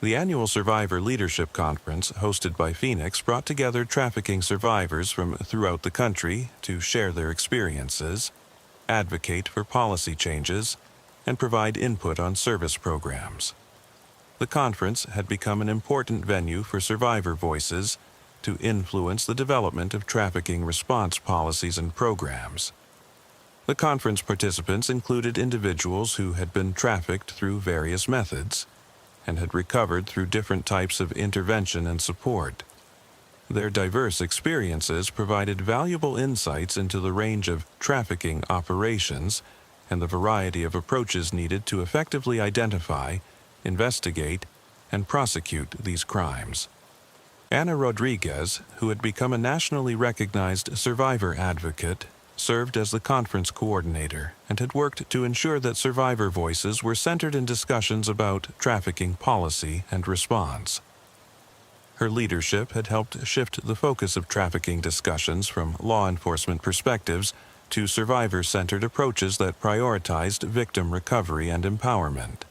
The annual Survivor Leadership Conference, hosted by Phoenix, brought together trafficking survivors from throughout the country to share their experiences, advocate for policy changes, and provide input on service programs. The conference had become an important venue for survivor voices to influence the development of trafficking response policies and programs. The conference participants included individuals who had been trafficked through various methods and had recovered through different types of intervention and support. Their diverse experiences provided valuable insights into the range of trafficking operations and the variety of approaches needed to effectively identify, investigate, and prosecute these crimes. Anna Rodriguez, who had become a nationally recognized survivor advocate, served as the conference coordinator and had worked to ensure that survivor voices were centered in discussions about trafficking policy and response. Her leadership had helped shift the focus of trafficking discussions from law enforcement perspectives to survivor-centered approaches that prioritized victim recovery and empowerment.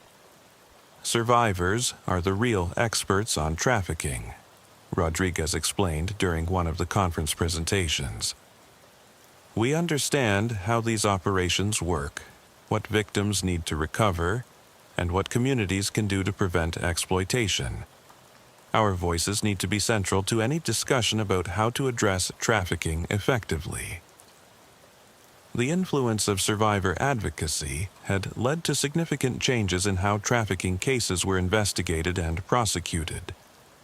Survivors are the real experts on trafficking, Rodriguez explained during one of the conference presentations. We understand how these operations work, what victims need to recover, and what communities can do to prevent exploitation. Our voices need to be central to any discussion about how to address trafficking effectively. The influence of survivor advocacy had led to significant changes in how trafficking cases were investigated and prosecuted,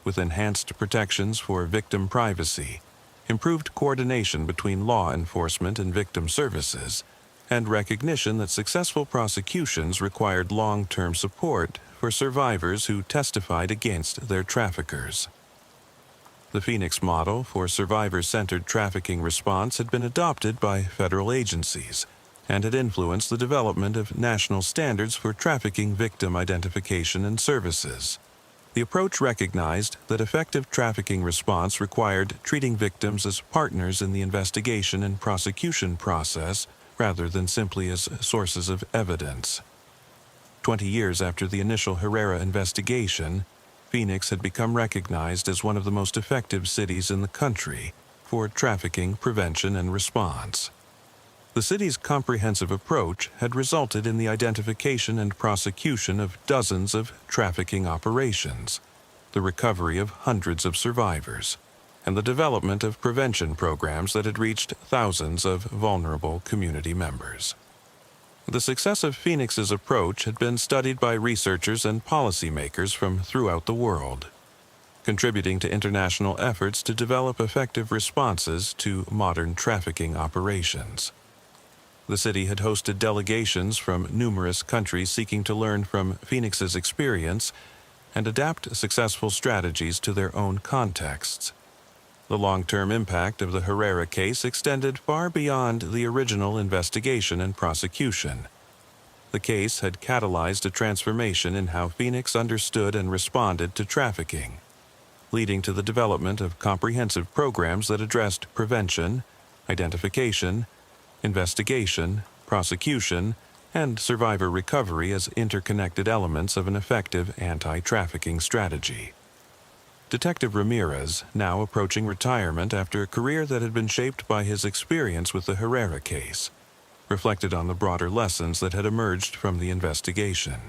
with enhanced protections for victim privacy, improved coordination between law enforcement and victim services, and recognition that successful prosecutions required long-term support for survivors who testified against their traffickers. The Phoenix model for survivor-centered trafficking response had been adopted by federal agencies and had influenced the development of national standards for trafficking victim identification and services. The approach recognized that effective trafficking response required treating victims as partners in the investigation and prosecution process rather than simply as sources of evidence. 20 years after the initial Herrera investigation, Phoenix had become recognized as one of the most effective cities in the country for trafficking prevention and response. The city's comprehensive approach had resulted in the identification and prosecution of dozens of trafficking operations, the recovery of hundreds of survivors, and the development of prevention programs that had reached thousands of vulnerable community members. The success of Phoenix's approach had been studied by researchers and policymakers from throughout the world, contributing to international efforts to develop effective responses to modern trafficking operations. The city had hosted delegations from numerous countries seeking to learn from Phoenix's experience and adapt successful strategies to their own contexts. The long-term impact of the Herrera case extended far beyond the original investigation and prosecution. The case had catalyzed a transformation in how Phoenix understood and responded to trafficking, leading to the development of comprehensive programs that addressed prevention, identification, investigation, prosecution, and survivor recovery as interconnected elements of an effective anti-trafficking strategy. Detective Ramirez, now approaching retirement after a career that had been shaped by his experience with the Herrera case, reflected on the broader lessons that had emerged from the investigation.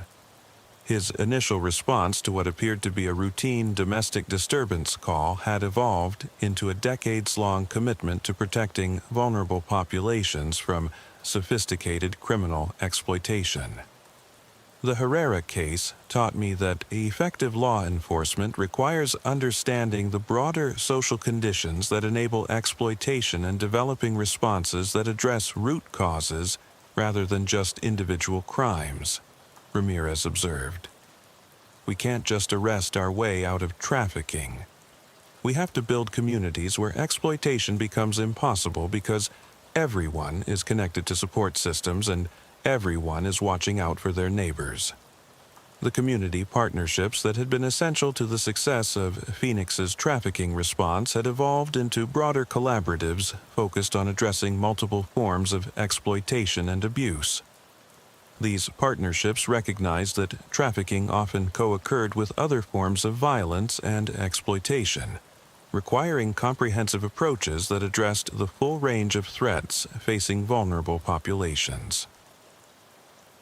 His initial response to what appeared to be a routine domestic disturbance call had evolved into a decades-long commitment to protecting vulnerable populations from sophisticated criminal exploitation. The Herrera case taught me that effective law enforcement requires understanding the broader social conditions that enable exploitation and developing responses that address root causes rather than just individual crimes, Ramirez observed. We can't just arrest our way out of trafficking. We have to build communities where exploitation becomes impossible because everyone is connected to support systems and everyone is watching out for their neighbors. The community partnerships that had been essential to the success of Phoenix's trafficking response had evolved into broader collaboratives focused on addressing multiple forms of exploitation and abuse. These partnerships recognized that trafficking often co-occurred with other forms of violence and exploitation, requiring comprehensive approaches that addressed the full range of threats facing vulnerable populations.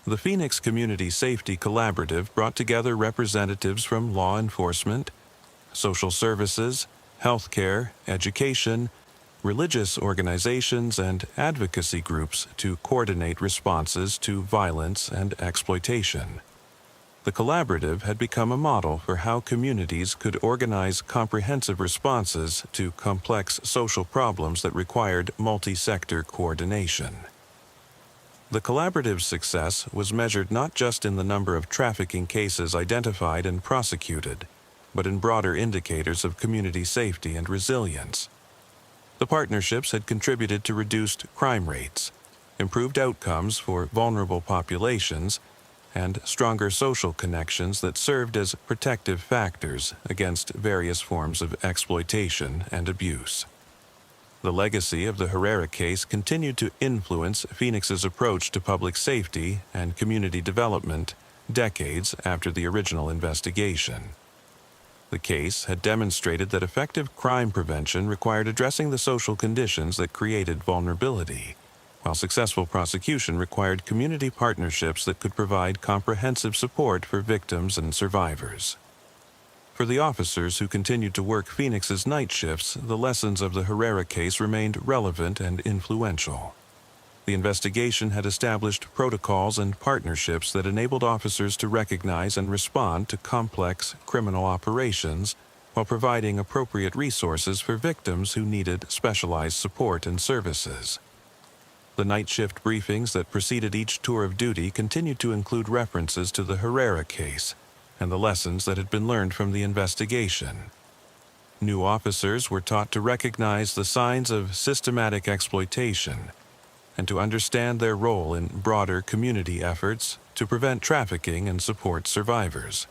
The Phoenix Community Safety Collaborative brought together representatives from law enforcement, social services, healthcare, education, religious organizations, and advocacy groups to coordinate responses to violence and exploitation. The collaborative had become a model for how communities could organize comprehensive responses to complex social problems that required multi-sector coordination. The collaborative's success was measured not just in the number of trafficking cases identified and prosecuted, but in broader indicators of community safety and resilience. The partnerships had contributed to reduced crime rates, improved outcomes for vulnerable populations, and stronger social connections that served as protective factors against various forms of exploitation and abuse. The legacy of the Herrera case continued to influence Phoenix's approach to public safety and community development decades after the original investigation. The case had demonstrated that effective crime prevention required addressing the social conditions that created vulnerability, while successful prosecution required community partnerships that could provide comprehensive support for victims and survivors. For the officers who continued to work Phoenix's night shifts, the lessons of the Herrera case remained relevant and influential. The investigation had established protocols and partnerships that enabled officers to recognize and respond to complex criminal operations while providing appropriate resources for victims who needed specialized support and services. The night shift briefings that preceded each tour of duty continued to include references to the Herrera case, and the lessons that had been learned from the investigation. New officers were taught to recognize the signs of systematic exploitation and to understand their role in broader community efforts to prevent trafficking and support survivors.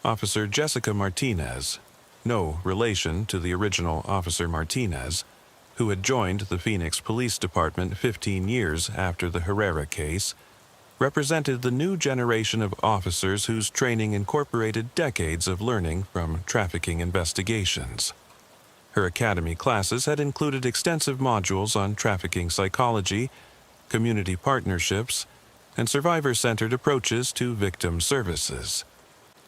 Officer Jessica Martinez, no relation to the original Officer Martinez, who had joined the Phoenix Police Department 15 years after the Herrera case, represented the new generation of officers whose training incorporated decades of learning from trafficking investigations. Her academy classes had included extensive modules on trafficking psychology, community partnerships, and survivor-centered approaches to victim services.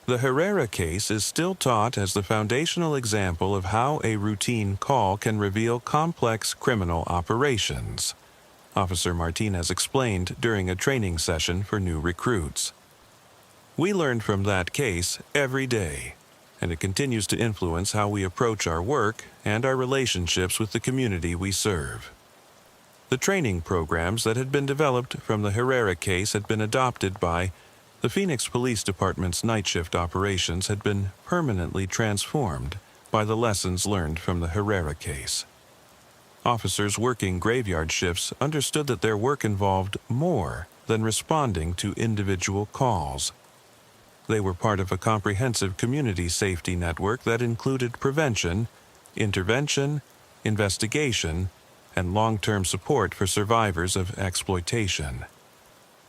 The Herrera case is still taught as the foundational example of how a routine call can reveal complex criminal operations, Officer Martinez explained during a training session for new recruits. We learned from that case every day, and it continues to influence how we approach our work and our relationships with the community we serve. The training programs that had been developed from the Herrera case had been adopted by the Phoenix Police Department's night shift operations had been permanently transformed by the lessons learned from the Herrera case. Officers working graveyard shifts understood that their work involved more than responding to individual calls. They were part of a comprehensive community safety network that included prevention, intervention, investigation, and long-term support for survivors of exploitation.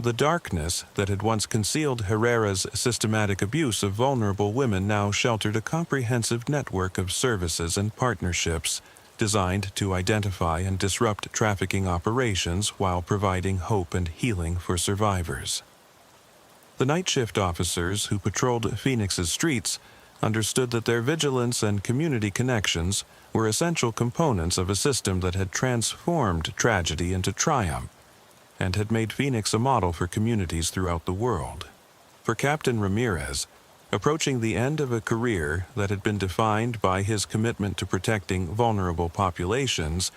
The darkness that had once concealed Herrera's systematic abuse of vulnerable women now sheltered a comprehensive network of services and partnerships designed to identify and disrupt trafficking operations while providing hope and healing for survivors. The night shift officers who patrolled Phoenix's streets understood that their vigilance and community connections were essential components of a system that had transformed tragedy into triumph and had made Phoenix a model for communities throughout the world. For Captain Ramirez, approaching the end of a career that had been defined by his commitment to protecting vulnerable populations,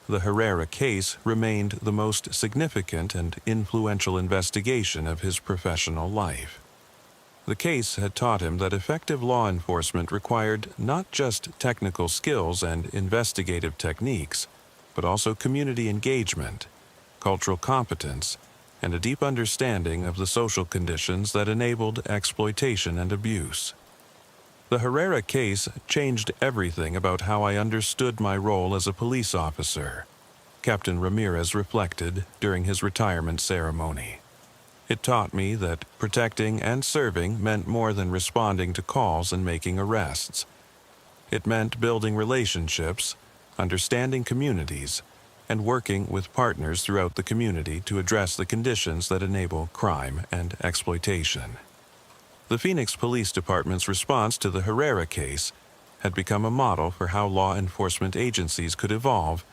the Herrera case remained the most significant and influential investigation of his professional life. The case had taught him that effective law enforcement required not just technical skills and investigative techniques, but also community engagement, cultural competence, and a deep understanding of the social conditions that enabled exploitation and abuse. The Herrera case changed everything about how I understood my role as a police officer, Captain Ramirez reflected during his retirement ceremony. It taught me that protecting and serving meant more than responding to calls and making arrests. It meant building relationships, understanding communities, and working with partners throughout the community to address the conditions that enable crime and exploitation. The Phoenix Police Department's response to the Herrera case had become a model for how law enforcement agencies could evolve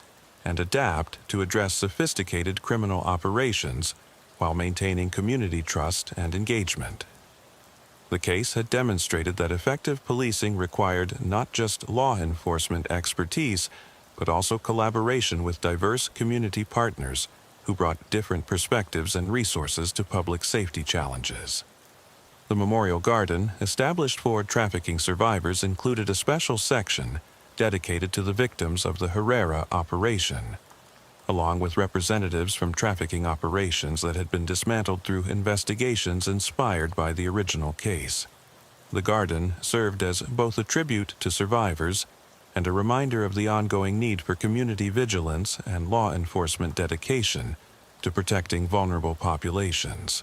and adapt to address sophisticated criminal operations while maintaining community trust and engagement. The case had demonstrated that effective policing required not just law enforcement expertise, but also collaboration with diverse community partners who brought different perspectives and resources to public safety challenges. The Memorial Garden, established for trafficking survivors, included a special section dedicated to the victims of the Herrera operation, along with representatives from trafficking operations that had been dismantled through investigations inspired by the original case. The garden served as both a tribute to survivors and a reminder of the ongoing need for community vigilance and law enforcement dedication to protecting vulnerable populations.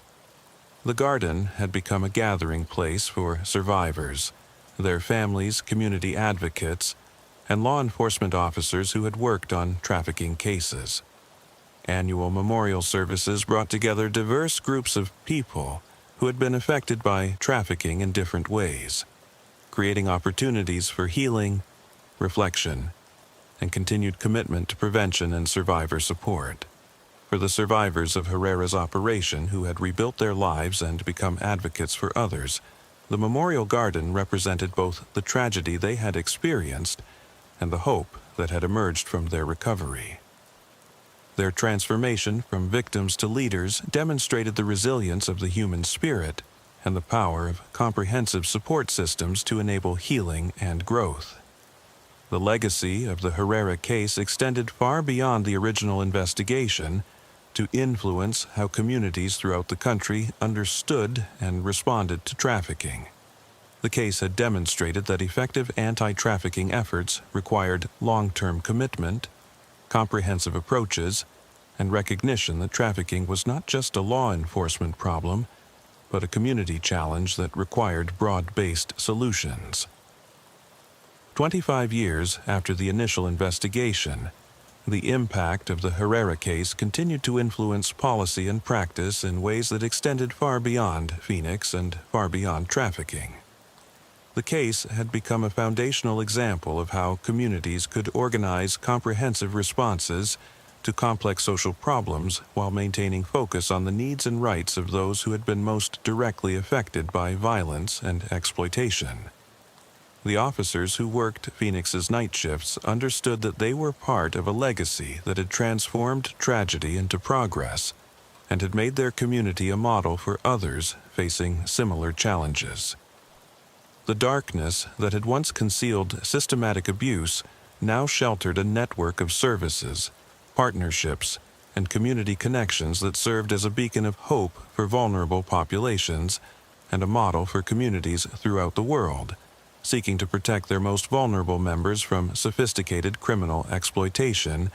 The garden had become a gathering place for survivors, their families, community advocates, and law enforcement officers who had worked on trafficking cases. Annual memorial services brought together diverse groups of people who had been affected by trafficking in different ways, creating opportunities for healing, reflection, and continued commitment to prevention and survivor support. For the survivors of Herrera's operation who had rebuilt their lives and become advocates for others, the Memorial Garden represented both the tragedy they had experienced and the hope that had emerged from their recovery. Their transformation from victims to leaders demonstrated the resilience of the human spirit and the power of comprehensive support systems to enable healing and growth. The legacy of the Herrera case extended far beyond the original investigation to influence how communities throughout the country understood and responded to trafficking. The case had demonstrated that effective anti-trafficking efforts required long-term commitment, comprehensive approaches, and recognition that trafficking was not just a law enforcement problem, but a community challenge that required broad-based solutions. 25 years after the initial investigation, the impact of the Herrera case continued to influence policy and practice in ways that extended far beyond Phoenix and far beyond trafficking. The case had become a foundational example of how communities could organize comprehensive responses to complex social problems while maintaining focus on the needs and rights of those who had been most directly affected by violence and exploitation. The officers who worked Phoenix's night shifts understood that they were part of a legacy that had transformed tragedy into progress and had made their community a model for others facing similar challenges. The darkness that had once concealed systematic abuse now sheltered a network of services, partnerships, and community connections that served as a beacon of hope for vulnerable populations and a model for communities throughout the world, seeking to protect their most vulnerable members from sophisticated criminal exploitation.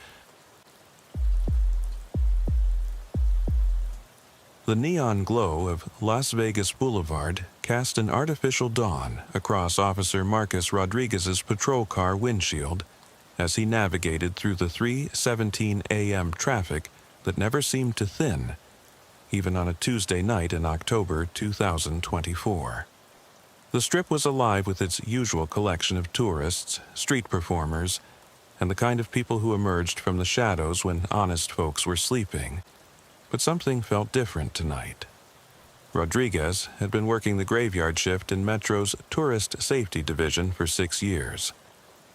The neon glow of Las Vegas Boulevard cast an artificial dawn across Officer Marcus Rodriguez's patrol car windshield as he navigated through the 3:17 a.m. traffic that never seemed to thin, even on a Tuesday night in October 2024. The Strip was alive with its usual collection of tourists, street performers, and the kind of people who emerged from the shadows when honest folks were sleeping. But something felt different tonight. Rodriguez had been working the graveyard shift in Metro's Tourist Safety Division for 6 years,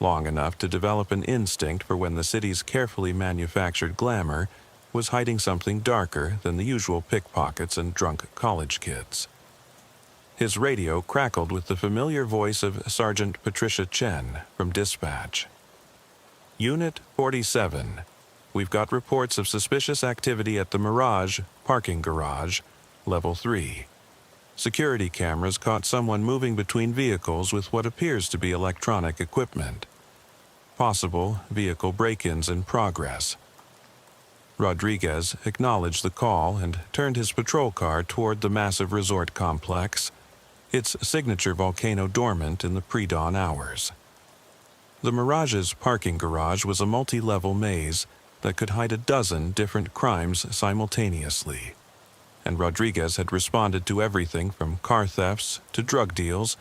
long enough to develop an instinct for when the city's carefully manufactured glamour was hiding something darker than the usual pickpockets and drunk college kids. His radio crackled with the familiar voice of Sergeant Patricia Chen from dispatch. Unit 47. We've got reports of suspicious activity at the Mirage parking garage, Level 3. Security cameras caught someone moving between vehicles with what appears to be electronic equipment. Possible vehicle break-ins in progress. Rodriguez acknowledged the call and turned his patrol car toward the massive resort complex, its signature volcano dormant in the pre-dawn hours. The Mirage's parking garage was a multi-level maze that could hide a dozen different crimes simultaneously, and Rodriguez had responded to everything from car thefts to drug deals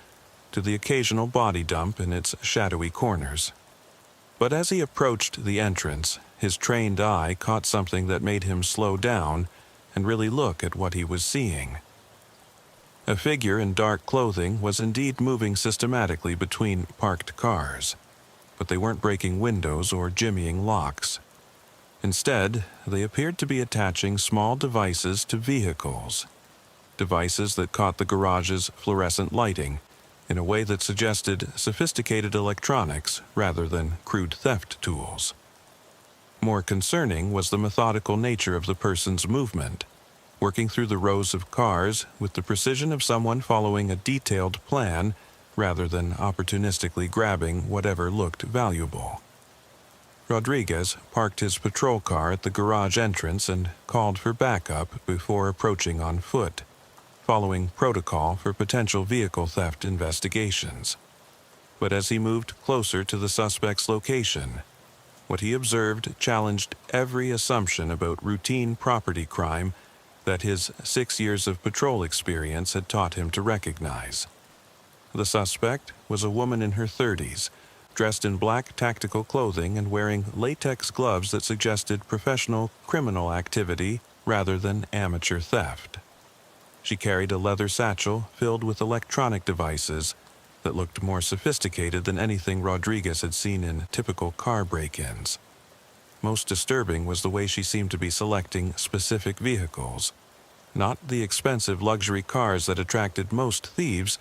to the occasional body dump in its shadowy corners. But as he approached the entrance, his trained eye caught something that made him slow down and really look at what he was seeing. A figure in dark clothing was indeed moving systematically between parked cars, but they weren't breaking windows or jimmying locks. Instead, they appeared to be attaching small devices to vehicles, devices that caught the garage's fluorescent lighting in a way that suggested sophisticated electronics rather than crude theft tools. More concerning was the methodical nature of the person's movement, working through the rows of cars with the precision of someone following a detailed plan rather than opportunistically grabbing whatever looked valuable. Rodriguez parked his patrol car at the garage entrance and called for backup before approaching on foot, following protocol for potential vehicle theft investigations. But as he moved closer to the suspect's location, what he observed challenged every assumption about routine property crime that his 6 years of patrol experience had taught him to recognize. The suspect was a woman in her 30s, dressed in black tactical clothing and wearing latex gloves that suggested professional criminal activity rather than amateur theft. She carried a leather satchel filled with electronic devices that looked more sophisticated than anything Rodriguez had seen in typical car break-ins. Most disturbing was the way she seemed to be selecting specific vehicles, not the expensive luxury cars that attracted most thieves,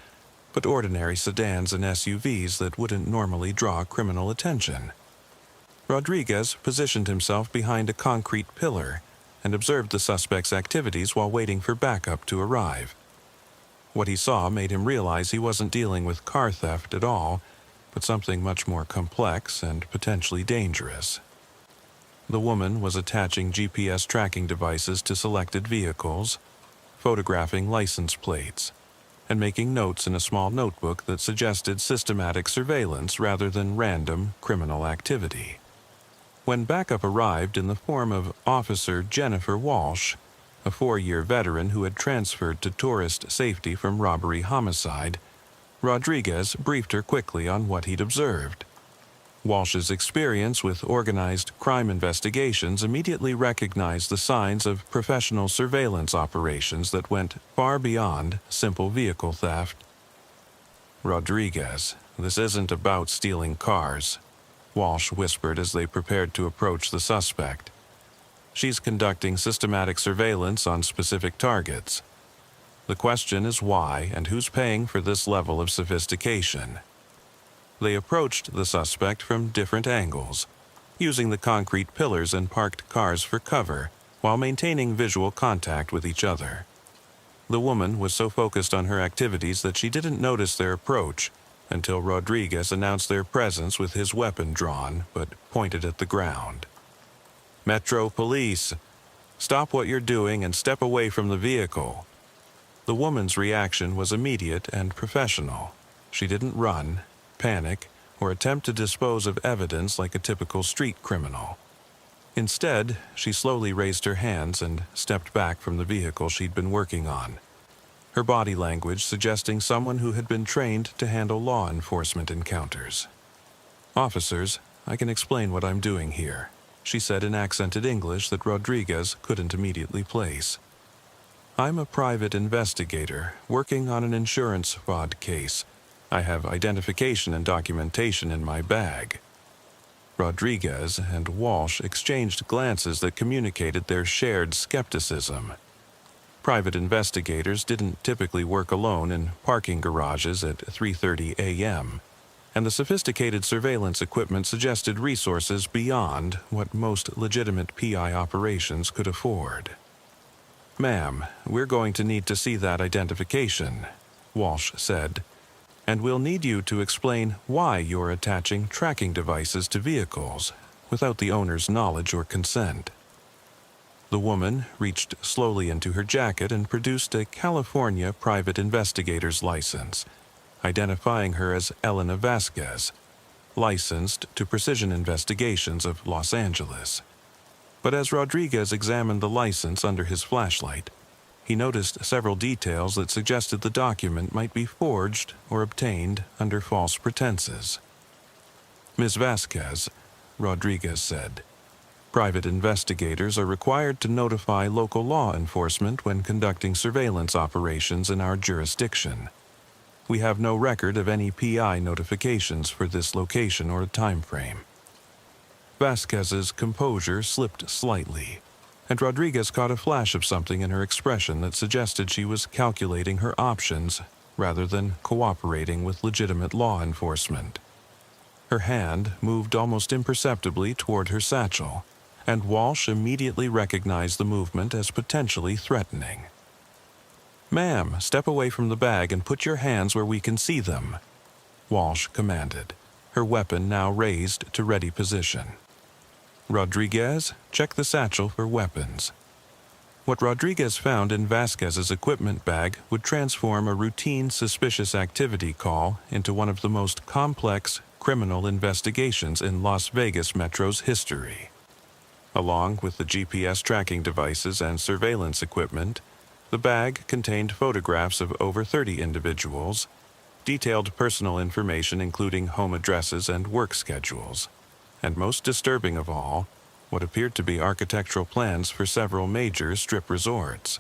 but ordinary sedans and SUVs that wouldn't normally draw criminal attention. Rodriguez positioned himself behind a concrete pillar and observed the suspect's activities while waiting for backup to arrive. What he saw made him realize he wasn't dealing with car theft at all, but something much more complex and potentially dangerous. The woman was attaching GPS tracking devices to selected vehicles, photographing license plates, and making notes in a small notebook that suggested systematic surveillance rather than random criminal activity. When backup arrived in the form of Officer Jennifer Walsh, a 4-year veteran who had transferred to tourist safety from robbery-homicide, Rodriguez briefed her quickly on what he'd observed. Walsh's experience with organized crime investigations immediately recognized the signs of professional surveillance operations that went far beyond simple vehicle theft. "Rodriguez, this isn't about stealing cars," Walsh whispered as they prepared to approach the suspect. "She's conducting systematic surveillance on specific targets. The question is why and who's paying for this level of sophistication." They approached the suspect from different angles, using the concrete pillars and parked cars for cover while maintaining visual contact with each other. The woman was so focused on her activities that she didn't notice their approach until Rodriguez announced their presence with his weapon drawn but pointed at the ground. "Metro Police, stop what you're doing and step away from the vehicle." The woman's reaction was immediate and professional. She didn't run, panic, or attempt to dispose of evidence like a typical street criminal. Instead, she slowly raised her hands and stepped back from the vehicle she'd been working on, her body language suggesting someone who had been trained to handle law enforcement encounters. "Officers, I can explain what I'm doing here," she said in accented English that Rodriguez couldn't immediately place. "I'm a private investigator working on an insurance fraud case. I have identification and documentation in my bag." Rodriguez and Walsh exchanged glances that communicated their shared skepticism. Private investigators didn't typically work alone in parking garages at 3:30 a.m., and the sophisticated surveillance equipment suggested resources beyond what most legitimate PI operations could afford. "Ma'am, we're going to need to see that identification," Walsh said, "and we'll need you to explain why you're attaching tracking devices to vehicles without the owner's knowledge or consent." The woman reached slowly into her jacket and produced a California private investigator's license, identifying her as Elena Vasquez, licensed to Precision Investigations of Los Angeles. But as Rodriguez examined the license under his flashlight, he noticed several details that suggested the document might be forged or obtained under false pretenses. "Ms. Vasquez," Rodriguez said, "private investigators are required to notify local law enforcement when conducting surveillance operations in our jurisdiction. We have no record of any PI notifications for this location or time frame." Vasquez's composure slipped slightly, and Rodriguez caught a flash of something in her expression that suggested she was calculating her options rather than cooperating with legitimate law enforcement. Her hand moved almost imperceptibly toward her satchel, and Walsh immediately recognized the movement as potentially threatening. "Ma'am, step away from the bag and put your hands where we can see them," Walsh commanded, her weapon now raised to ready position. "Rodriguez, check the satchel for weapons." What Rodriguez found in Vasquez's equipment bag would transform a routine suspicious activity call into one of the most complex criminal investigations in Las Vegas Metro's history. Along with the GPS tracking devices and surveillance equipment, the bag contained photographs of over 30 individuals, detailed personal information including home addresses and work schedules, and most disturbing of all, what appeared to be architectural plans for several major strip resorts.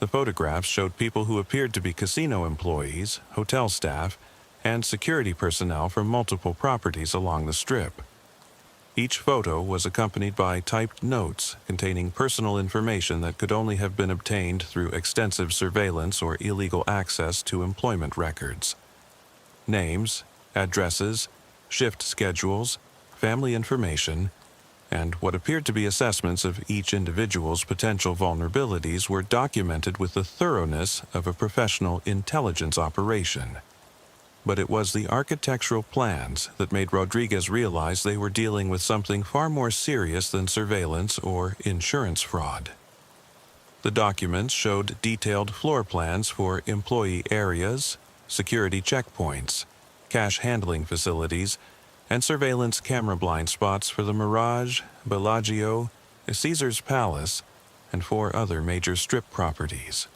The photographs showed people who appeared to be casino employees, hotel staff, and security personnel from multiple properties along the strip. Each photo was accompanied by typed notes containing personal information that could only have been obtained through extensive surveillance or illegal access to employment records. Names, addresses, shift schedules, family information, and what appeared to be assessments of each individual's potential vulnerabilities were documented with the thoroughness of a professional intelligence operation. But it was the architectural plans that made Rodriguez realize they were dealing with something far more serious than surveillance or insurance fraud. The documents showed detailed floor plans for employee areas, security checkpoints, cash handling facilities, and surveillance camera blind spots for the Mirage, Bellagio, Caesar's Palace, and 4 other major strip properties.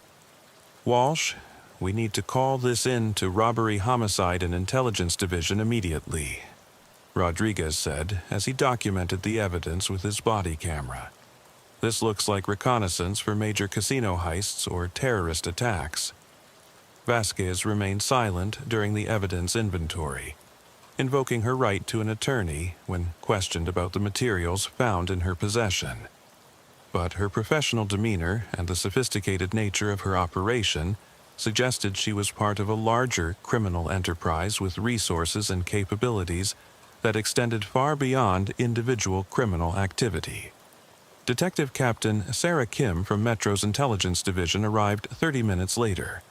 Walsh, we need to call this in to Robbery, Homicide, and Intelligence Division immediately, Rodriguez said as he documented the evidence with his body camera. This looks like reconnaissance for major casino heists or terrorist attacks. Vasquez remained silent during the evidence inventory, invoking her right to an attorney when questioned about the materials found in her possession. But her professional demeanor and the sophisticated nature of her operation suggested she was part of a larger criminal enterprise with resources and capabilities that extended far beyond individual criminal activity. Detective Captain Sarah Kim from Metro's Intelligence Division arrived 30 minutes later,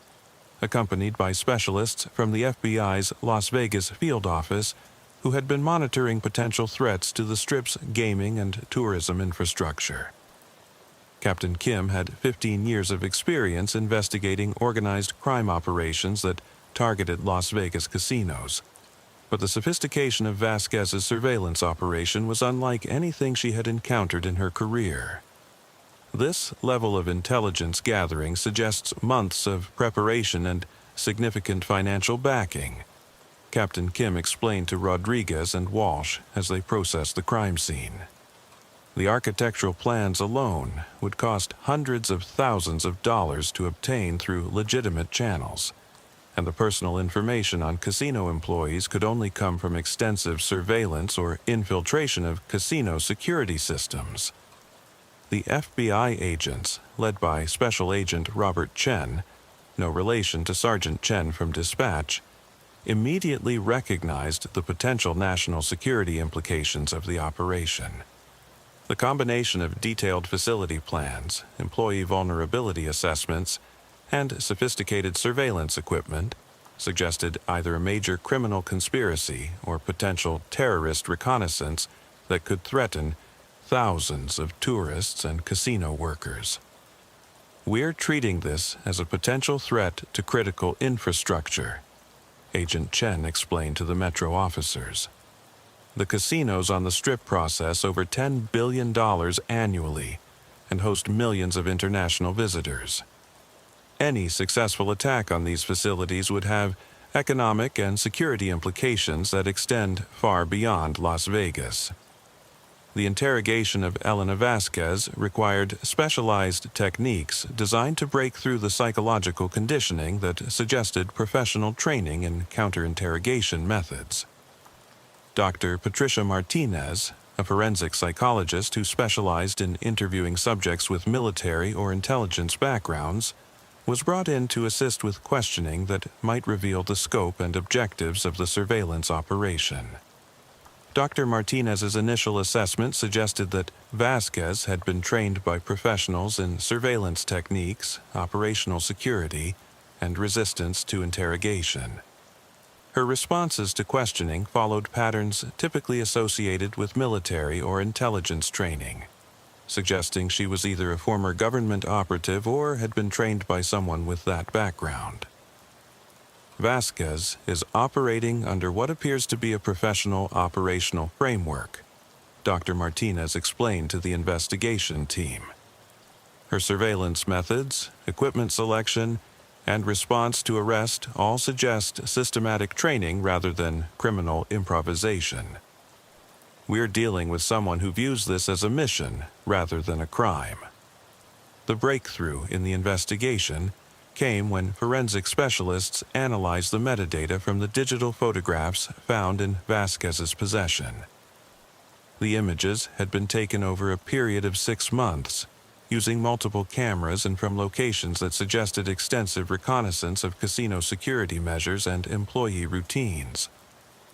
accompanied by specialists from the FBI's Las Vegas field office who had been monitoring potential threats to the Strip's gaming and tourism infrastructure. Captain Kim had 15 years of experience investigating organized crime operations that targeted Las Vegas casinos, but the sophistication of Vasquez's surveillance operation was unlike anything she had encountered in her career. This level of intelligence gathering suggests months of preparation and significant financial backing, Captain Kim explained to Rodriguez and Walsh as they processed the crime scene. The architectural plans alone would cost hundreds of thousands of dollars to obtain through legitimate channels, and the personal information on casino employees could only come from extensive surveillance or infiltration of casino security systems. The FBI agents, led by Special Agent Robert Chen, no relation to Sergeant Chen from Dispatch, immediately recognized the potential national security implications of the operation. The combination of detailed facility plans, employee vulnerability assessments, and sophisticated surveillance equipment suggested either a major criminal conspiracy or potential terrorist reconnaissance that could threaten thousands of tourists and casino workers. We're treating this as a potential threat to critical infrastructure, Agent Chen explained to the Metro officers. The casinos on the Strip process over $10 billion annually and host millions of international visitors. Any successful attack on these facilities would have economic and security implications that extend far beyond Las Vegas. The interrogation of Elena Vasquez required specialized techniques designed to break through the psychological conditioning that suggested professional training in counter-interrogation methods. Dr. Patricia Martinez, a forensic psychologist who specialized in interviewing subjects with military or intelligence backgrounds, was brought in to assist with questioning that might reveal the scope and objectives of the surveillance operation. Dr. Martinez's initial assessment suggested that Vasquez had been trained by professionals in surveillance techniques, operational security, and resistance to interrogation. Her responses to questioning followed patterns typically associated with military or intelligence training, suggesting she was either a former government operative or had been trained by someone with that background. Vasquez is operating under what appears to be a professional operational framework, Dr. Martinez explained to the investigation team. Her surveillance methods, equipment selection, and response to arrest all suggest systematic training rather than criminal improvisation. We're dealing with someone who views this as a mission rather than a crime. The breakthrough in the investigation came when forensic specialists analyzed the metadata from the digital photographs found in Vasquez's possession. The images had been taken over a period of 6 months, using multiple cameras and from locations that suggested extensive reconnaissance of casino security measures and employee routines.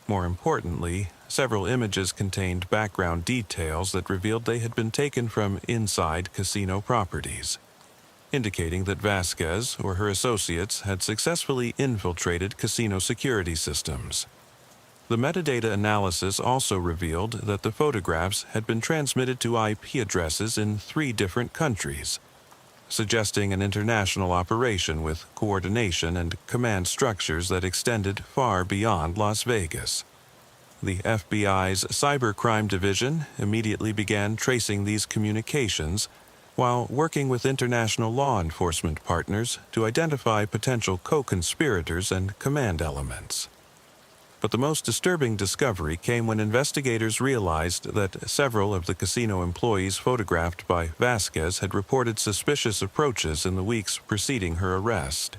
More importantly, several images contained background details that revealed they had been taken from inside casino properties, indicating that Vasquez or her associates had successfully infiltrated casino security systems. The metadata analysis also revealed that the photographs had been transmitted to IP addresses in 3 different countries, suggesting an international operation with coordination and command structures that extended far beyond Las Vegas. The FBI's Cybercrime Division immediately began tracing these communications while working with international law enforcement partners to identify potential co-conspirators and command elements. But the most disturbing discovery came when investigators realized that several of the casino employees photographed by Vasquez had reported suspicious approaches in the weeks preceding her arrest.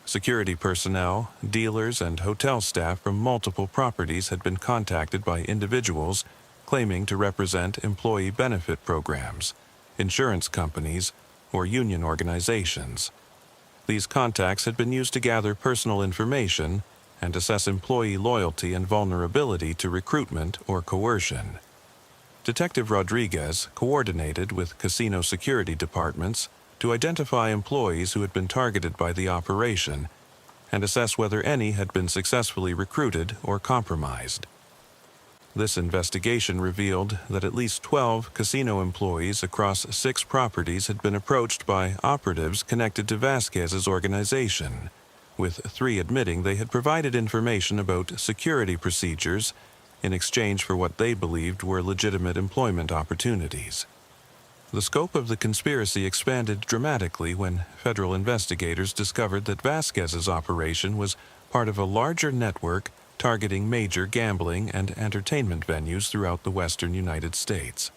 Security personnel, dealers, and hotel staff from multiple properties had been contacted by individuals claiming to represent employee benefit programs, insurance companies, or union organizations. These contacts had been used to gather personal information and assess employee loyalty and vulnerability to recruitment or coercion. Detective Rodriguez coordinated with casino security departments to identify employees who had been targeted by the operation and assess whether any had been successfully recruited or compromised. This investigation revealed that at least 12 casino employees across 6 properties had been approached by operatives connected to Vasquez's organization, with 3 admitting they had provided information about security procedures in exchange for what they believed were legitimate employment opportunities. The scope of the conspiracy expanded dramatically when federal investigators discovered that Vasquez's operation was part of a larger network targeting major gambling and entertainment venues throughout the western United States.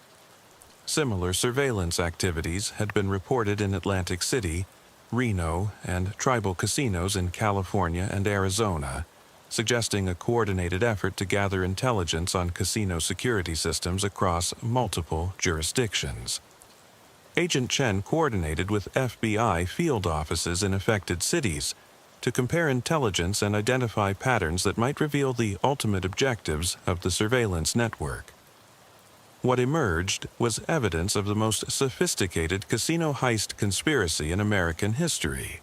Similar surveillance activities had been reported in Atlantic City, Reno, and tribal casinos in California and Arizona, suggesting a coordinated effort to gather intelligence on casino security systems across multiple jurisdictions. Agent Chen coordinated with FBI field offices in affected cities to compare intelligence and identify patterns that might reveal the ultimate objectives of the surveillance network. What emerged was evidence of the most sophisticated casino heist conspiracy in American history,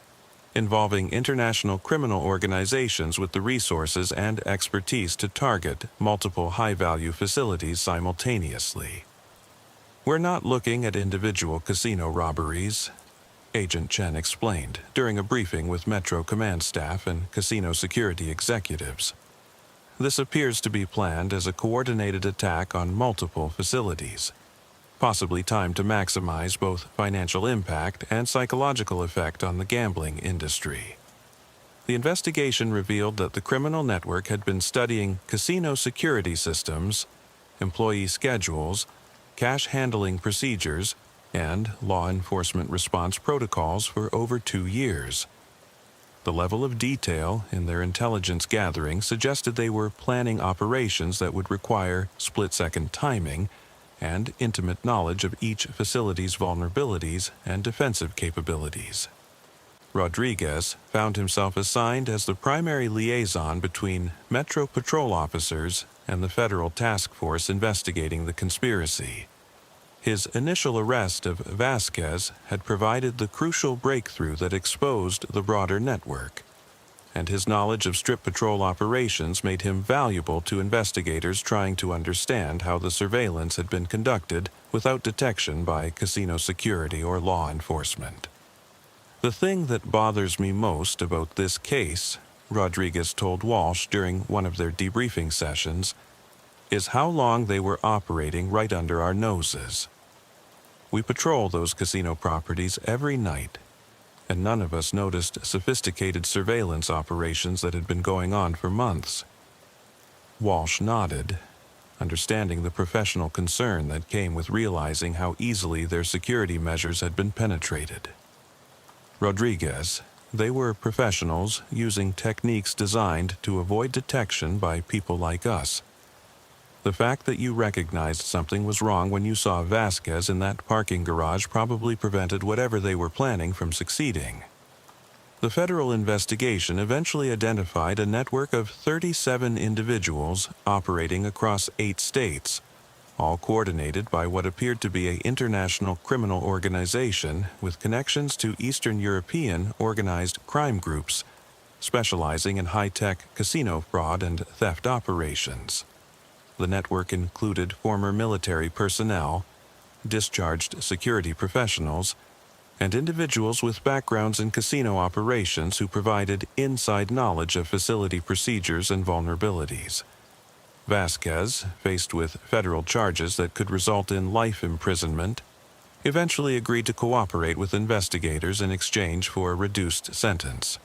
involving international criminal organizations with the resources and expertise to target multiple high-value facilities simultaneously. "We're not looking at individual casino robberies," Agent Chen explained during a briefing with Metro command staff and casino security executives. "This appears to be planned as a coordinated attack on multiple facilities, possibly timed to maximize both financial impact and psychological effect on the gambling industry." The investigation revealed that the criminal network had been studying casino security systems, employee schedules, cash handling procedures, and law enforcement response protocols for over 2 years. The level of detail in their intelligence gathering suggested they were planning operations that would require split-second timing and intimate knowledge of each facility's vulnerabilities and defensive capabilities. Rodriguez found himself assigned as the primary liaison between Metro patrol officers and the federal task force investigating the conspiracy. His initial arrest of Vasquez had provided the crucial breakthrough that exposed the broader network, and his knowledge of strip patrol operations made him valuable to investigators trying to understand how the surveillance had been conducted without detection by casino security or law enforcement. "The thing that bothers me most about this case," Rodriguez told Walsh during one of their debriefing sessions, "is how long they were operating right under our noses. We patrol those casino properties every night, and none of us noticed sophisticated surveillance operations that had been going on for months." Walsh nodded, understanding the professional concern that came with realizing how easily their security measures had been penetrated. "Rodriguez, they were professionals using techniques designed to avoid detection by people like us. The fact that you recognized something was wrong when you saw Vasquez in that parking garage probably prevented whatever they were planning from succeeding. The federal investigation eventually identified a network of 37 individuals operating across 8 states, all coordinated by what appeared to be an international criminal organization with connections to Eastern European organized crime groups, specializing in high-tech casino fraud and theft operations. The network included former military personnel, discharged security professionals, and individuals with backgrounds in casino operations who provided inside knowledge of facility procedures and vulnerabilities. Vasquez, faced with federal charges that could result in life imprisonment, eventually agreed to cooperate with investigators in exchange for a reduced sentence.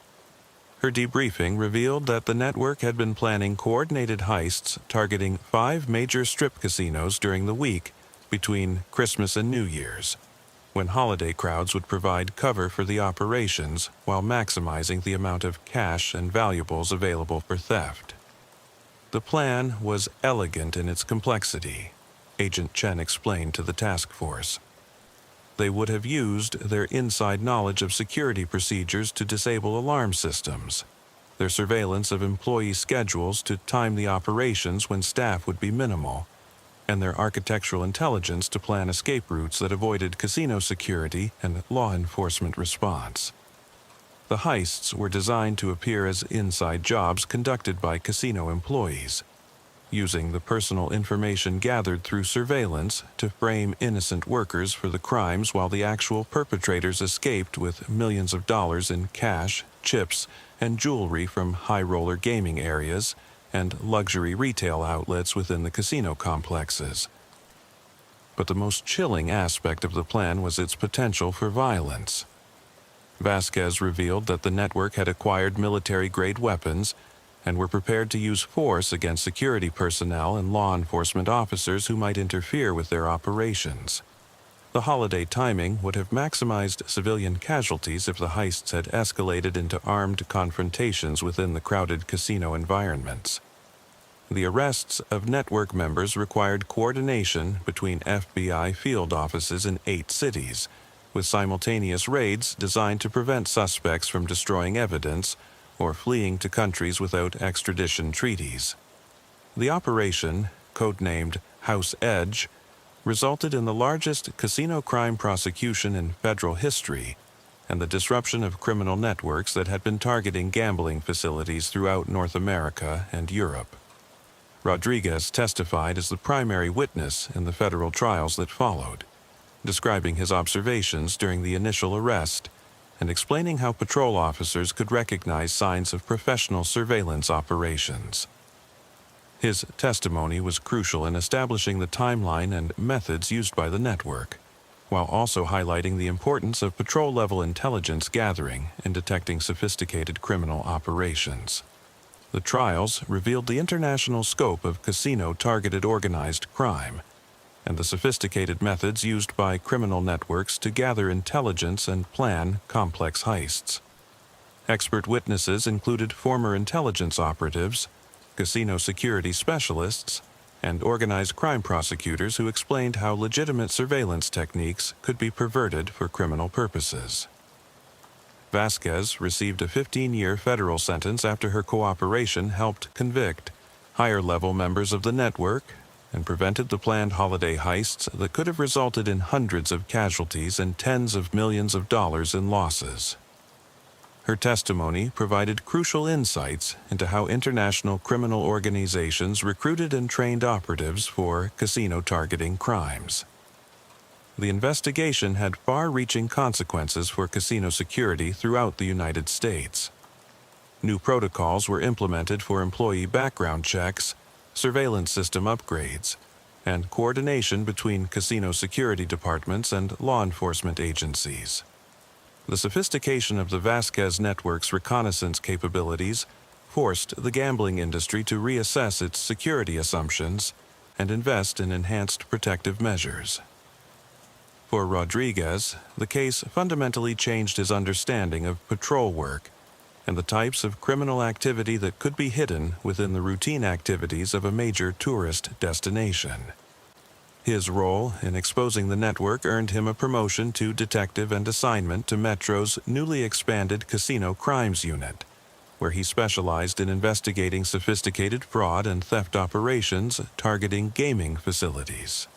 Her debriefing revealed that the network had been planning coordinated heists targeting 5 major strip casinos during the week between Christmas and New Year's, when holiday crowds would provide cover for the operations while maximizing the amount of cash and valuables available for theft. The plan was elegant in its complexity, Agent Chen explained to the task force. They would have used their inside knowledge of security procedures to disable alarm systems, their surveillance of employee schedules to time the operations when staff would be minimal, and their architectural intelligence to plan escape routes that avoided casino security and law enforcement response. The heists were designed to appear as inside jobs conducted by casino employees, using the personal information gathered through surveillance to frame innocent workers for the crimes while the actual perpetrators escaped with millions of dollars in cash, chips, and jewelry from high-roller gaming areas and luxury retail outlets within the casino complexes. But the most chilling aspect of the plan was its potential for violence. Vasquez revealed that the network had acquired military-grade weapons and were prepared to use force against security personnel and law enforcement officers who might interfere with their operations. The holiday timing would have maximized civilian casualties if the heists had escalated into armed confrontations within the crowded casino environments. The arrests of network members required coordination between FBI field offices in 8 cities, with simultaneous raids designed to prevent suspects from destroying evidence or fleeing to countries without extradition treaties. The operation, codenamed House Edge, resulted in the largest casino crime prosecution in federal history and the disruption of criminal networks that had been targeting gambling facilities throughout North America and Europe. Rodriguez testified as the primary witness in the federal trials that followed, describing his observations during the initial arrest and explaining how patrol officers could recognize signs of professional surveillance operations. His testimony was crucial in establishing the timeline and methods used by the network, while also highlighting the importance of patrol-level intelligence gathering and detecting sophisticated criminal operations. The trials revealed the international scope of casino-targeted organized crime and the sophisticated methods used by criminal networks to gather intelligence and plan complex heists. Expert witnesses included former intelligence operatives, casino security specialists, and organized crime prosecutors who explained how legitimate surveillance techniques could be perverted for criminal purposes. Vasquez received a 15-year federal sentence after her cooperation helped convict higher-level members of the network and prevented the planned holiday heists that could have resulted in hundreds of casualties and tens of millions of dollars in losses. Her testimony provided crucial insights into how international criminal organizations recruited and trained operatives for casino-targeting crimes. The investigation had far-reaching consequences for casino security throughout the United States. New protocols were implemented for employee background checks, surveillance system upgrades, and coordination between casino security departments and law enforcement agencies. The sophistication of the Vasquez network's reconnaissance capabilities forced the gambling industry to reassess its security assumptions and invest in enhanced protective measures. For Rodriguez, the case fundamentally changed his understanding of patrol work and the types of criminal activity that could be hidden within the routine activities of a major tourist destination. His role in exposing the network earned him a promotion to detective and assignment to Metro's newly expanded Casino Crimes Unit, where he specialized in investigating sophisticated fraud and theft operations targeting gaming facilities.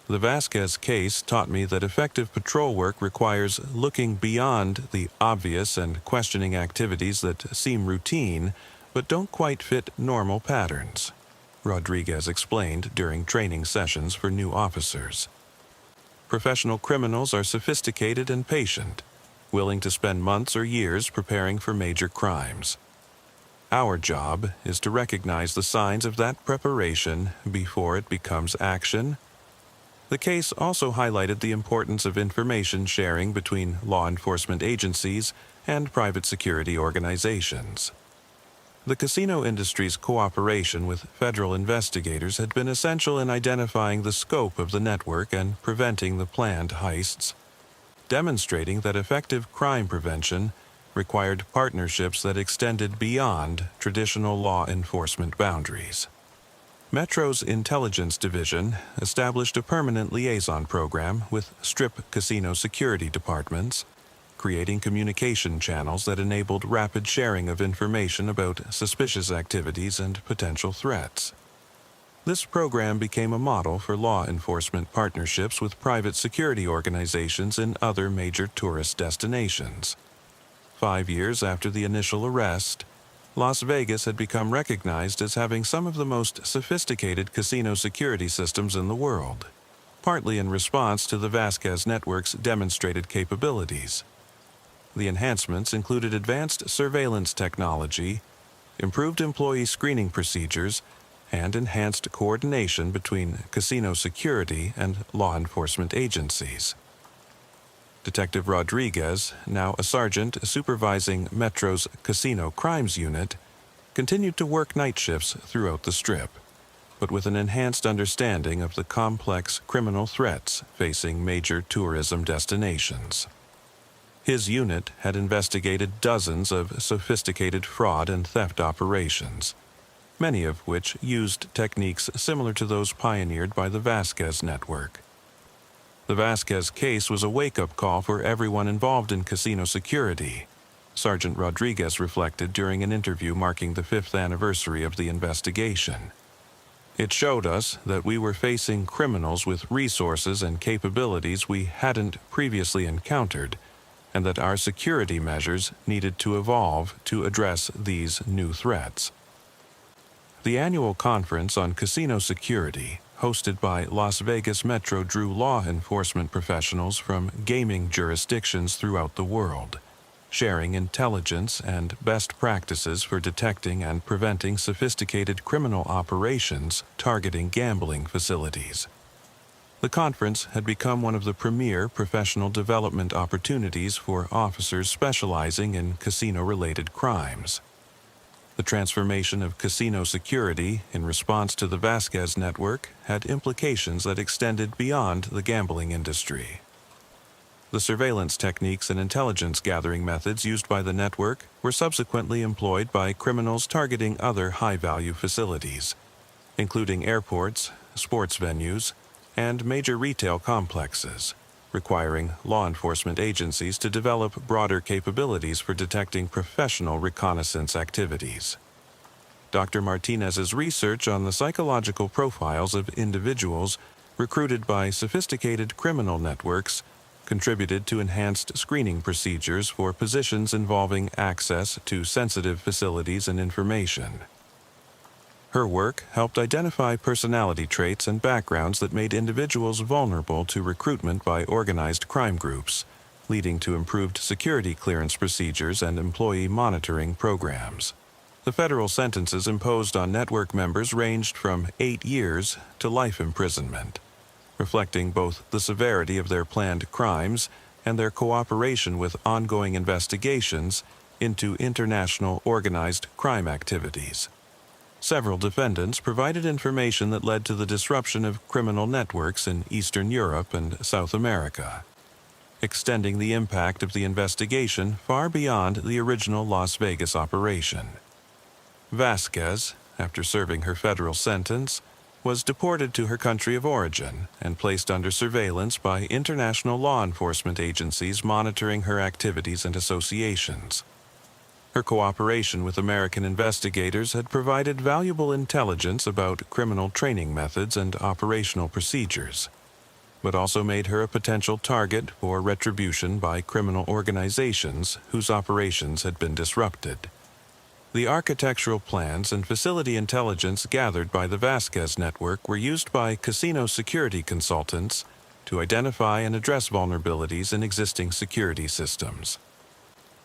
The Vasquez case taught me that effective patrol work requires looking beyond the obvious and questioning activities that seem routine but don't quite fit normal patterns, Rodriguez explained during training sessions for new officers. Professional criminals are sophisticated and patient, willing to spend months or years preparing for major crimes. Our job is to recognize the signs of that preparation before it becomes action. The case also highlighted the importance of information sharing between law enforcement agencies and private security organizations. The casino industry's cooperation with federal investigators had been essential in identifying the scope of the network and preventing the planned heists, demonstrating that effective crime prevention required partnerships that extended beyond traditional law enforcement boundaries. Metro's Intelligence Division established a permanent liaison program with strip casino security departments, creating communication channels that enabled rapid sharing of information about suspicious activities and potential threats. This program became a model for law enforcement partnerships with private security organizations in other major tourist destinations. 5 years after the initial arrest, Las Vegas had become recognized as having some of the most sophisticated casino security systems in the world, partly in response to the Vasquez network's demonstrated capabilities. The enhancements included advanced surveillance technology, improved employee screening procedures, and enhanced coordination between casino security and law enforcement agencies. Detective Rodriguez, now a sergeant supervising Metro's Casino Crimes Unit, continued to work night shifts throughout the Strip, but with an enhanced understanding of the complex criminal threats facing major tourism destinations. His unit had investigated dozens of sophisticated fraud and theft operations, many of which used techniques similar to those pioneered by the Vasquez network. The Vasquez case was a wake-up call for everyone involved in casino security, Sergeant Rodriguez reflected during an interview marking the 5th anniversary of the investigation. It showed us that we were facing criminals with resources and capabilities we hadn't previously encountered, and that our security measures needed to evolve to address these new threats. The annual conference on casino security, hosted by Las Vegas Metro, drew law enforcement professionals from gaming jurisdictions throughout the world, sharing intelligence and best practices for detecting and preventing sophisticated criminal operations targeting gambling facilities. The conference had become one of the premier professional development opportunities for officers specializing in casino-related crimes. The transformation of casino security in response to the Vasquez network had implications that extended beyond the gambling industry. The surveillance techniques and intelligence gathering methods used by the network were subsequently employed by criminals targeting other high-value facilities, including airports, sports venues, and major retail complexes, requiring law enforcement agencies to develop broader capabilities for detecting professional reconnaissance activities. Dr. Martinez's research on the psychological profiles of individuals recruited by sophisticated criminal networks contributed to enhanced screening procedures for positions involving access to sensitive facilities and information. Her work helped identify personality traits and backgrounds that made individuals vulnerable to recruitment by organized crime groups, leading to improved security clearance procedures and employee monitoring programs. The federal sentences imposed on network members ranged from 8 years to life imprisonment, reflecting both the severity of their planned crimes and their cooperation with ongoing investigations into international organized crime activities. Several defendants provided information that led to the disruption of criminal networks in Eastern Europe and South America. extending the impact of the investigation far beyond the original Las Vegas operation. Vasquez, after serving her federal sentence, was deported to her country of origin and placed under surveillance by international law enforcement agencies monitoring her activities and associations. Her cooperation with American investigators had provided valuable intelligence about criminal training methods and operational procedures, but also made her a potential target for retribution by criminal organizations whose operations had been disrupted. The architectural plans and facility intelligence gathered by the Vasquez network were used by casino security consultants to identify and address vulnerabilities in existing security systems.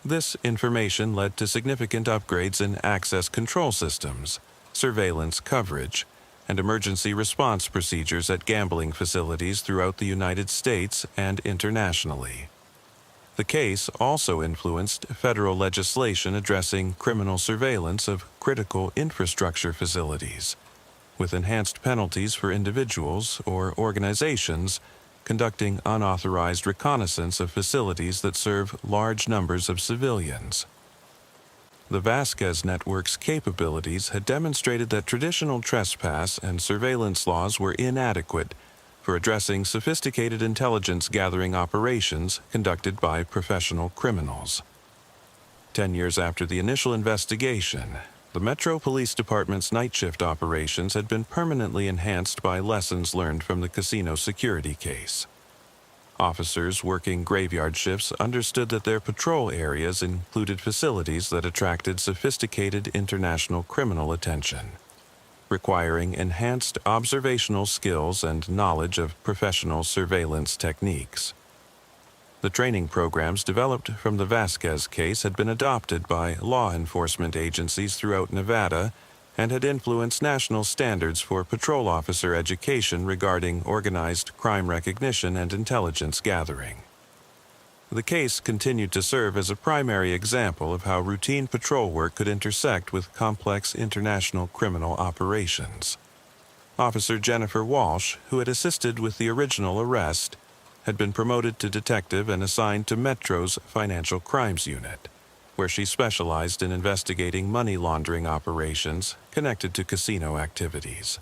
This information led to significant upgrades in access control systems, surveillance coverage, and emergency response procedures at gambling facilities throughout the United States and internationally. The case also influenced federal legislation addressing criminal surveillance of critical infrastructure facilities, with enhanced penalties for individuals or organizations conducting unauthorized reconnaissance of facilities that serve large numbers of civilians. The Vasquez network's capabilities had demonstrated that traditional trespass and surveillance laws were inadequate for addressing sophisticated intelligence-gathering operations conducted by professional criminals. 10 years after the initial investigation, the Metro Police Department's night shift operations had been permanently enhanced by lessons learned from the casino security case. Officers working graveyard shifts understood that their patrol areas included facilities that attracted sophisticated international criminal attention, requiring enhanced observational skills and knowledge of professional surveillance techniques. The training programs developed from the Vasquez case had been adopted by law enforcement agencies throughout Nevada and had influenced national standards for patrol officer education regarding organized crime recognition and intelligence gathering. The case continued to serve as a primary example of how routine patrol work could intersect with complex international criminal operations. Officer Jennifer Walsh, who had assisted with the original arrest, had been promoted to detective and assigned to Metro's Financial Crimes Unit, where she specialized in investigating money laundering operations connected to casino activities.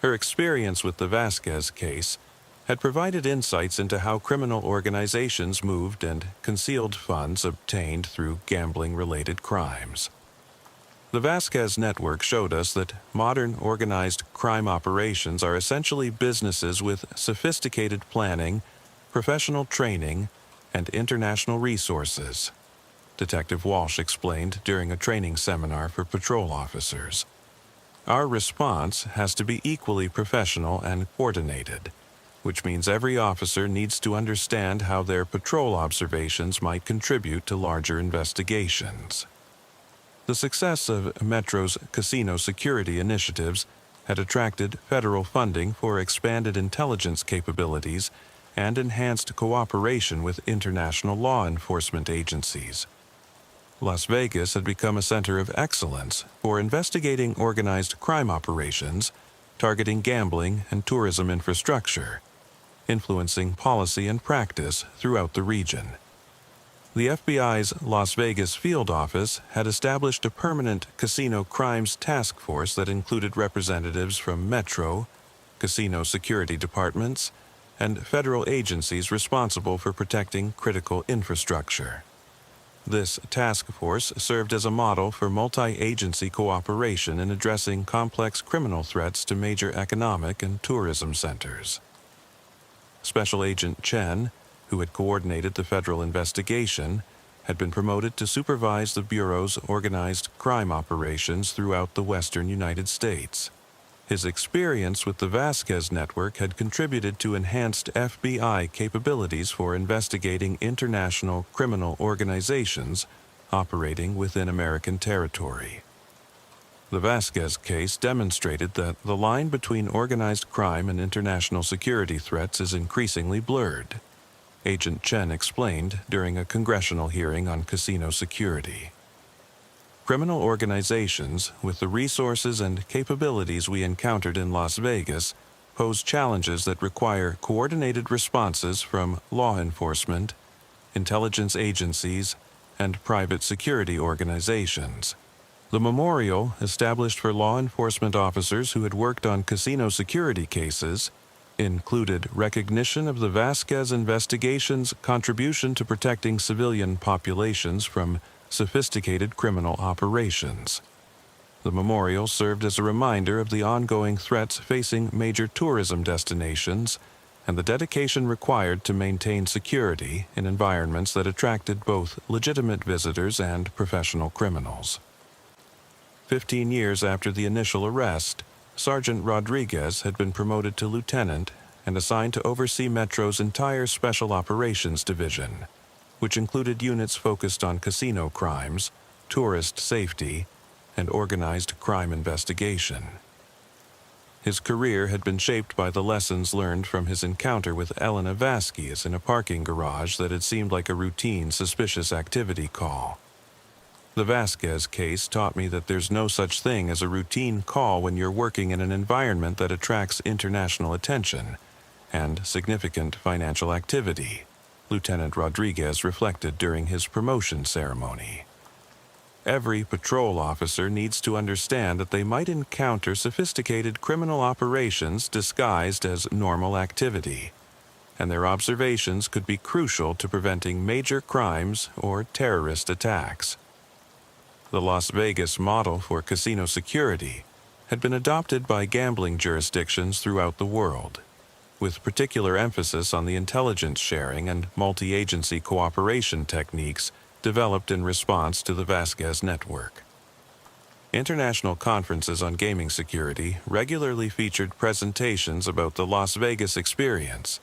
Her experience with the Vasquez case had provided insights into how criminal organizations moved and concealed funds obtained through gambling-related crimes. The Vasquez network showed us that modern organized crime operations are essentially businesses with sophisticated planning, professional training, and international resources, Detective Walsh explained during a training seminar for patrol officers. Our response has to be equally professional and coordinated, which means every officer needs to understand how their patrol observations might contribute to larger investigations. The success of Metro's casino security initiatives had attracted federal funding for expanded intelligence capabilities and enhanced cooperation with international law enforcement agencies. Las Vegas had become a center of excellence for investigating organized crime operations, targeting gambling and tourism infrastructure, influencing policy and practice throughout the region. The FBI's Las Vegas field office had established a permanent casino crimes task force that included representatives from Metro, casino security departments, and federal agencies responsible for protecting critical infrastructure. This task force served as a model for multi-agency cooperation in addressing complex criminal threats to major economic and tourism centers. Special Agent Chen, who had coordinated the federal investigation, had been promoted to supervise the Bureau's organized crime operations throughout the western United States. His experience with the Vasquez network had contributed to enhanced FBI capabilities for investigating international criminal organizations operating within American territory. The Vasquez case demonstrated that the line between organized crime and international security threats is increasingly blurred, Agent Chen explained during a congressional hearing on casino security. Criminal organizations, with the resources and capabilities we encountered in Las Vegas, pose challenges that require coordinated responses from law enforcement, intelligence agencies, and private security organizations. The memorial, established for law enforcement officers who had worked on casino security cases, included recognition of the Vasquez investigation's contribution to protecting civilian populations from sophisticated criminal operations. The memorial served as a reminder of the ongoing threats facing major tourism destinations and the dedication required to maintain security in environments that attracted both legitimate visitors and professional criminals. 15 years after the initial arrest, Sergeant Rodriguez had been promoted to lieutenant and assigned to oversee Metro's entire Special Operations Division, which included units focused on casino crimes, tourist safety, and organized crime investigation. His career had been shaped by the lessons learned from his encounter with Elena Vasquez in a parking garage that had seemed like a routine suspicious activity call. The Vasquez case taught me that there's no such thing as a routine call when you're working in an environment that attracts international attention and significant financial activity, Lieutenant Rodriguez reflected during his promotion ceremony. Every patrol officer needs to understand that they might encounter sophisticated criminal operations disguised as normal activity, and their observations could be crucial to preventing major crimes or terrorist attacks. The Las Vegas model for casino security had been adopted by gambling jurisdictions throughout the world, with particular emphasis on the intelligence sharing and multi-agency cooperation techniques developed in response to the Vasquez network. International conferences on gaming security regularly featured presentations about the Las Vegas experience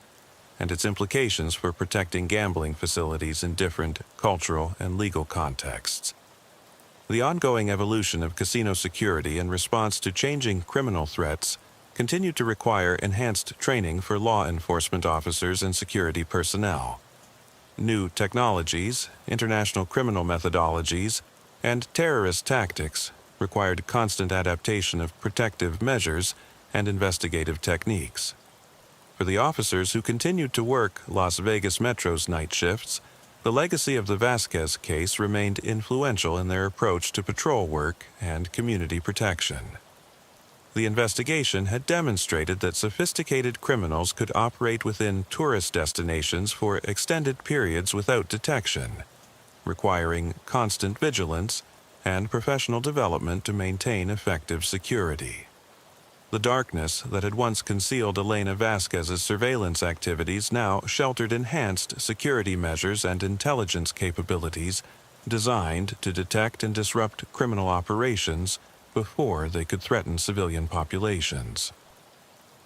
and its implications for protecting gambling facilities in different cultural and legal contexts. The ongoing evolution of casino security in response to changing criminal threats continued to require enhanced training for law enforcement officers and security personnel. New technologies, international criminal methodologies, and terrorist tactics required constant adaptation of protective measures and investigative techniques. For the officers who continued to work Las Vegas Metro's night shifts, the legacy of the Vasquez case remained influential in their approach to patrol work and community protection. The investigation had demonstrated that sophisticated criminals could operate within tourist destinations for extended periods without detection, requiring constant vigilance and professional development to maintain effective security. The darkness that had once concealed Elena Vasquez's surveillance activities now sheltered enhanced security measures and intelligence capabilities designed to detect and disrupt criminal operations before they could threaten civilian populations.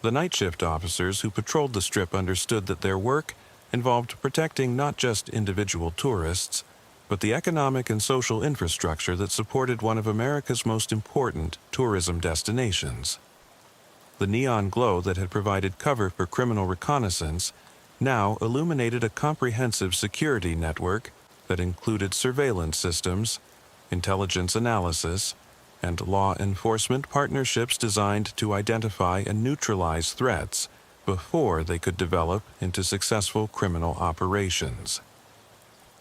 The night shift officers who patrolled the Strip understood that their work involved protecting not just individual tourists, but the economic and social infrastructure that supported one of America's most important tourism destinations. The neon glow that had provided cover for criminal reconnaissance now illuminated a comprehensive security network that included surveillance systems, intelligence analysis, and law enforcement partnerships designed to identify and neutralize threats before they could develop into successful criminal operations.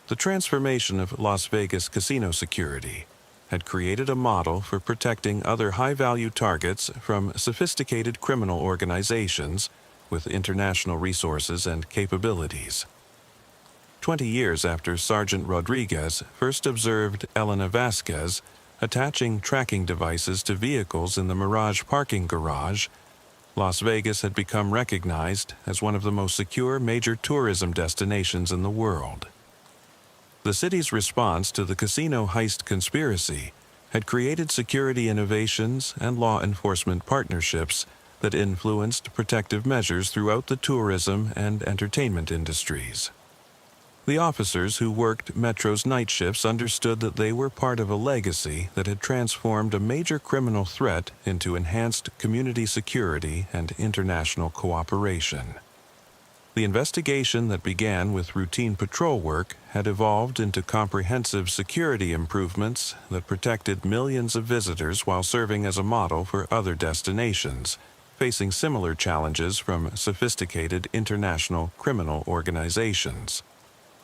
The transformation of Las Vegas casino security had created a model for protecting other high-value targets from sophisticated criminal organizations with international resources and capabilities. 20 years after Sergeant Rodriguez first observed Elena Vasquez attaching tracking devices to vehicles in the Mirage parking garage, Las Vegas had become recognized as one of the most secure major tourism destinations in the world. The city's response to the casino heist conspiracy had created security innovations and law enforcement partnerships that influenced protective measures throughout the tourism and entertainment industries. The officers who worked Metro's night shifts understood that they were part of a legacy that had transformed a major criminal threat into enhanced community security and international cooperation. The investigation that began with routine patrol work had evolved into comprehensive security improvements that protected millions of visitors while serving as a model for other destinations facing similar challenges from sophisticated international criminal organizations.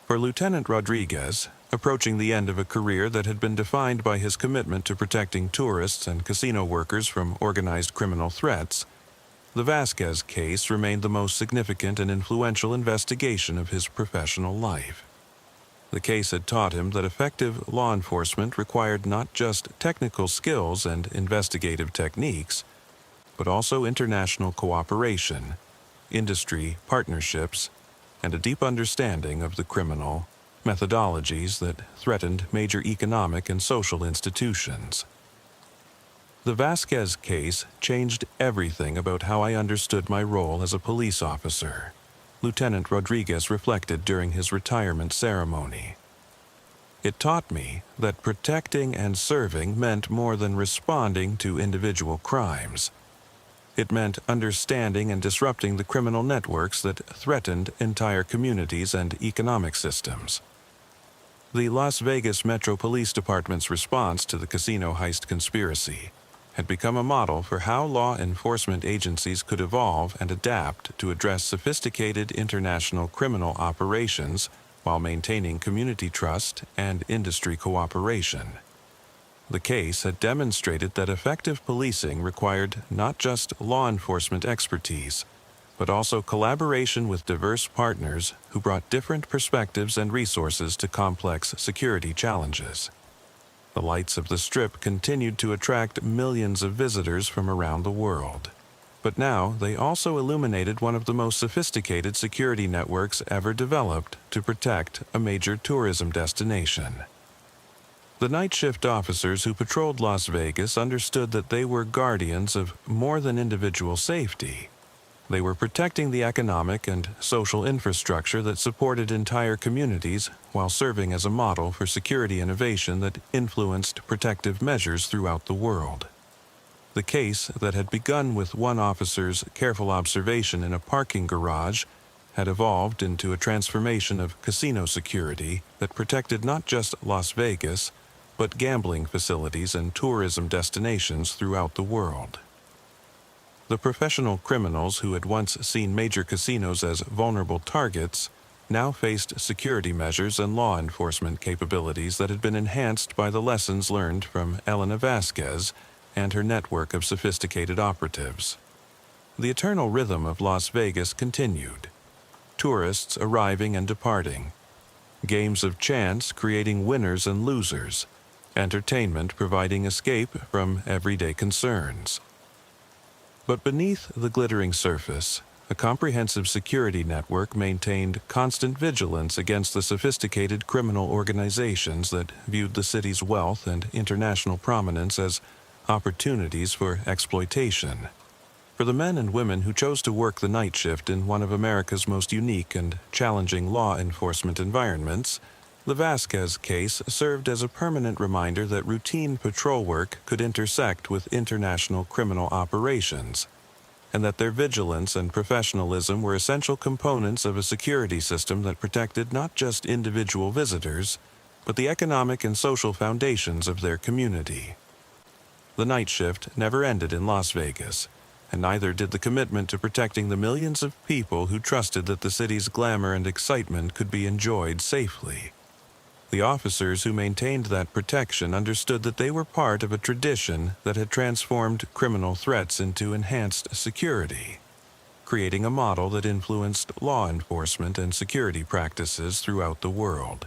For Lieutenant Rodriguez, approaching the end of a career that had been defined by his commitment to protecting tourists and casino workers from organized criminal threats, the Vasquez case remained the most significant and influential investigation of his professional life. The case had taught him that effective law enforcement required not just technical skills and investigative techniques, but also international cooperation, industry partnerships, and a deep understanding of the criminal methodologies that threatened major economic and social institutions. The Vasquez case changed everything about how I understood my role as a police officer, Lieutenant Rodriguez reflected during his retirement ceremony. It taught me that protecting and serving meant more than responding to individual crimes. It meant understanding and disrupting the criminal networks that threatened entire communities and economic systems. The Las Vegas Metro Police Department's response to the casino heist conspiracy had become a model for how law enforcement agencies could evolve and adapt to address sophisticated international criminal operations while maintaining community trust and industry cooperation. The case had demonstrated that effective policing required not just law enforcement expertise, but also collaboration with diverse partners who brought different perspectives and resources to complex security challenges. The lights of the Strip continued to attract millions of visitors from around the world. But now they also illuminated one of the most sophisticated security networks ever developed to protect a major tourism destination. The night shift officers who patrolled Las Vegas understood that they were guardians of more than individual safety. They were protecting the economic and social infrastructure that supported entire communities while serving as a model for security innovation that influenced protective measures throughout the world. The case that had begun with one officer's careful observation in a parking garage had evolved into a transformation of casino security that protected not just Las Vegas, but gambling facilities and tourism destinations throughout the world. The professional criminals who had once seen major casinos as vulnerable targets now faced security measures and law enforcement capabilities that had been enhanced by the lessons learned from Elena Vasquez and her network of sophisticated operatives. The eternal rhythm of Las Vegas continued. Tourists arriving and departing, games of chance creating winners and losers, entertainment providing escape from everyday concerns. But beneath the glittering surface, a comprehensive security network maintained constant vigilance against the sophisticated criminal organizations that viewed the city's wealth and international prominence as opportunities for exploitation. For the men and women who chose to work the night shift in one of America's most unique and challenging law enforcement environments, the Vasquez case served as a permanent reminder that routine patrol work could intersect with international criminal operations, and that their vigilance and professionalism were essential components of a security system that protected not just individual visitors, but the economic and social foundations of their community. The night shift never ended in Las Vegas, and neither did the commitment to protecting the millions of people who trusted that the city's glamour and excitement could be enjoyed safely. The officers who maintained that protection understood that they were part of a tradition that had transformed criminal threats into enhanced security, creating a model that influenced law enforcement and security practices throughout the world.